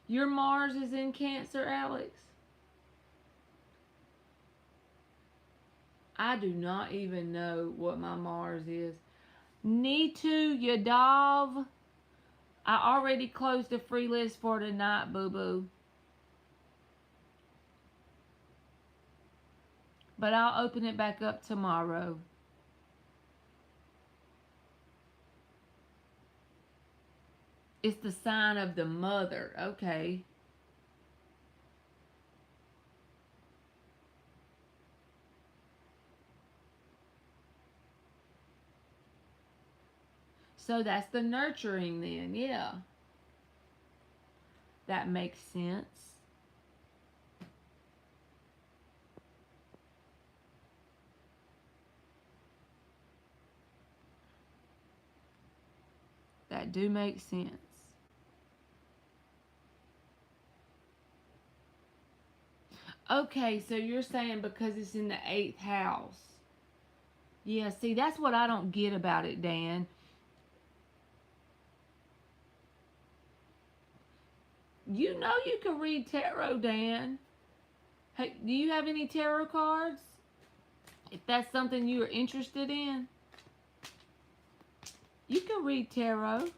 Your Mars is in Cancer, Alex? I do not even know what my Mars is. Nitu Yadav. I already closed the free list for tonight, boo-boo. But I'll open it back up tomorrow. It's the sign of the mother. Okay. So that's the nurturing then. Yeah. That makes sense. That do make sense. Okay, so you're saying because it's in the 8th house. Yeah, see, that's what I don't get about it, Dan. You know you can read tarot, Dan. Hey, do you have any tarot cards? If that's something you are interested in, you can read tarot.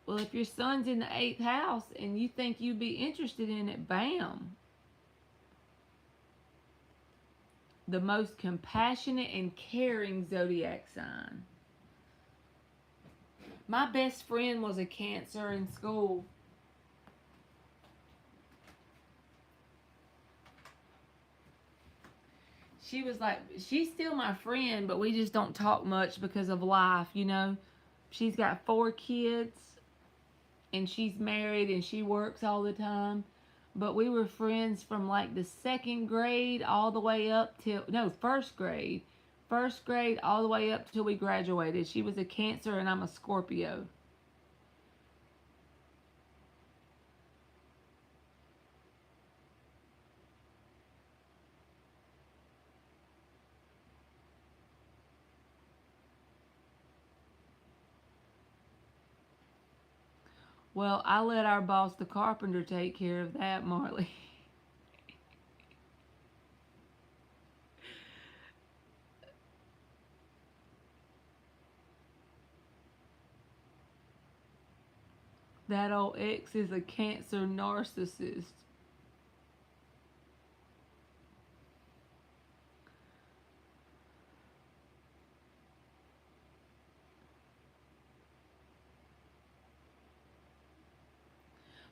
Well, if your son's in the 8th house and you think you'd be interested in it, bam. The most compassionate and caring zodiac sign. My best friend was a Cancer in school. She was like, she's still my friend, but we just don't talk much because of life, you know. She's got 4 kids, and she's married, and she works all the time. But we were friends from like the 2nd grade all the way up till, no, 1st grade. 1st grade all the way up till we graduated. She was a Cancer, and I'm a Scorpio. Well, I let our boss, the carpenter, take care of that, Marley. That old ex is a Cancer narcissist.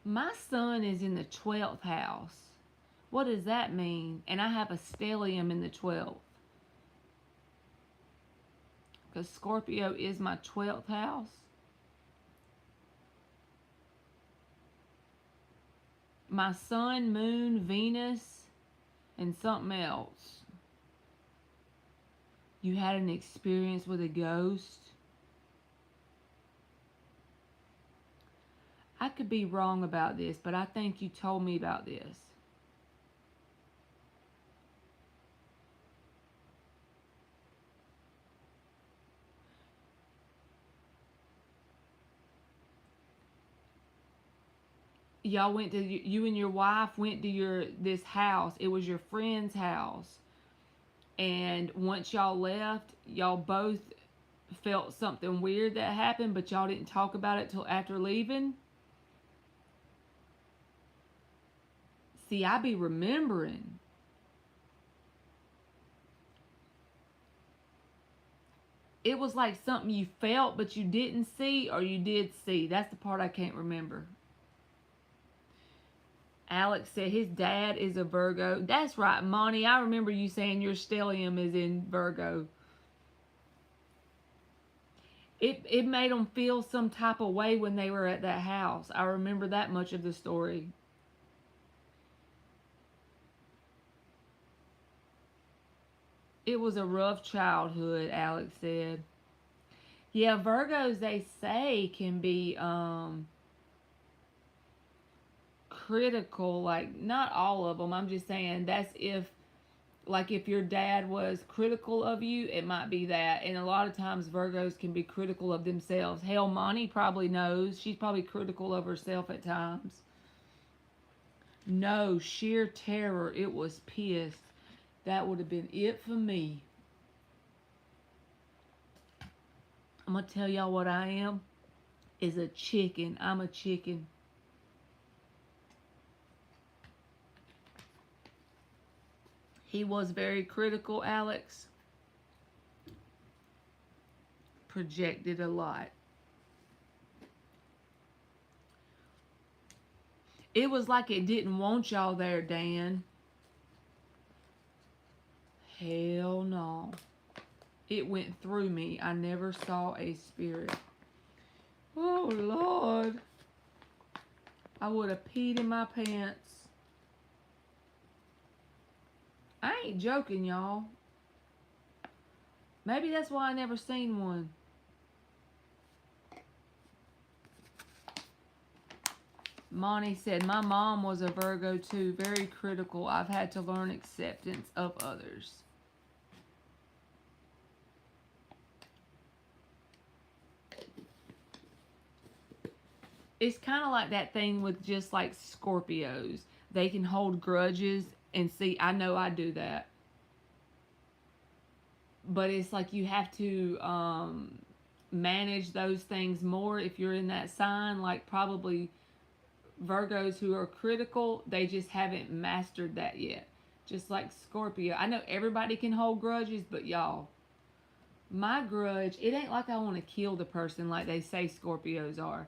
My sun is in the 12th house. What does that mean? And I have a stellium in the 12th. Because Scorpio is my 12th house. My sun, moon, Venus, and something else. You had an experience with a ghost. I could be wrong about this, but I think you told me about this. Y'all went to, you and your wife went to this house. It was your friend's house. And once y'all left, y'all both felt something weird that happened, but y'all didn't talk about it till after leaving. See, I be remembering. It was like something you felt but you didn't see, or you did see. That's the part I can't remember. Alex said his dad is a Virgo. That's right, Monty. I remember you saying your stellium is in Virgo. It made them feel some type of way when they were at that house. I remember that much of the story. It was a rough childhood, Alex said. Yeah, Virgos, they say, can be critical. Like, not all of them. I'm just saying that's if, like, if your dad was critical of you, it might be that. And a lot of times Virgos can be critical of themselves. Hell, Monty probably knows. She's probably critical of herself at times. No, sheer terror. It was pissed. That would have been it for me. I'm going to tell y'all what I am. Is a chicken. I'm a chicken. He was very critical, Alex. Projected a lot. It was like it didn't want y'all there, Dan. Hell no. It went through me. I never saw a spirit. Oh, Lord. I would have peed in my pants. I ain't joking, y'all. Maybe that's why I never seen one. Monty said, my mom was a Virgo too. Very critical. I've had to learn acceptance of others. it's kind of like that thing with just like Scorpios. They can hold grudges, and see, I know I do that. But it's like you have to manage those things more if you're in that sign. Like probably Virgos who are critical, they just haven't mastered that yet. Just like Scorpio. I know everybody can hold grudges, but y'all, my grudge, it ain't like I want to kill the person like they say Scorpios are.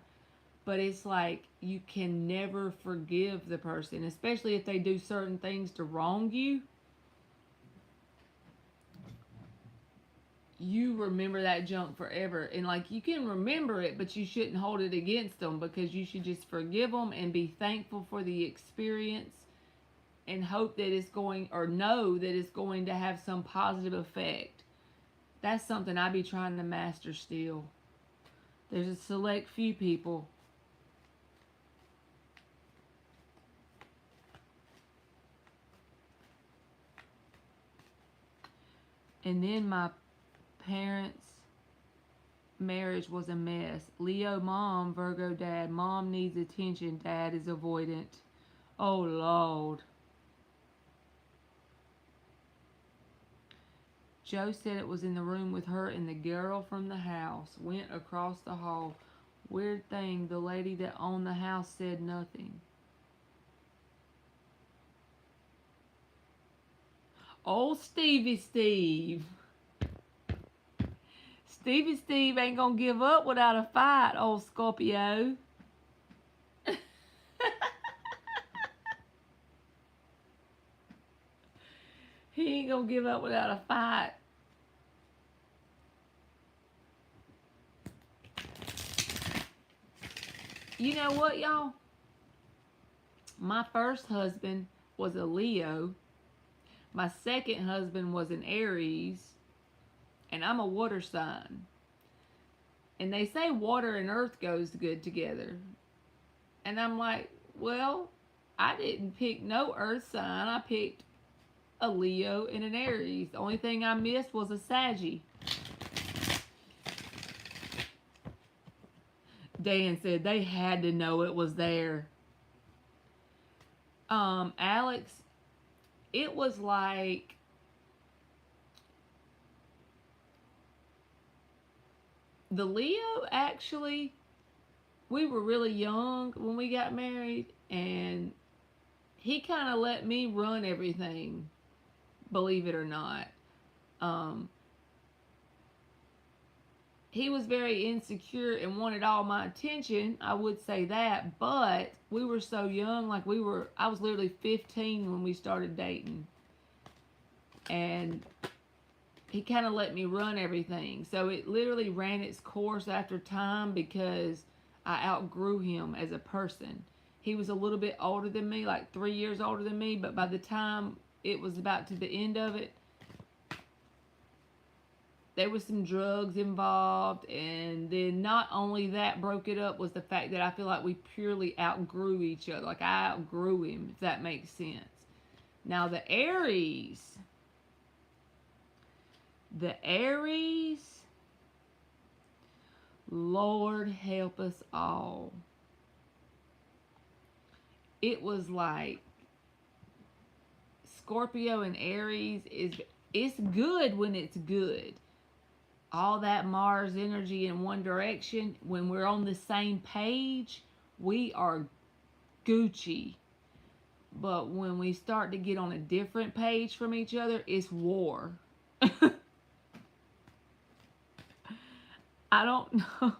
But it's like you can never forgive the person, especially if they do certain things to wrong you. You remember that junk forever. And like you can remember it, but you shouldn't hold it against them, because you should just forgive them and be thankful for the experience and hope that it's going, or know that it's going to have some positive effect. That's something I be trying to master still. There's a select few people. And then my parents' marriage was a mess. Leo mom, Virgo dad. Mom needs attention. Dad is avoidant. Oh, Lord. Joe said it was in the room with her and the girl from the house. Went across the hall. Weird thing, the lady that owned the house said nothing. Old Stevie Steve. Stevie Steve ain't gonna give up without a fight, old Scorpio. He ain't gonna give up without a fight. You know what, y'all? My first husband was a Leo. My second husband was an Aries. And I'm a water sign. And they say water and earth goes good together. And I'm like, well, I didn't pick no earth sign. I picked a Leo and an Aries. The only thing I missed was a Saggy. Dan said they had to know it was there. Alex, it was like the Leo, actually, we were really young when we got married, and he kind of let me run everything, believe it or not. Um, he was very insecure and wanted all my attention, I would say that, but we were so young, like I was literally 15 when we started dating. And he kind of let me run everything. So it literally ran its course after time, because I outgrew him as a person. He was a little bit older than me, like 3 years older than me, but by the time it was about to the end of it, there was some drugs involved, and then not only that broke it up was the fact that I feel like we purely outgrew each other. Like I outgrew him, if that makes sense. Now the Aries, Lord help us all. It was like Scorpio and Aries it's good when it's good. All that Mars energy in one direction, when we're on the same page, we are Gucci. But when we start to get on a different page from each other, it's war. I don't know.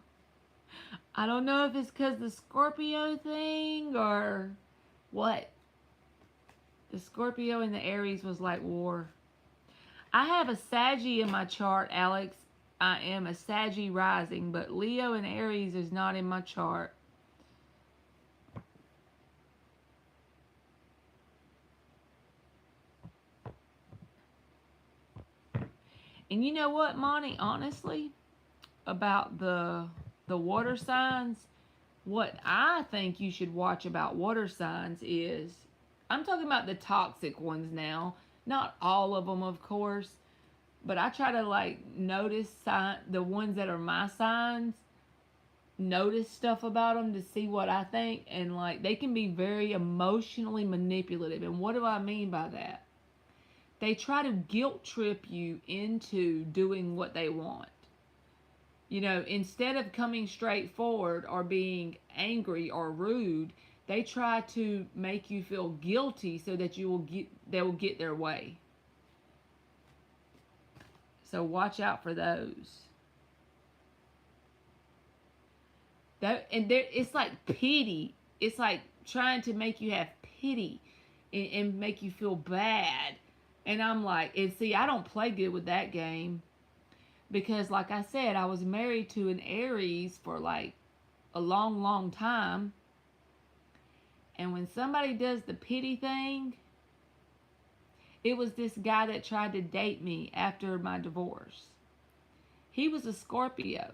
I don't know if it's because the Scorpio thing or what. The Scorpio and the Aries was like war. I have a Saggy in my chart, Alex. I am a Saggy rising, but Leo and Aries is not in my chart. And you know what, Monty? Honestly, about the water signs, what I think you should watch about water signs is, I'm talking about the toxic ones now. Not all of them, of course, but I try to like notice the ones that are my signs. notice stuff about them to see what I think, and like they can be very emotionally manipulative. And what do I mean by that? They try to guilt trip you into doing what they want. You know, instead of coming straight forward or being angry or rude, they try to make you feel guilty so that they will get their way. So watch out for those. It's like pity. It's like trying to make you have pity and make you feel bad. And I'm like, and see, I don't play good with that game because, like I said, I was married to an Aries for like a long, long time. And when somebody does the pity thing, it was this guy that tried to date me after my divorce. He was a Scorpio.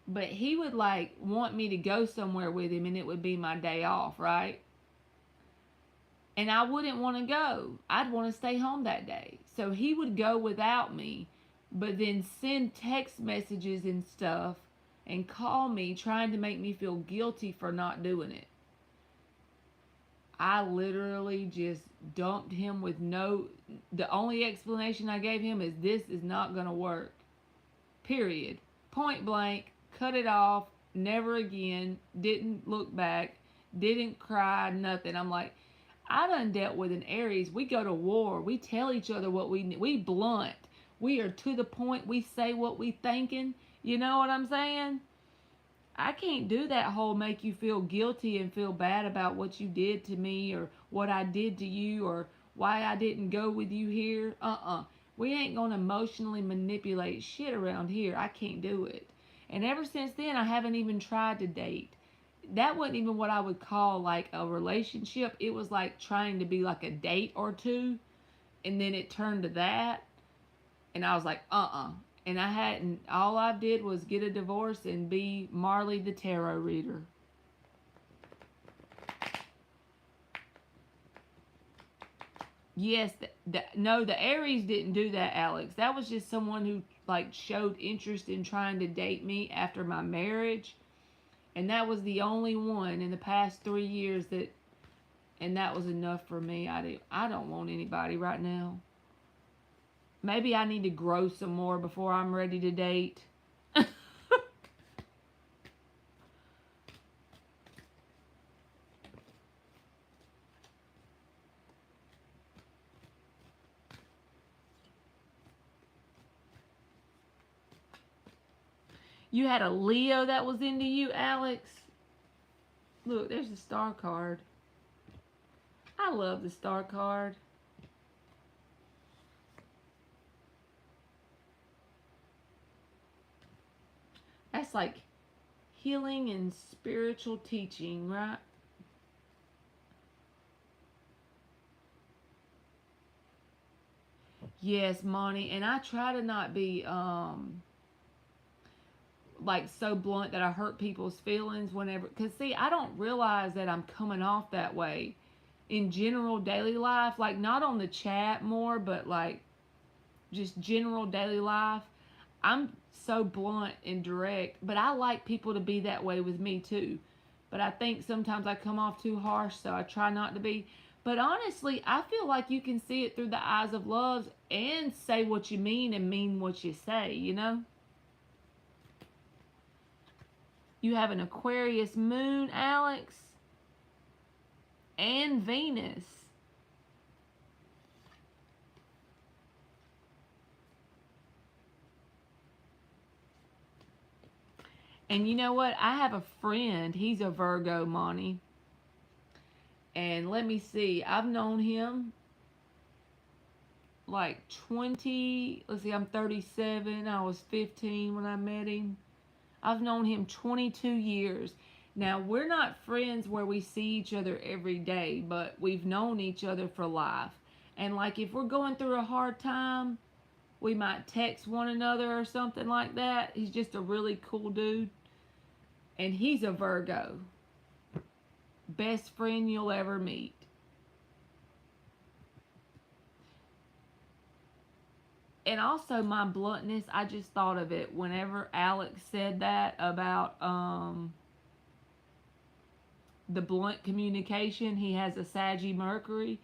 But he would like want me to go somewhere with him and it would be my day off, right? And I wouldn't want to go. I'd want to stay home that day. So he would go without me, but then send text messages and stuff and call me trying to make me feel guilty for not doing it. I literally just dumped him with the only explanation I gave him is this is not going to work. Period. Point blank. Cut it off, never again, didn't look back, didn't cry, nothing. I'm like, I done dealt with an Aries. We go to war. We tell each other what we blunt. We are to the point. We say what we thinking. You know what I'm saying? I can't do that whole make you feel guilty and feel bad about what you did to me or what I did to you or why I didn't go with you here. We ain't gonna emotionally manipulate shit around here. I can't do it. And ever since then, I haven't even tried to date. That wasn't even what I would call like a relationship. It was like trying to be like a date or two. And then it turned to that. And I was like, And I hadn't, all I did was get a divorce and be Marley the tarot reader. Yes, no, the Aries didn't do that, Alex. That was just someone who like showed interest in trying to date me after my marriage. And that was the only one in the past 3 years and that was enough for me. I don't want anybody right now. Maybe I need to grow some more before I'm ready to date. You had a Leo that was into you, Alex? Look, there's the star card. I love the star card. That's like healing and spiritual teaching, right? Yes, Monty. And I try to not be like so blunt that I hurt people's feelings whenever, because see, I don't realize that I'm coming off that way in general daily life, like not on the chat more, but like just general daily life. I'm so blunt and direct, but I like people to be that way with me too. But I think sometimes I come off too harsh, so I try not to be. But honestly, I feel like you can see it through the eyes of love and say what you mean and mean what you say, you know? You have an Aquarius moon, Alex, and Venus. And you know what? I have a friend. He's a Virgo, Monty. And let me see. I've known him like 20. Let's see, I'm 37. I was 15 when I met him. I've known him 22 years. Now, we're not friends where we see each other every day, but we've known each other for life. And like if we're going through a hard time, we might text one another or something like that. He's just a really cool dude. And he's a Virgo. Best friend you'll ever meet. And also my bluntness, I just thought of it whenever Alex said that about the blunt communication. He has a Saggy Mercury.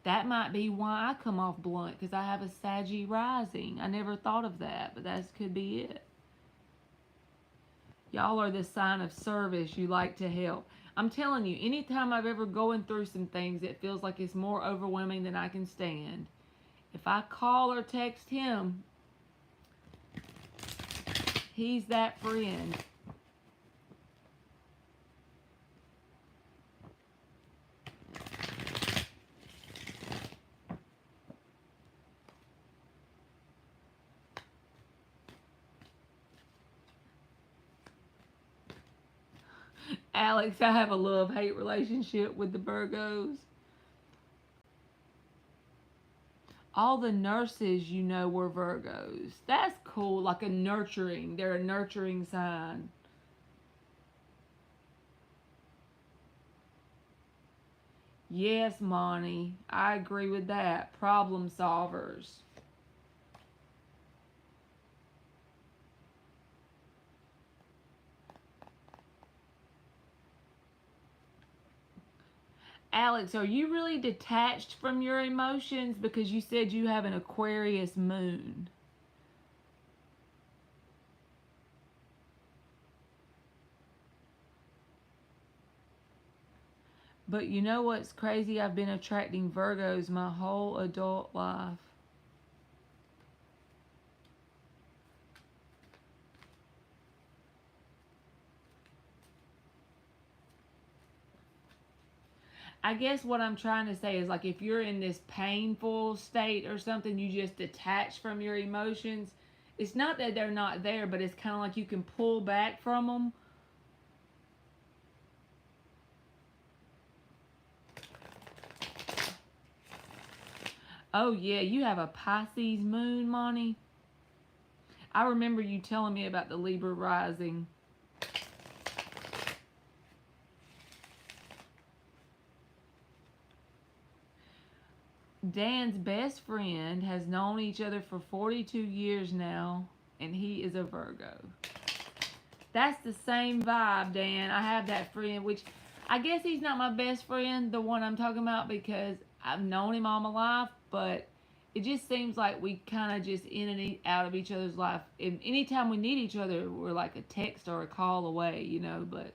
That might be why I come off blunt, because I have a Saggy rising. I never thought of that, but that could be it. Y'all are the sign of service. You like to help. I'm telling you, anytime I've ever going through some things, it feels like it's more overwhelming than I can stand. If I call or text him, he's that friend. Alex, I have a love-hate relationship with the Virgos. All the nurses you know were Virgos. That's cool. Like a nurturing. They're a nurturing sign. Yes, Monty. I agree with that. Problem solvers. Alex, are you really detached from your emotions? Because you said you have an Aquarius moon. But you know what's crazy? I've been attracting Virgos my whole adult life. I guess what I'm trying to say is, like, if you're in this painful state or something, you just detach from your emotions. It's not that they're not there, but it's kind of like you can pull back from them. Oh, yeah, you have a Pisces moon, Monty. I remember you telling me about the Libra rising. Dan's best friend has known each other for 42 years now, and he is a Virgo. That's the same vibe, Dan. I have that friend, which I guess he's not my best friend, the one I'm talking about, because I've known him all my life, but it just seems like we kind of just in and out of each other's life. And anytime we need each other, we're like a text or a call away, you know, but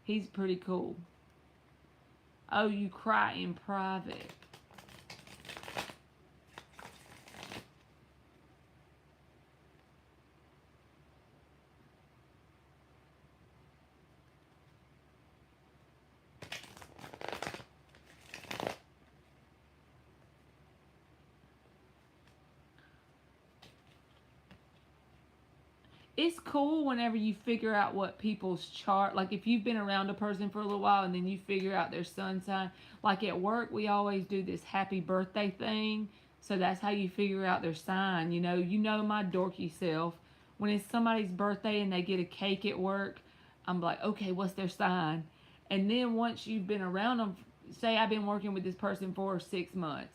he's pretty cool. Oh, you cry in private. It's cool whenever you figure out what people's chart, like if you've been around a person for a little while and then you figure out their sun sign. Like at work, we always do this happy birthday thing. So that's how you figure out their sign. You know my dorky self. When it's somebody's birthday and they get a cake at work, I'm like, okay, what's their sign? And then once you've been around them, say I've been working with this person for 6 months.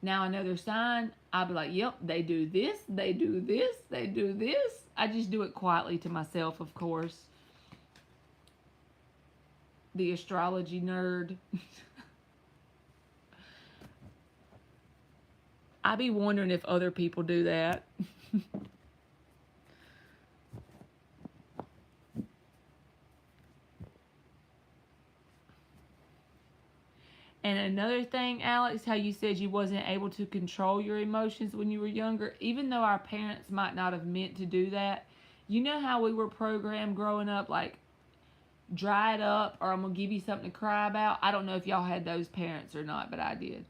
Now I know their sign. I'll be like, yep, they do this, they do this, they do this. I just do it quietly to myself, of course. The astrology nerd. I be wondering if other people do that. And another thing, Alex, how you said you wasn't able to control your emotions when you were younger, even though our parents might not have meant to do that. You know how we were programmed growing up, like, dry it up or I'm going to give you something to cry about? I don't know if y'all had those parents or not, but I did.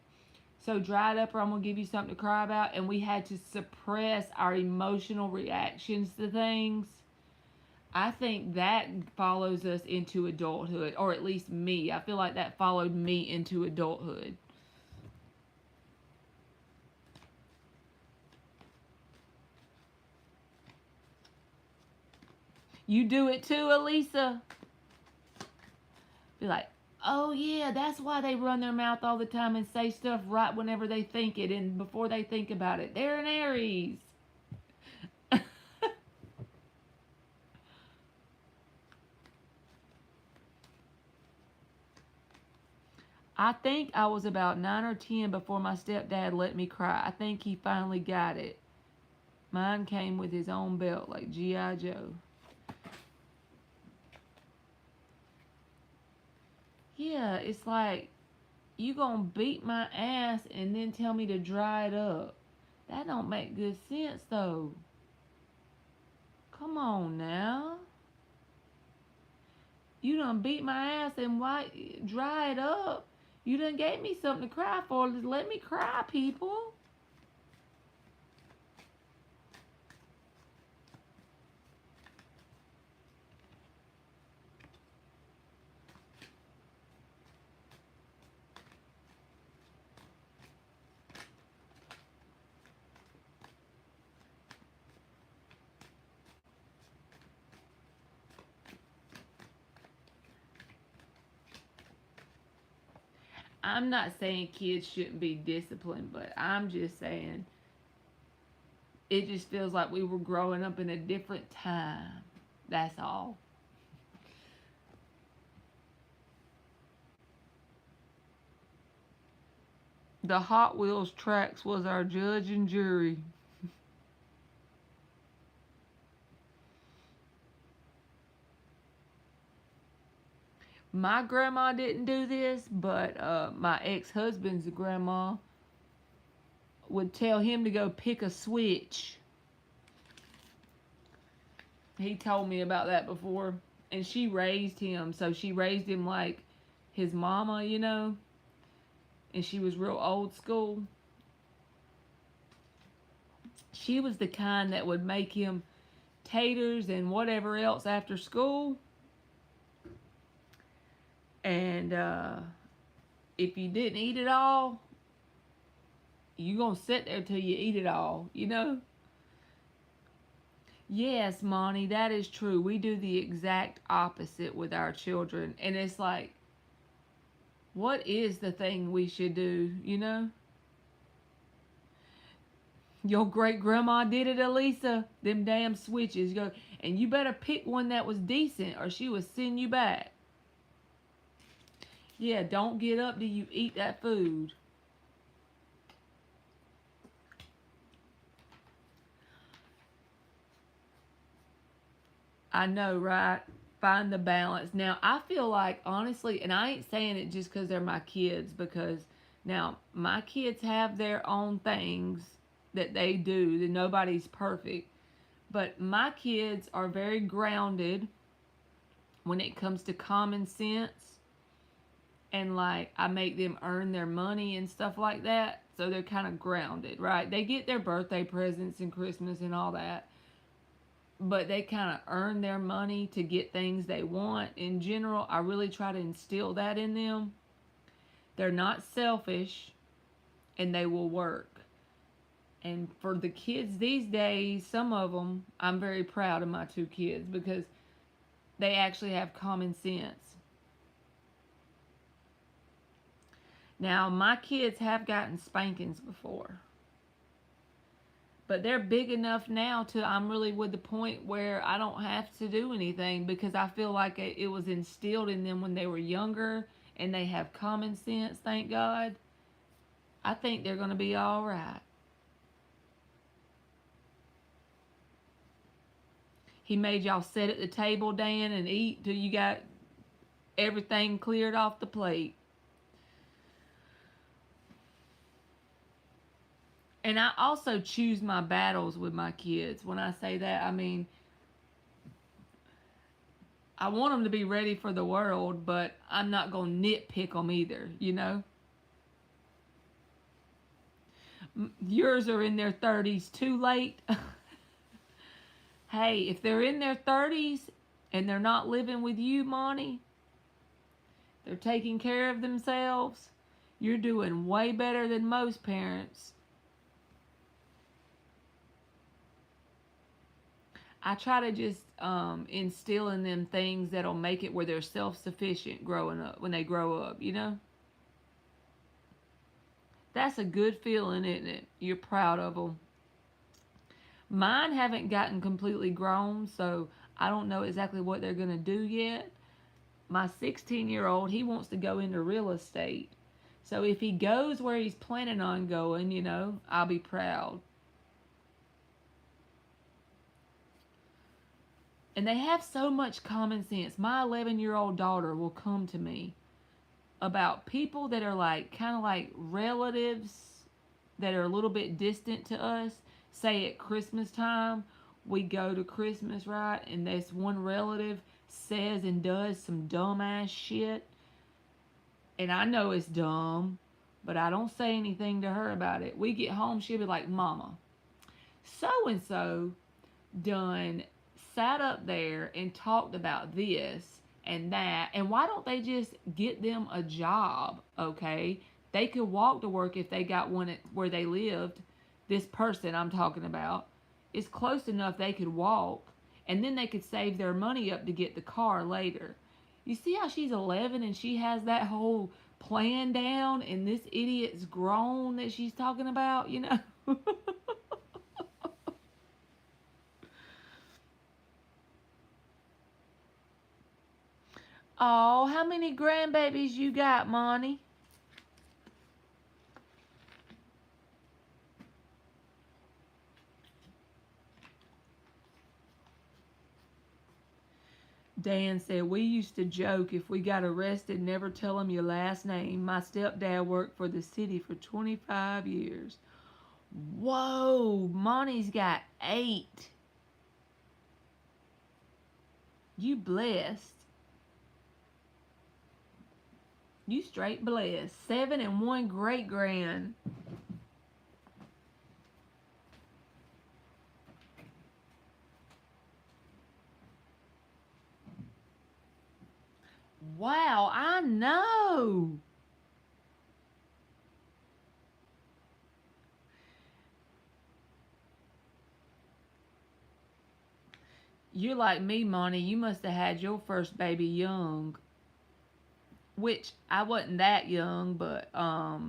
So dry it up or I'm going to give you something to cry about. And we had to suppress our emotional reactions to things. I think that follows us into adulthood, or at least me. I feel like that followed me into adulthood. You do it too, Elisa? Be like, Oh yeah, that's why they run their mouth all the time and say stuff right whenever they think it and before they think about it. They're an Aries. I think I was about 9 or 10 before my stepdad let me cry. I think he finally got it. Mine came with his own belt like G.I. Joe. Yeah, it's like, you gonna beat my ass and then tell me to dry it up. That don't make good sense though. Come on now. You done beat my ass and why dry it up? You done gave me something to cry for. Just let me cry, people. I'm not saying kids shouldn't be disciplined, but I'm just saying it just feels like we were growing up in a different time. That's all. The Hot Wheels tracks was our judge and jury. My grandma didn't do this, but my ex-husband's grandma would tell him to go pick a switch. He told me about that before. And she raised him, so she raised him like his mama, you know, and she was real old school. She was the kind that would make him taters and whatever else after school. And if you didn't eat it all, you gonna sit there till you eat it all, you know? Yes, Monty, that is true. We do the exact opposite with our children. And it's like, what is the thing we should do, you know? Your great grandma did it, Elisa. Them damn switches. Go, and you better pick one that was decent or she will send you back. Yeah, don't get up till you eat that food. I know, right? Find the balance. Now, I feel like, honestly, and I ain't saying it just because they're my kids, because now my kids have their own things that they do, that nobody's perfect. But my kids are very grounded when it comes to common sense. And like, I make them earn their money and stuff like that. So they're kind of grounded, right? They get their birthday presents and Christmas and all that, but they kind of earn their money to get things they want. In general, I really try to instill that in them. They're not selfish and they will work. And for the kids these days, some of them, I'm very proud of my two kids because they actually have common sense. Now, my kids have gotten spankings before, but they're big enough now to I'm really with the point where I don't have to do anything because I feel like it was instilled in them when they were younger and they have common sense, thank God. I think they're going to be all right. He made y'all sit at the table, Dan, and eat till you got everything cleared off the plate. And I also choose my battles with my kids. When I say that, I mean, I want them to be ready for the world, but I'm not going to nitpick them either, you know? Yours are in their 30s, too late. Hey, if they're in their 30s and they're not living with you, Monty, they're taking care of themselves, you're doing way better than most parents. I try to just instill in them things that'll make it where they're self-sufficient growing up when they grow up, you know? That's a good feeling, isn't it? You're proud of them. Mine haven't gotten completely grown, so I don't know exactly what they're going to do yet. My 16-year-old, he wants to go into real estate. So if he goes where he's planning on going, you know, I'll be proud. And they have so much common sense. My 11-year-old daughter will come to me about people that are like kind of like relatives that are a little bit distant to us. Say at Christmas time, we go to Christmas, right? And this one relative says and does some dumbass shit. And I know it's dumb, but I don't say anything to her about it. We get home, she'll be like, Mama, so and so done sat up there and talked about this and that, and why don't they just get them a job? Okay, they could walk to work if they got one at where they lived. This person I'm talking about is close enough they could walk, and then they could save their money up to get the car later. You see how she's 11 and she has that whole plan down, and this idiot's grown that she's talking about, you know? Oh, how many grandbabies you got, Monty? Dan said, we used to joke if we got arrested, never tell them your last name. My stepdad worked for the city for 25 years. Whoa, Monty's got 8. You blessed. You straight blessed. 7 and 1 great grand. Wow, I know. You're like me, Monty. You must have had your first baby young. Which I wasn't that young, but I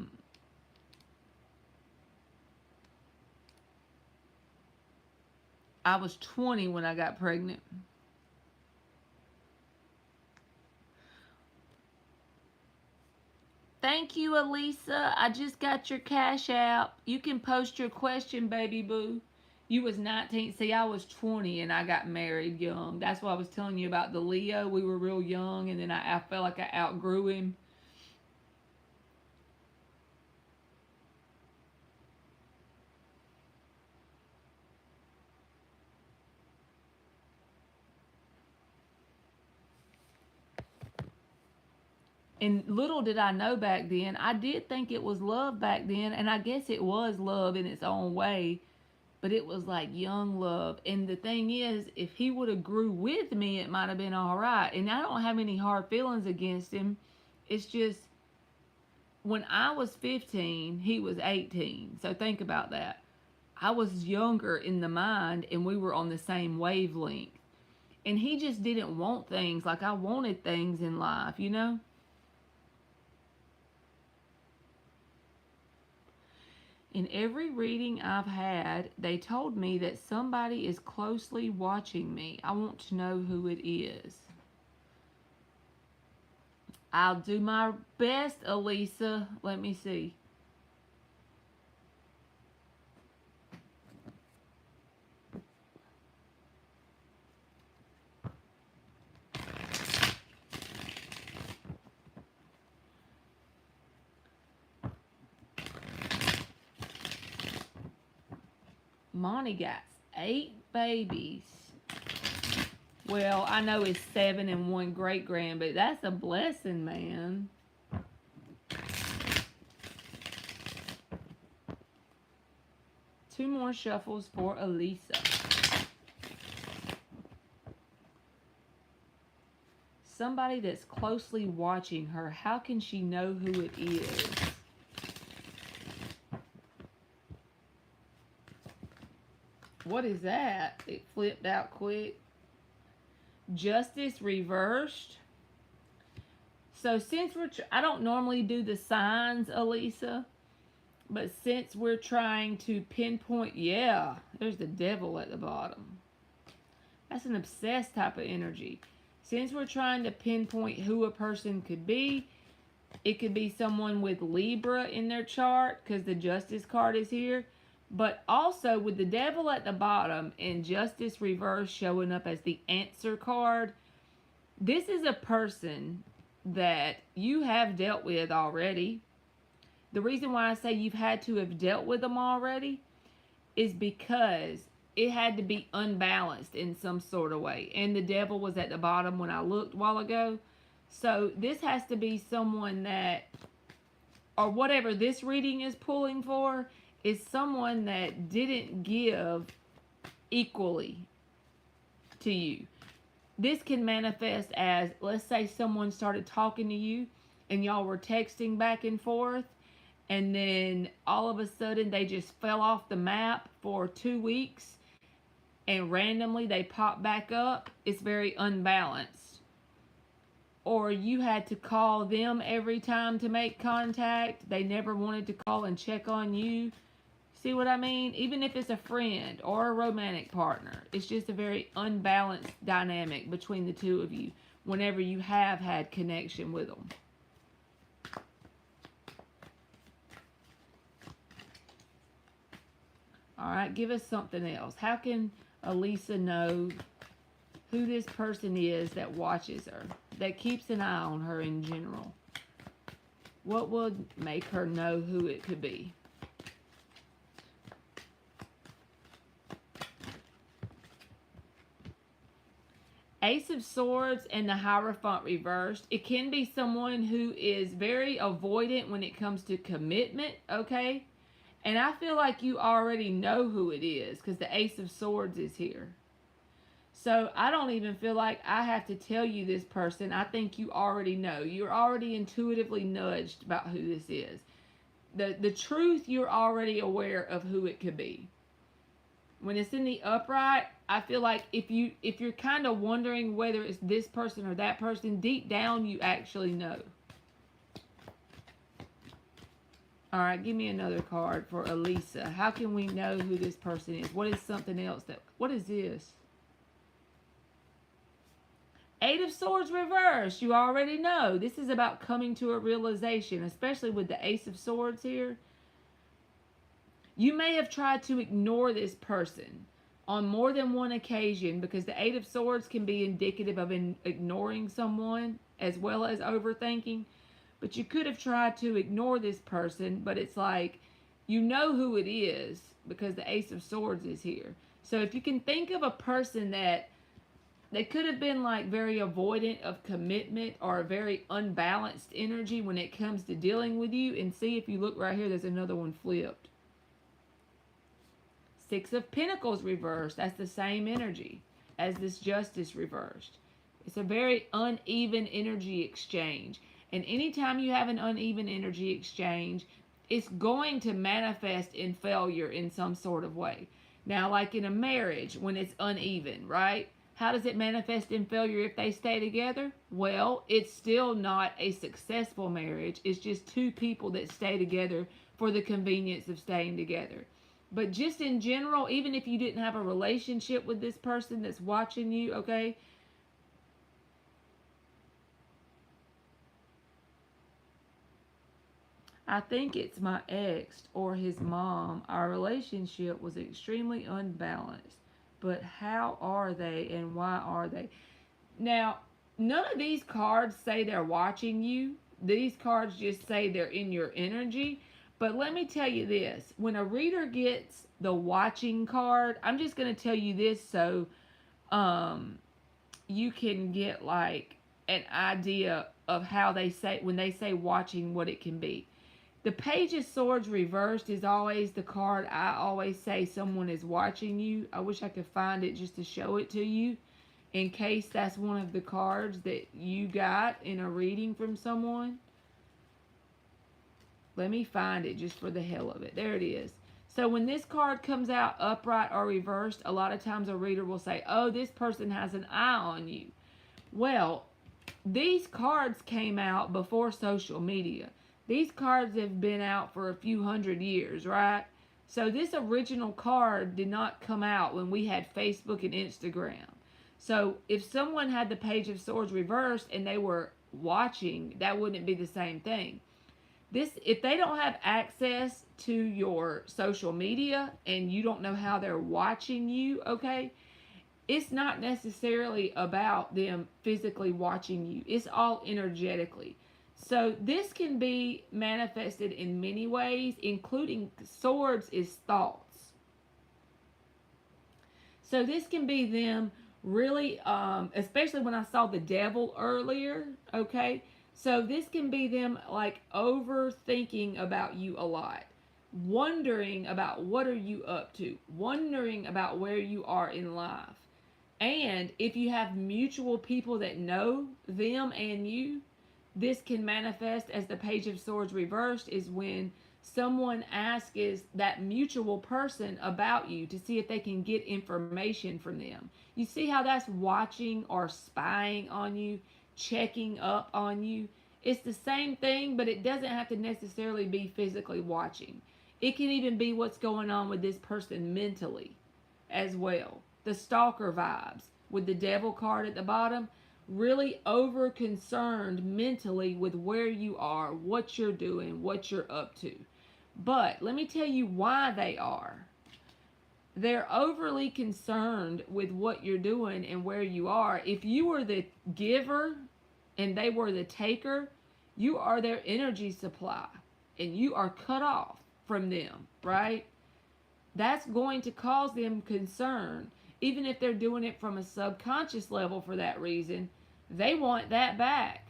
was 20 when I got pregnant. Thank you, Elisa. I just got your cash app. You can post your question, baby boo. You was 19. See, I was 20 and I got married young. That's why I was telling you about the Leo. We were real young, and then I felt like I outgrew him. And little did I know back then, I did think it was love back then, and I guess it was love in its own way, but it was like young love. And the thing is, if he would have grew with me, it might have been all right. And I don't have any hard feelings against him. It's just when I was 15, he was 18. So think about that. I was younger in the mind, and we were on the same wavelength. And he just didn't want things like I wanted things in life, you know? In every reading I've had, they told me that somebody is closely watching me. I want to know who it is. I'll do my best, Elisa. Let me see. Monty got 8 babies. Well, I know it's 7 and 1 great grand, but that's a blessing, man. Two more shuffles for Elisa. Somebody that's closely watching her. How can she know who it is? What is that? It flipped out quick. Justice reversed. So since I don't normally do the signs, Elisa, but since we're trying to pinpoint, yeah, there's the devil at the bottom. That's an obsessed type of energy. Since we're trying to pinpoint who a person could be, it could be someone with Libra in their chart because the Justice card is here. But also with the devil at the bottom and Justice reverse showing up as the answer card, this is a person that you have dealt with already. The reason why I say you've had to have dealt with them already is because it had to be unbalanced in some sort of way. And the devil was at the bottom when I looked a while ago. So this has to be someone that, or whatever this reading is pulling for, is someone that didn't give equally to you. This can manifest as, let's say someone started talking to you and y'all were texting back and forth, and then all of a sudden they just fell off the map for 2 weeks and randomly they pop back up. It's very unbalanced. Or you had to call them every time to make contact. They never wanted to call and check on you. See what I mean? Even if it's a friend or a romantic partner, it's just a very unbalanced dynamic between the two of you whenever you have had connection with them. All right, give us something else. How can Elisa know who this person is that watches her, that keeps an eye on her in general? What would make her know who it could be? Ace of Swords and the Hierophant reversed. It can be someone who is very avoidant when it comes to commitment, okay? And I feel like you already know who it is because the Ace of Swords is here. So I don't even feel like I have to tell you this person. I think you already know. You're already intuitively nudged about who this is. The truth, you're already aware of who it could be. When it's in the upright, I feel like if you're kind of wondering whether it's this person or that person, deep down you actually know. All right, give me another card for Elisa. How can we know who this person is? What is something else what is this? Eight of Swords reversed. You already know. This is about coming to a realization, especially with the Ace of Swords here. You may have tried to ignore this person on more than one occasion because the Eight of Swords can be indicative of ignoring someone as well as overthinking. But you could have tried to ignore this person, but it's like you know who it is because the Ace of Swords is here. So if you can think of a person that they could have been like very avoidant of commitment or a very unbalanced energy when it comes to dealing with you, and see if you look right here, there's another one flipped. Six of Pentacles reversed. That's the same energy as this Justice reversed. It's a very uneven energy exchange. And anytime you have an uneven energy exchange, it's going to manifest in failure in some sort of way. Now, like in a marriage, when it's uneven, right? How does it manifest in failure if they stay together? Well, it's still not a successful marriage. It's just two people that stay together for the convenience of staying together. But just in general, even if you didn't have a relationship with this person that's watching you, okay? I think it's my ex or his mom. Our relationship was extremely unbalanced. But how are they and why are they? Now, none of these cards say they're watching you. These cards just say they're in your energy. But let me tell you this. When a reader gets the watching card, I'm just going to tell you this so you can get like an idea of how they say, when they say watching, what it can be. The Page of Swords reversed is always the card I always say someone is watching you. I wish I could find it just to show it to you in case that's one of the cards that you got in a reading from someone. Let me find it just for the hell of it. There it is. So when this card comes out upright or reversed, a lot of times a reader will say, oh, this person has an eye on you. Well, these cards came out before social media. These cards have been out for a few hundred years, right? So this original card did not come out when we had Facebook and Instagram. So if someone had the Page of Swords reversed and they were watching, that wouldn't be the same thing. This, if they don't have access to your social media and you don't know how they're watching you, okay, it's not necessarily about them physically watching you. It's all energetically. So this can be manifested in many ways, including swords is thoughts. So this can be them really, especially when I saw the devil earlier, okay? So this can be them like overthinking about you a lot, wondering about what are you up to, wondering about where you are in life. And if you have mutual people that know them and you, this can manifest as the Page of Swords reversed, is when someone asks that mutual person about you to see if they can get information from them. You see how that's watching or spying on you, checking up on you. It's the same thing, but it doesn't have to necessarily be physically watching. It can even be what's going on with this person mentally as well. The stalker vibes with the devil card at the bottom, really over concerned mentally with where you are, what you're doing, what you're up to. But let me tell you why they are. They're overly concerned with what you're doing and where you are. If you were the giver and they were the taker, you are their energy supply and you are cut off from them, right? That's going to cause them concern. Even if they're doing it from a subconscious level for that reason, they want that back.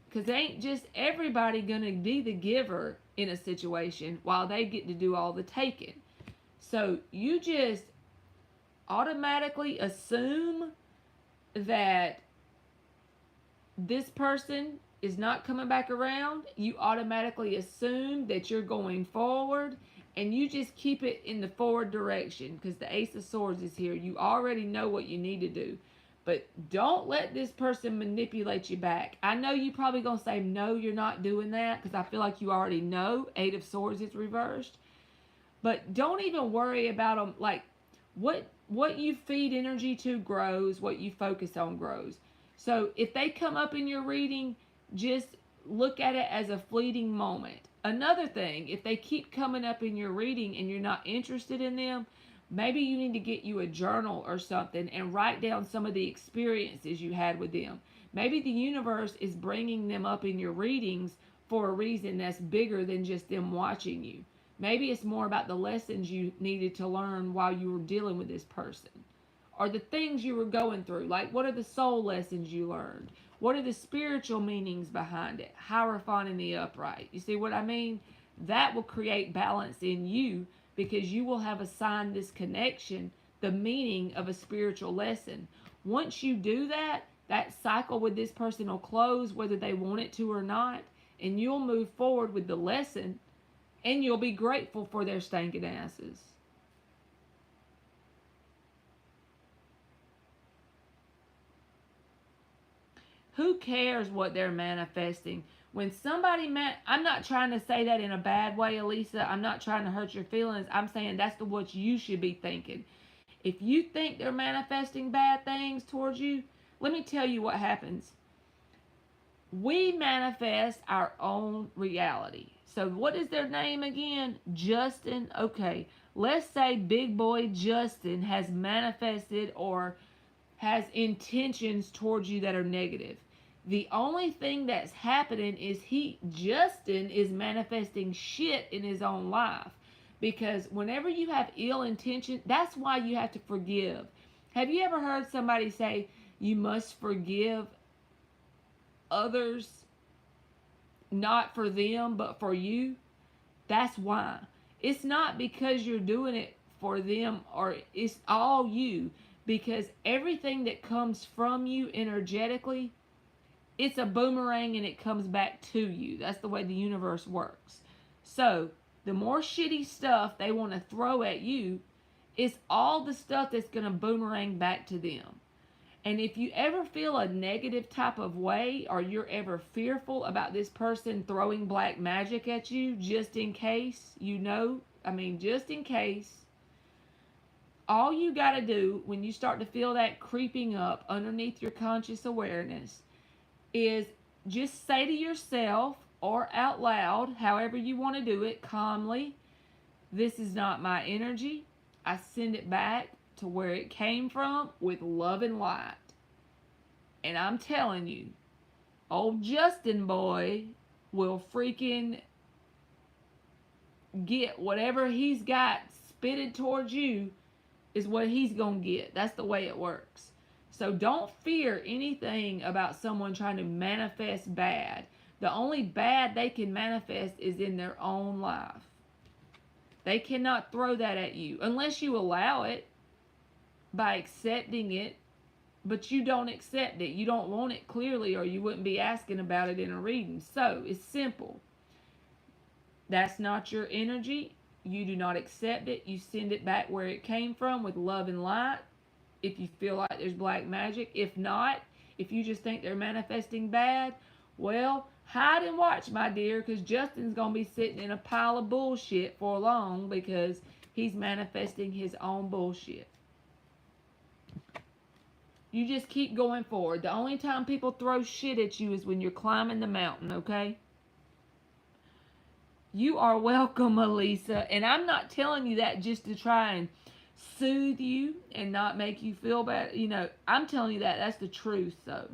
Because ain't just everybody going to be the giver in a situation while they get to do all the taking. So you just automatically assume that this person is not coming back around. You automatically assume that you're going forward. And you just keep it in the forward direction because the Ace of Swords is here. You already know what you need to do. But don't let this person manipulate you back. I know you're probably going to say, no, you're not doing that, because I feel like you already know Eight of Swords is reversed. But don't even worry about them. Like, what you feed energy to grows. What you focus on grows. So if they come up in your reading, just look at it as a fleeting moment. Another thing, if they keep coming up in your reading and you're not interested in them, maybe you need to get you a journal or something and write down some of the experiences you had with them. Maybe the universe is bringing them up in your readings for a reason that's bigger than just them watching you. Maybe it's more about the lessons you needed to learn while you were dealing with this person, or the things you were going through. Like, what are the soul lessons you learned? What are the spiritual meanings behind it? Hierophant in the upright. You see what I mean? That will create balance in you because you will have assigned this connection the meaning of a spiritual lesson. Once you do that, that cycle with this person will close whether they want it to or not, and you'll move forward with the lesson, and you'll be grateful for their stinking asses. Who cares what they're manifesting? When somebody, I'm not trying to say that in a bad way, Elisa. I'm not trying to hurt your feelings. I'm saying that's what you should be thinking. If you think they're manifesting bad things towards you, let me tell you what happens. We manifest our own reality. So what is their name again? Justin. Okay. Let's say big boy Justin has manifested or has intentions towards you that are negative. The only thing that's happening is Justin is manifesting shit in his own life. Because whenever you have ill intention, that's why you have to forgive. Have you ever heard somebody say, you must forgive others, not for them, but for you? That's why. It's not because you're doing it for them, or it's all you. Because everything that comes from you energetically, it's a boomerang and it comes back to you. That's the way the universe works. So the more shitty stuff they want to throw at you, it's all the stuff that's going to boomerang back to them. And if you ever feel a negative type of way, or you're ever fearful about this person throwing black magic at you, just in case, just in case, all you got to do when you start to feel that creeping up underneath your conscious awareness is just say to yourself or out loud, however you want to do it, calmly, this is not my energy. I send it back to where it came from with love and light. And I'm telling you, old Justin boy will freaking get whatever he's got spitted towards you is what he's going to get. That's the way it works. So don't fear anything about someone trying to manifest bad. The only bad they can manifest is in their own life. They cannot throw that at you unless you allow it by accepting it, but you don't accept it. You don't want it clearly, or you wouldn't be asking about it in a reading. So it's simple. That's not your energy. You do not accept it. You send it back where it came from with love and light. If you feel like there's black magic. If not, if you just think they're manifesting bad, well, hide and watch, my dear, because Justin's going to be sitting in a pile of bullshit for long because he's manifesting his own bullshit. You just keep going forward. The only time people throw shit at you is when you're climbing the mountain, okay? You are welcome, Elisa. And I'm not telling you that just to try and soothe you and not make you feel bad. I'm telling you that. That's the truth, so.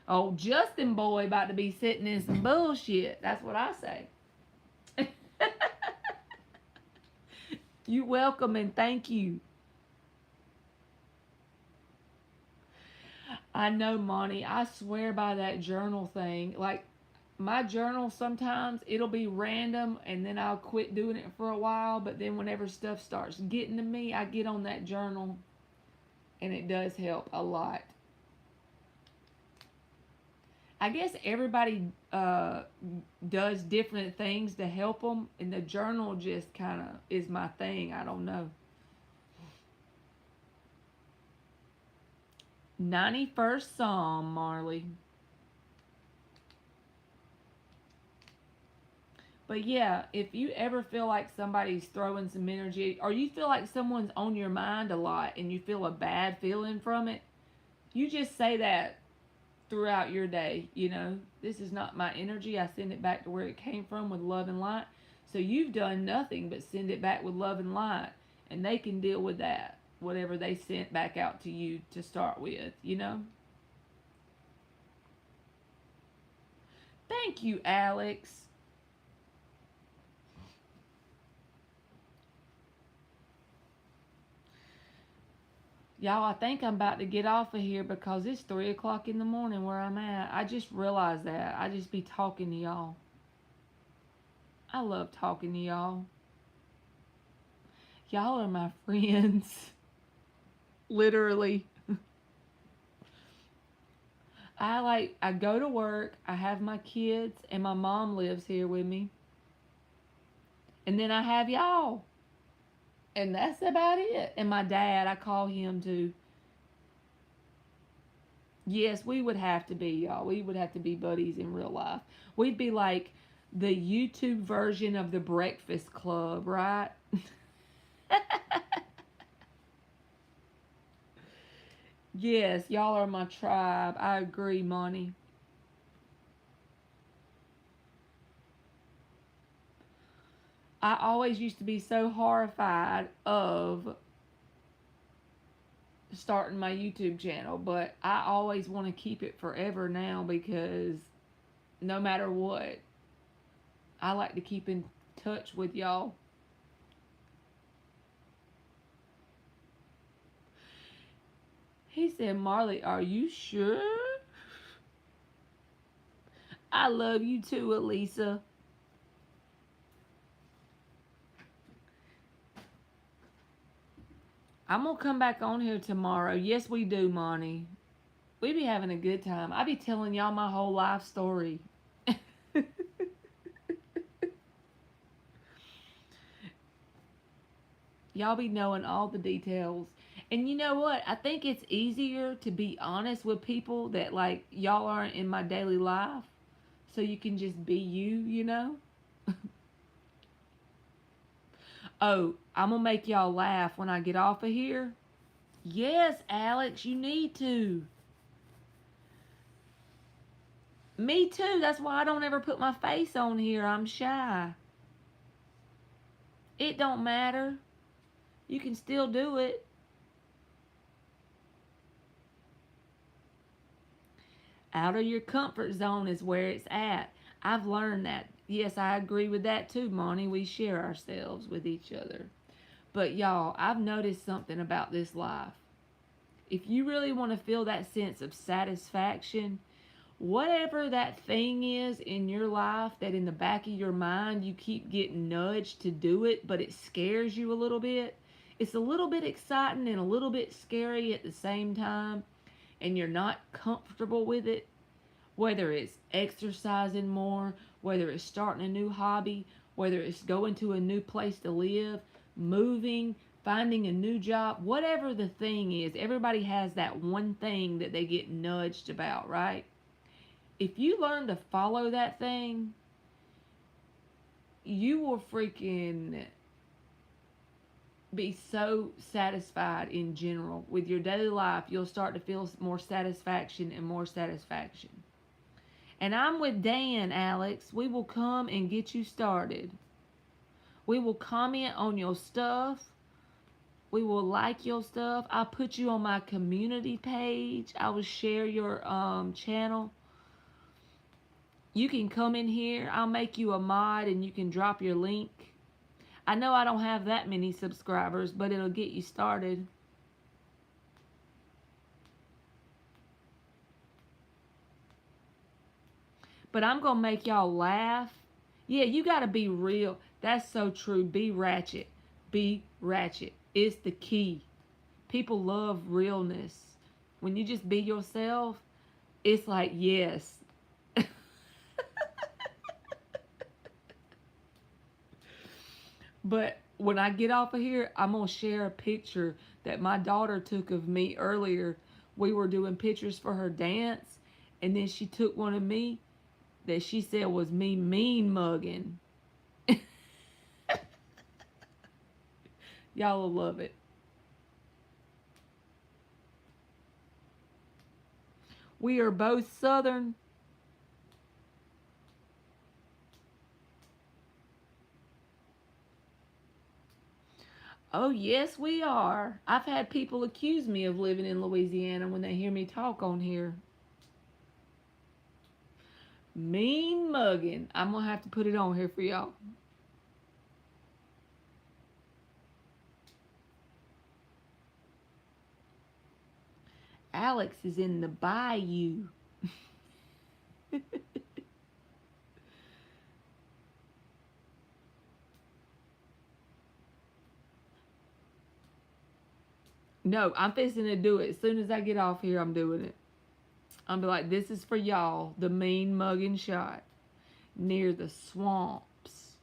Oh, Justin boy about to be sitting in some bullshit. That's what I say. You welcome and thank you. I know, Monty. I swear by that journal thing. Like, my journal, sometimes it'll be random and then I'll quit doing it for a while. But then whenever stuff starts getting to me, I get on that journal and it does help a lot. I guess everybody does different things to help them, and the journal just kind of is my thing. I don't know. 91st Psalm, Marley. But yeah, if you ever feel like somebody's throwing some energy, or you feel like someone's on your mind a lot and you feel a bad feeling from it, you just say that throughout your day. This is not my energy. I send it back to where it came from with love and light. So you've done nothing but send it back with love and light, and they can deal with that, whatever they sent back out to you to start with. Thank you, Alex. Y'all, I think I'm about to get off of here because it's 3 o'clock in the morning where I'm at. I just realized that. I just be talking to y'all. I love talking to y'all. Y'all are my friends. Literally. I go to work, I have my kids, and my mom lives here with me. And then I have y'all. And that's about it. And my dad, I call him too. Yes, we would have to be, y'all. We would have to be buddies in real life. We'd be like the YouTube version of the Breakfast Club, right? Yes, y'all are my tribe. I agree, Monty. I always used to be so horrified of starting my YouTube channel, but I always want to keep it forever now because no matter what, I like to keep in touch with y'all. He said, Marley, are you sure? I love you too, Elisa. I'm going to come back on here tomorrow. Yes, we do, Monty. We be having a good time. I be telling y'all my whole life story. Y'all be knowing all the details. And you know what? I think it's easier to be honest with people that like y'all aren't in my daily life. So you can just be you, you know? Oh, I'm gonna make y'all laugh when I get off of here. Yes, Alex, you need to. Me too. That's why I don't ever put my face on here. I'm shy. It don't matter. You can still do it. Out of your comfort zone is where it's at. I've learned that. Yes, I agree with that too, Monty. We share ourselves with each other. But y'all, I've noticed something about this life. If you really want to feel that sense of satisfaction, whatever that thing is in your life that in the back of your mind you keep getting nudged to do it, but it scares you a little bit, it's a little bit exciting and a little bit scary at the same time, and you're not comfortable with it, whether it's exercising more, whether it's starting a new hobby, whether it's going to a new place to live, moving, finding a new job, whatever the thing is, everybody has that one thing that they get nudged about, right? If you learn to follow that thing, you will freaking be so satisfied in general with your daily life. You'll start to feel more satisfaction and more satisfaction. And I'm with Dan, Alex. We will come and get you started. We will comment on your stuff. We will like your stuff. I'll put you on my community page. I will share your channel. You can come in here. I'll make you a mod and you can drop your link. I know I don't have that many subscribers, but it'll get you started. But I'm going to make y'all laugh. Yeah, you got to be real. That's so true. Be ratchet. Be ratchet. It's the key. People love realness. When you just be yourself, it's like, yes. But when I get off of here, I'm going to share a picture that my daughter took of me earlier. We were doing pictures for her dance, and then she took one of me that she said was me mean mugging. Y'all will love it. We are both Southern. Oh, yes, we are. I've had people accuse me of living in Louisiana when they hear me talk on here. Mean mugging. I'm going to have to put it on here for y'all. Alex is in the bayou. No, I'm fixing to do it. As soon as I get off here, I'm doing it. I'm be like, this is for y'all, the mean mugging shot near the swamps.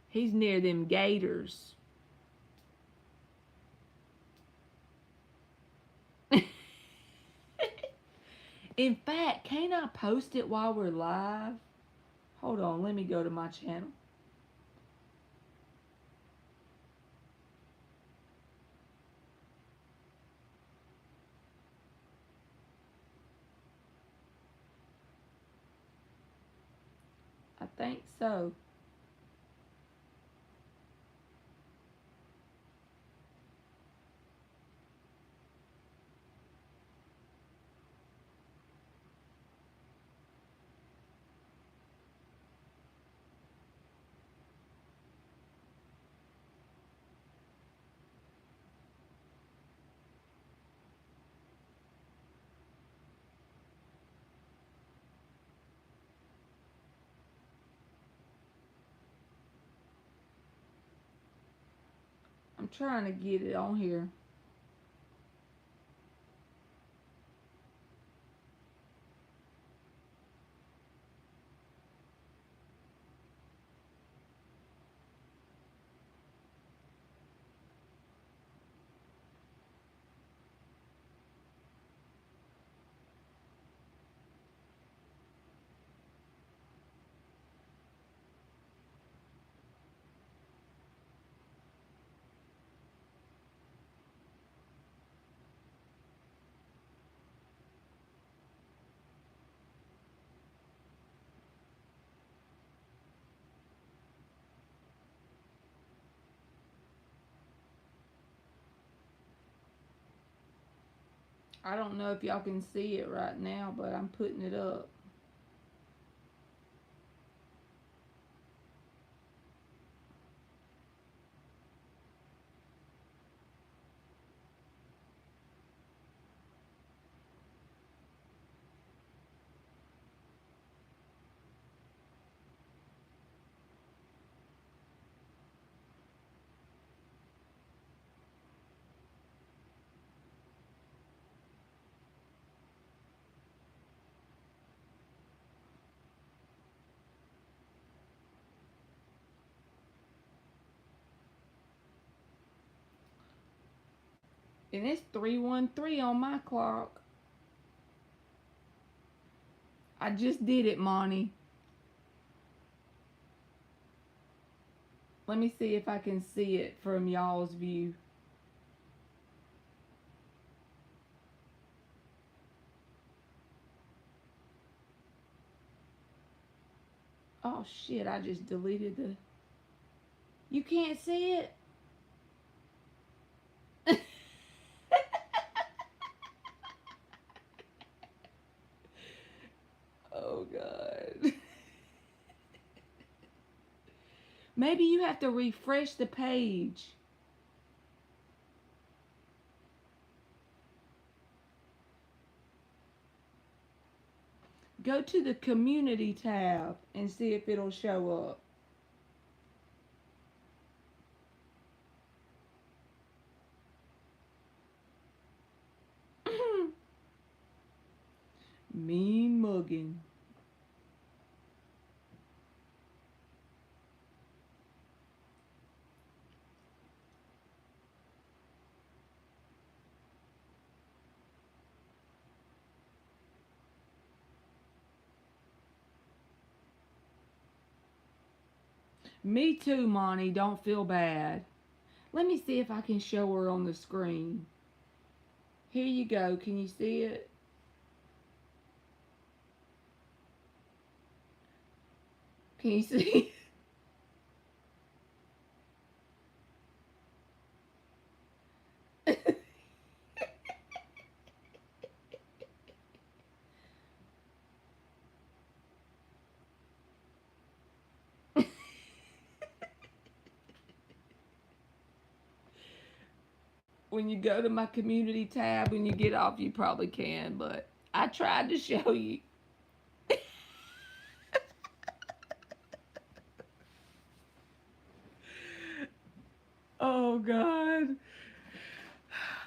He's near them gators. In fact, can't I post it while we're live? Hold on, let me go to my channel. I think so. I'm trying to get it on here. I don't know if y'all can see it right now, but I'm putting it up. And it's 3:13 on my clock. I just did it, Monty. Let me see if I can see it from y'all's view. Oh shit, I just deleted the... You can't see it? Oh god. Maybe you have to refresh the page. Go to the community tab and see if it'll show up. Mean mugging. Me too, Monty. Don't feel bad. Let me see if I can show her on the screen. Here you go. Can you see it? Can you see? When you go to my community tab, when you get off, you probably can, but I tried to show you. Oh, God.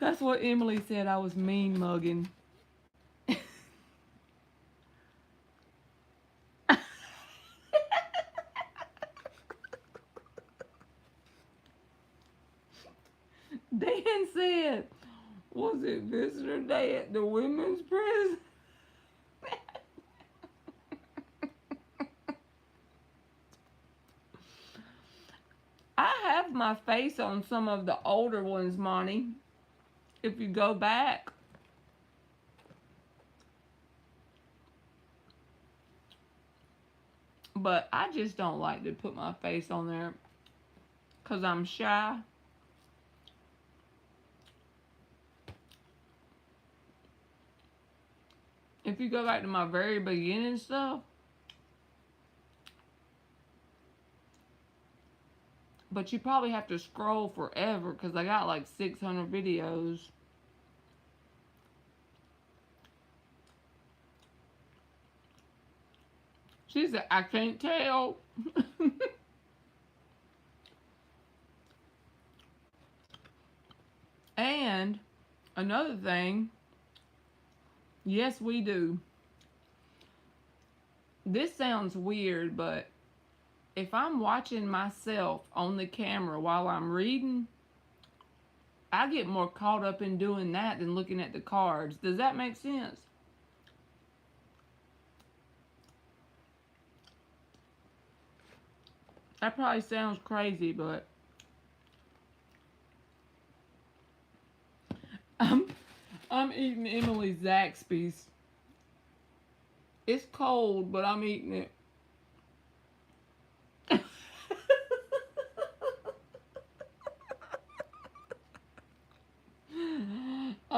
That's what Emily said. I was mean mugging. Dan said, was it visitor day at the women's prison? I have my face on some of the older ones, Monty. If you go back. But I just don't like to put my face on there because I'm shy. If you go back to my very beginning stuff, but you probably have to scroll forever because I got like 600 videos. She said, I can't tell. And another thing, yes, we do. This sounds weird, but if I'm watching myself on the camera while I'm reading, I get more caught up in doing that than looking at the cards. Does that make sense? That probably sounds crazy, but I'm eating Emily Zaxby's. It's cold, but I'm eating it.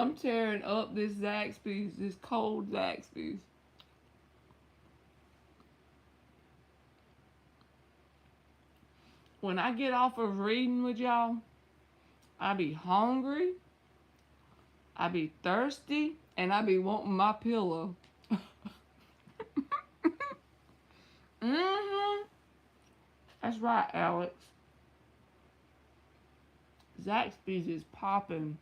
I'm tearing up this Zaxby's, this cold Zaxby's. When I get off of reading with y'all, I be hungry, I be thirsty, and I be wanting my pillow. Mm-hmm. That's right, Alex. Zaxby's is popping.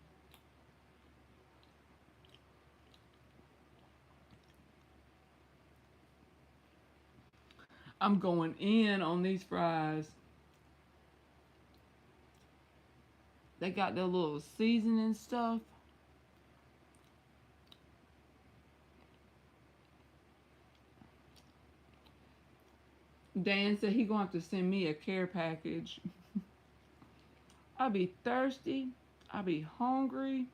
I'm going in on these fries. They got their little seasoning stuff. Dan said he gonna have to send me a care package. I be thirsty. I be hungry.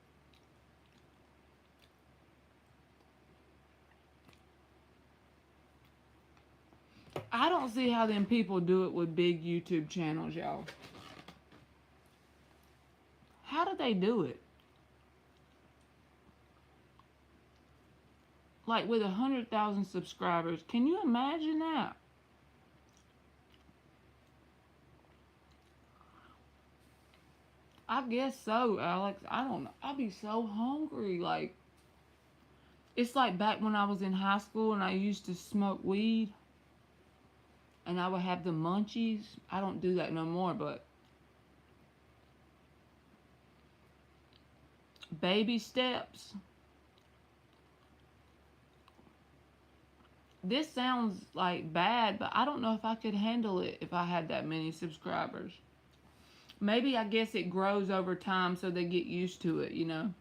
I don't see how them people do it with big YouTube channels, y'all. How do they do it? Like with 100,000 subscribers. Can you imagine that? I guess so, Alex. I don't know. I be so hungry. Like, it's like back when I was in high school and I used to smoke weed and I would have the munchies. I don't do that no more, but baby steps. This sounds like bad, but I don't know if I could handle it if I had that many subscribers. Maybe I guess it grows over time so they get used to it, you know.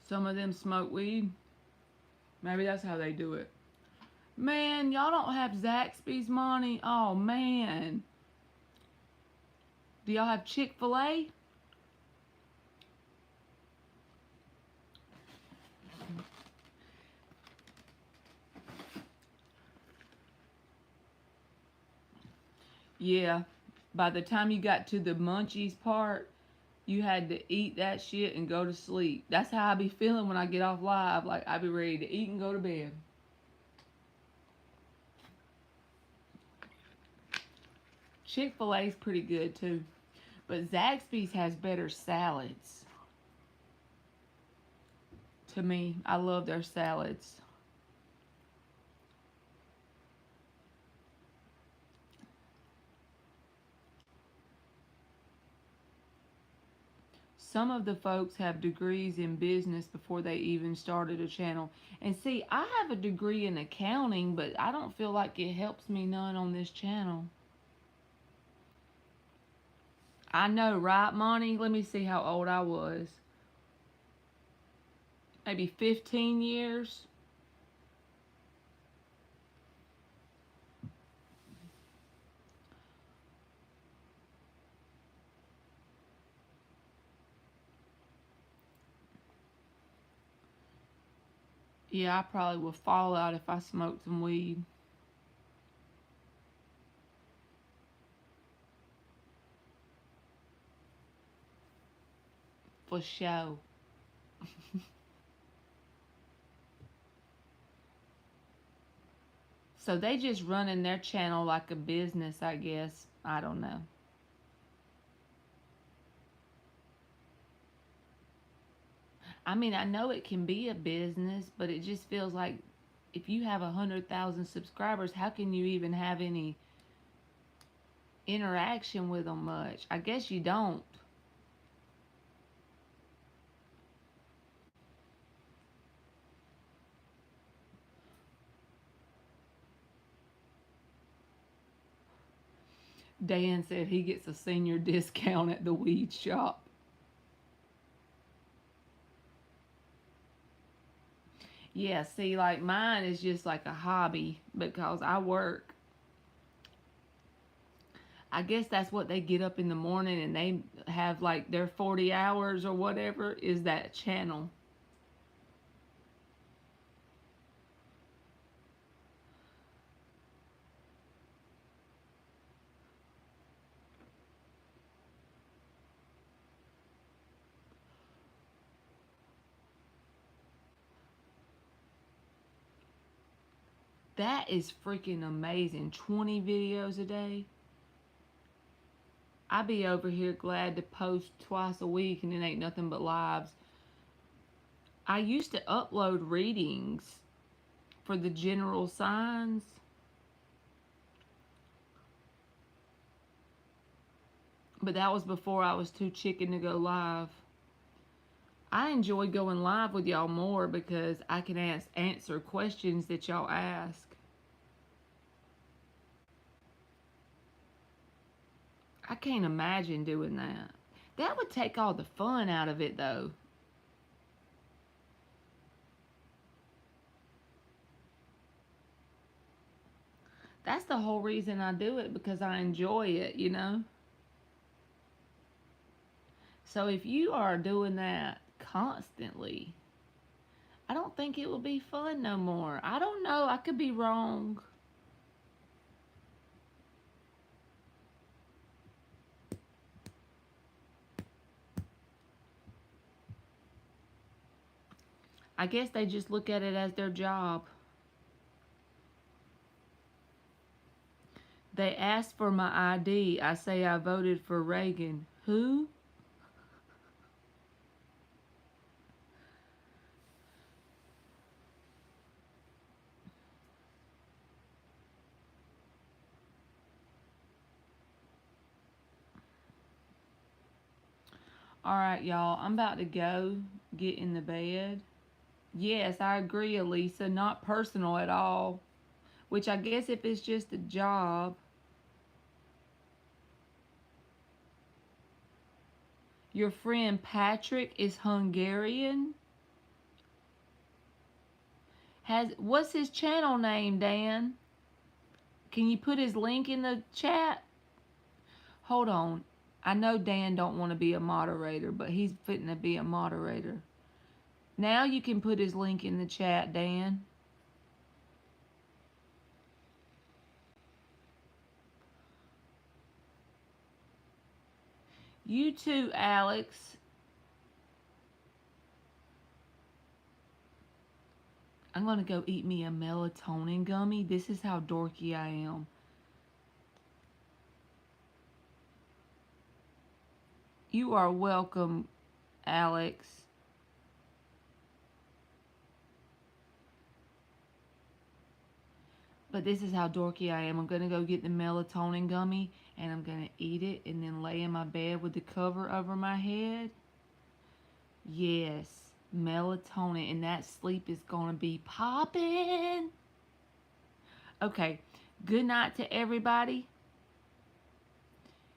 Some of them smoke weed. Maybe that's how they do it. Man, y'all don't have Zaxby's money. Oh, man. Do y'all have Chick-fil-A? Yeah. By the time you got to the munchies part, you had to eat that shit and go to sleep. That's how I be feeling when I get off live. Like, I be ready to eat and go to bed. Chick-fil-A's pretty good, too. But Zaxby's has better salads. To me, I love their salads. Some of the folks have degrees in business before they even started a channel. And see, I have a degree in accounting, but I don't feel like it helps me none on this channel. I know, right, Monty? Let me see how old I was. Maybe 15 years. Yeah, I probably would fall out if I smoked some weed. For sure. So they just running their channel like a business, I guess. I don't know. I mean, I know it can be a business, but it just feels like if you have 100,000 subscribers, how can you even have any interaction with them much? I guess you don't. Dan said he gets a senior discount at the weed shop. Yeah, see, like mine is just like a hobby because I work. I guess that's what they get up in the morning and they have like their 40 hours or whatever is that channel. That is freaking amazing. 20 videos a day. I be over here glad to post twice a week and it ain't nothing but lives. I used to upload readings for the general signs. But that was before I was too chicken to go live. I enjoy going live with y'all more because I can answer questions that y'all ask. I can't imagine doing that. That would take all the fun out of it, though. That's the whole reason I do it, because I enjoy it, you know? So if you are doing that constantly, I don't think it will be fun no more. I don't know. I could be wrong. I guess they just look at it as their job. They asked for my ID. I say I voted for Reagan. Who? All right, y'all. I'm about to go get in the bed. Yes, I agree, Elisa. Not personal at all. Which I guess if it's just a job. Your friend Patrick is Hungarian. What's his channel name, Dan? Can you put his link in the chat? Hold on. I know Dan don't want to be a moderator, but he's fitting to be a moderator. Now you can put his link in the chat, Dan. You too, Alex. I'm going to go eat me a melatonin gummy. This is how dorky I am. You are welcome, Alex. But this is how dorky I am. I'm going to go get the melatonin gummy and I'm going to eat it and then lay in my bed with the cover over my head. Yes, melatonin, and that sleep is going to be popping. Okay, good night to everybody.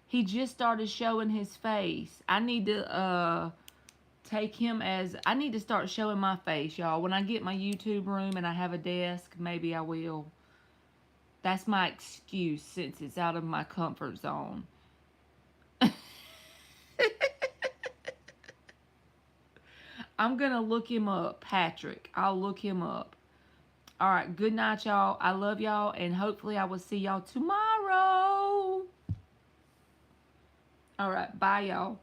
He just started showing his face. I need to take him as, I need to start showing my face, y'all. When I get my YouTube room and I have a desk, maybe I will. That's my excuse since it's out of my comfort zone. I'm going to look him up, Patrick. I'll look him up. All right, good night, y'all. I love y'all, and hopefully I will see y'all tomorrow. All right, bye, y'all.